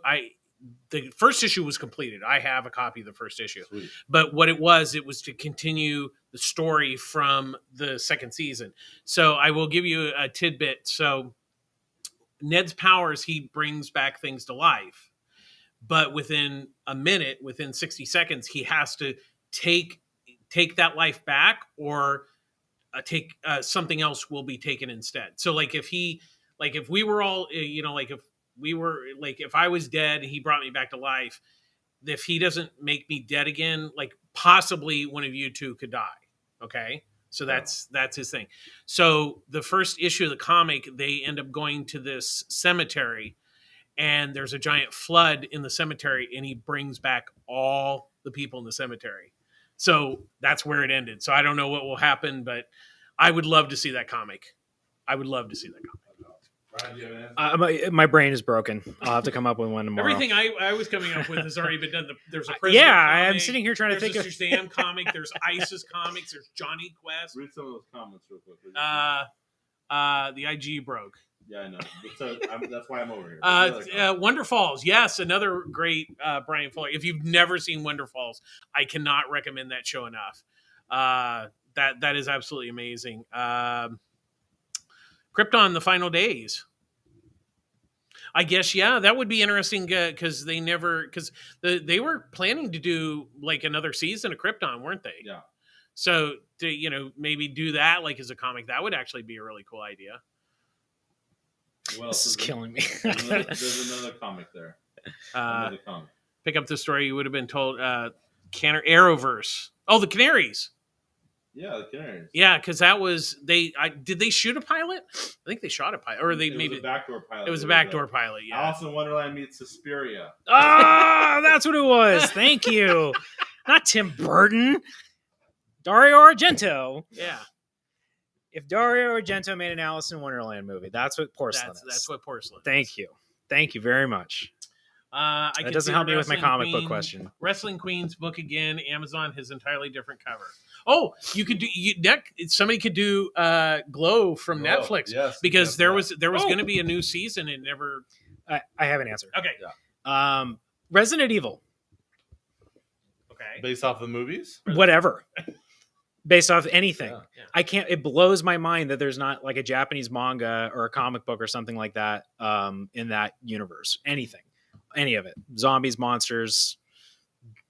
the first issue was completed. I have a copy of the first issue. Sweet. But what it was to continue the story from the second season. So I will give you a tidbit. So Ned's powers, he brings back things to life. But within a minute, within 60 seconds, he has to take that life back, or take something else will be taken instead. So like if we were all, if I was dead and he brought me back to life, if he doesn't make me dead again, like possibly one of you two could die. Okay. So that's his thing. So the first issue of the comic, they end up going to this cemetery, and there's a giant flood in the cemetery, and he brings back all the people in the cemetery. So that's where it ended. So I don't know what will happen, but I would love to see that comic. Ryan, do you have an answer? My brain is broken. I'll have to come up with one tomorrow. Everything I was coming up with has already been done. There's a Yeah, comic, I'm sitting here trying to think there's of. a Shazam comic. There's Isis comics. There's Johnny Quest. Read some of those comments real quick. The IG broke. Yeah, I know. So that's why I'm over here. Wonder Falls. Yes, another great Brian Fuller. If you've never seen Wonder Falls, I cannot recommend that show enough. That is absolutely amazing. Krypton, The Final Days. I guess, yeah, that would be interesting because they were planning to do like another season of Krypton, weren't they? Yeah. So to maybe do that like as a comic, that would actually be a really cool idea. Well, This is killing me. There's another comic there. Another comic. Pick up the story you would have been told. Arrowverse. Oh, the Canaries. Yeah, the Canaries. Yeah, because that was did they shoot a pilot? I think they shot a pilot, or It was a backdoor pilot. It was a backdoor pilot. Yeah. Alice in Wonderland meets Suspiria. Ah, that's what it was. Thank you. Not Tim Burton. Dario Argento. Yeah. If Dario Argento made an Alice in Wonderland movie, that's what Porcelain is. That's what Porcelain is. Thank you. Thank you very much. That doesn't help me with my comic book question. Wrestling Queens book again. Amazon has entirely different cover. Oh, you could do somebody could do Glow from Netflix. Yes, because there was Oh. going to be a new season and never. I have an answer. Okay. Yeah. Resident Evil. Okay. Based off the movies? Whatever. Based off anything. Yeah. Yeah. I can't, it blows my mind that there's not like a Japanese manga or a comic book or something like that in that universe. Anything. Any of it. Zombies, monsters,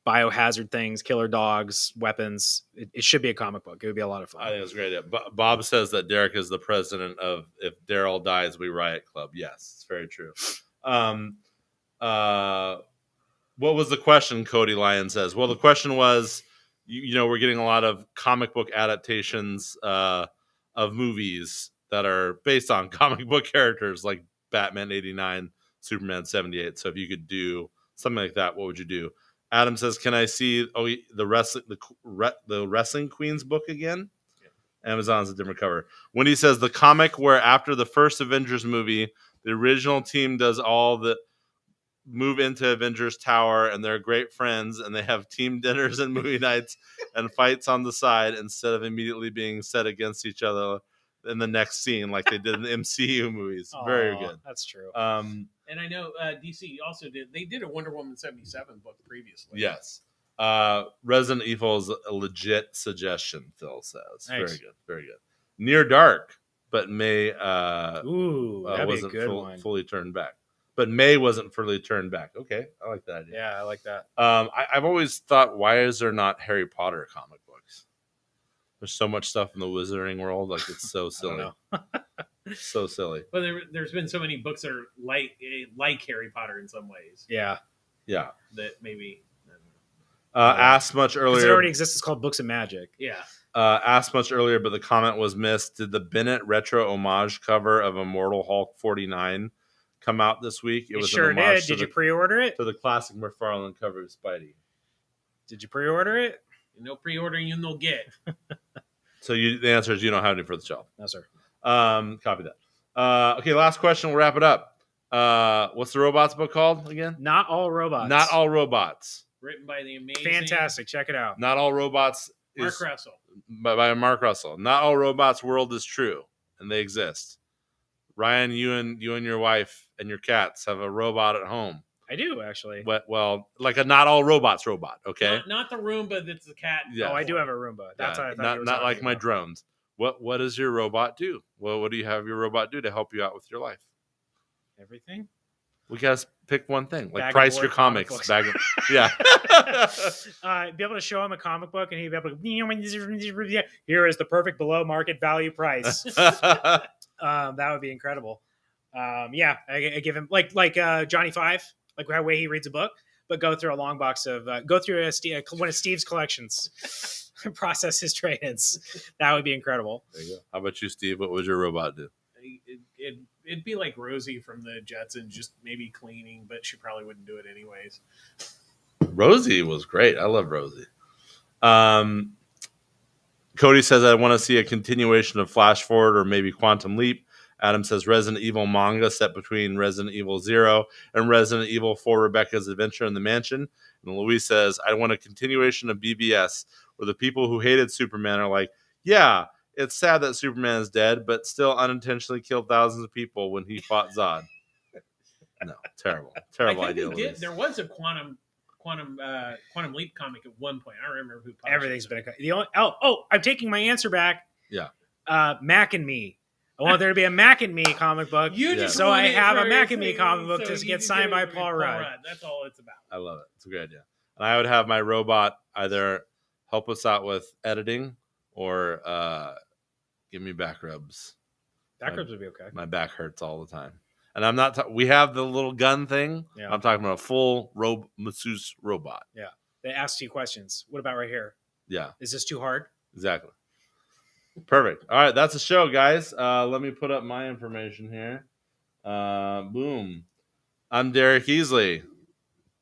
biohazard things, killer dogs, weapons. It should be a comic book. It would be a lot of fun. I think it's a great idea. Bob says that Derek is the president of If Daryl Dies, We Riot Club. Yes, it's very true. What was the question, Cody Lyon says? Well, the question was, we're getting a lot of comic book adaptations of movies that are based on comic book characters like Batman 89, Superman 78. So if you could do something like that, what would you do? Adam says, can I see the Wrestling Queens book again? Yeah. Amazon's a different cover. Wendy says, the comic where after the first Avengers movie, the original team does all the move into Avengers Tower and they're great friends and they have team dinners and movie nights and fights on the side instead of immediately being set against each other in the next scene like they did in the MCU movies. Very good. That's true. And I know DC also did a Wonder Woman 77 book previously. Yes. Resident Evil is a legit suggestion, Phil says. Thanks. Very good. Very good. Near Dark, but may Ooh, that'd be a wasn't good one. fully turned back. but May wasn't fully turned back. Okay, I like that idea. Yeah, I like that. I've always thought, why is there not Harry Potter comic books? There's so much stuff in the Wizarding world, like it's so silly, so silly. Well, there's been so many books that are like Harry Potter in some ways. Yeah. That maybe. Asked much Because earlier. it already exists. It's called Books of Magic. Yeah. Asked much earlier, but the comment was missed. Did the Bennett retro homage cover of Immortal Hulk 49 come out this week? It sure did. Did you pre-order it? To the classic McFarlane cover of Spidey. Did you pre-order it? No pre-ordering, you no get. So the answer is you don't have any for the shelf. No, sir. Copy that. Okay, last question. We'll wrap it up. What's the robots book called again? Not All Robots. Not All Robots. Written by the amazing... Fantastic. Check it out. Not All Robots. Mark Russell. By Mark Russell. Not All Robots World is True, and they exist. Ryan, you and your wife and your cats have a robot at home. I do, actually. Well, like a Not All Robots robot, okay? Not the Roomba that's the cat. Yeah. Oh, I do have a Roomba. That's what I thought. Not like my drones. What does your robot do? Well, what do you have your robot do to help you out with your life? Everything. We guys pick one thing, like Bag price of your board comics. comic Bag of, yeah. Be able to show him a comic book, and he'd be able to. Here is the perfect below market value price. That would be incredible. Yeah, I give him like Johnny Five, like how way he reads a book, but go through a long box of one of Steve's collections, process his trade-ins. That would be incredible. There you go. How about you, Steve? What would your robot do? It'd be like Rosie from the Jetsons, just maybe cleaning, but she probably wouldn't do it anyways. Rosie was great. I love Rosie. Cody says, I want to see a continuation of Flash Forward or maybe Quantum Leap. Adam says Resident Evil manga set between Resident Evil 0 and Resident Evil 4 Rebecca's Adventure in the Mansion. And Louise says, I want a continuation of BBS where the people who hated Superman are like, yeah, it's sad that Superman is dead, but still unintentionally killed thousands of people when he fought Zod. No, terrible idea. There was a Quantum Leap comic at one point. I don't remember who published Everything's it. been I'm taking my answer back. Yeah. Mac and Me. I want there to be a Mac and Me comic book. So I have a Mac and Me comic book to get signed by Paul Rudd. That's all it's about. I love it. It's a great idea. And I would have my robot either help us out with editing or give me back rubs. Back rubs would be okay. My back hurts all the time. And I'm not we have the little gun thing. Yeah. I'm talking about a full masseuse robot. Yeah. They asked you questions. What about right here? Yeah. Is this too hard? Exactly. Perfect. All right, that's the show, guys. Let me put up my information here. Boom. I'm Derek Easley.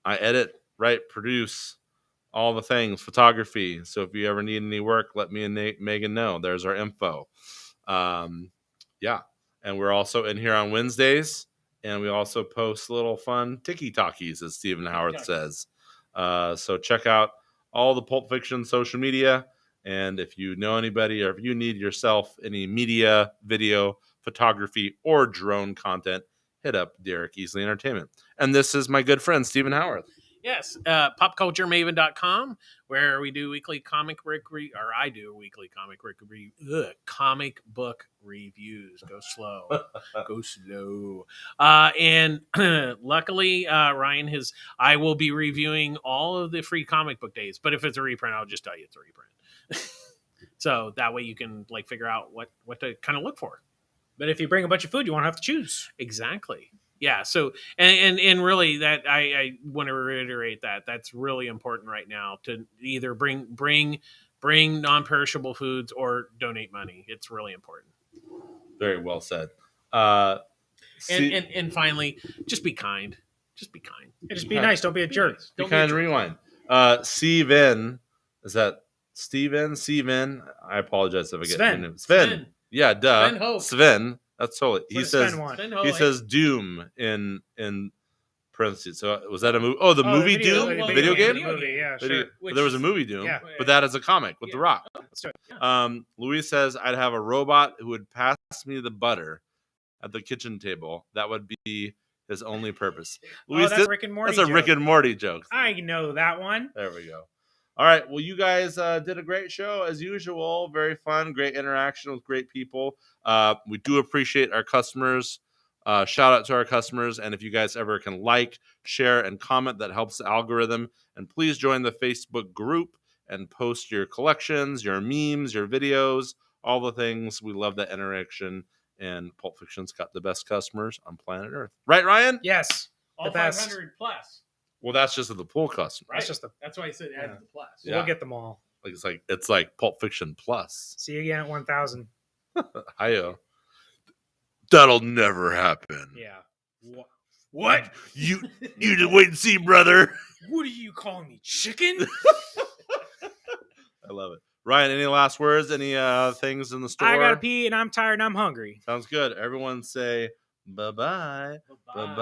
I edit, write, produce all the things, photography. So if you ever need any work, let me and Megan know. There's our info. Yeah. And we're also in here on Wednesdays. And we also post little fun tiki-talkies, as Stephen Howard says. So check out all the Pulp Fiction social media. And if you know anybody or if you need yourself any media, video, photography, or drone content, hit up Derek Easley Entertainment. And this is my good friend, Stephen Howard. Yes, popculturemaven.com, where we do weekly comic book reviews. Go slow. Go slow. And luckily, Ryan I will be reviewing all of the free comic book days. But if it's a reprint, I'll just tell you it's a reprint. So that way you can figure out what to kind of look for. But if you bring a bunch of food, you won't have to choose. Exactly. Yeah. So and really that I want to reiterate that's really important right now to either bring non-perishable foods or donate money. It's really important. Very well said. And finally, just be kind. Just be kind. Yeah, just be nice. Don't be a jerk. Be kind. Rewind. Steven, is that Steven? I apologize if I get your name. Sven. Yeah, duh. Sven. That's totally. He says. He says Doom in parentheses. So was that a movie? Oh, the movie Doom, video game. Movie, yeah, sure. There was a movie Doom, yeah. but that is a comic with The Rock. Let's do it. Yeah. Louise says I'd have a robot who would pass me the butter at the kitchen table. That would be his only purpose. Louise, that's Rick and Morty. That's a Rick and Morty joke. I know that one. There we go. All right. Well, you guys did a great show as usual. Very fun, great interaction with great people. We do appreciate our customers Shout out to our customers. And if you guys ever can like, share, and comment, that helps the algorithm. And please join the Facebook group and post your collections, your memes, your videos, all the things. We love that interaction. And Pulp Fiction's got the best customers on planet Earth. Right, Ryan? Yes. All The best. 500 plus. Well, that's just the pool customers. Right. That's just That's why I said add Yeah. the plus. Yeah. We'll get them all. It's like Pulp Fiction Plus. See you again at 1,000. Hiyo. That'll never happen. Yeah. What? You just wait and see, brother. What are you calling me, chicken? I love it. Ryan, any last words? Any things in the store? I gotta pee and I'm tired and I'm hungry. Sounds good. Everyone say bye-bye. Bye. Bye-bye.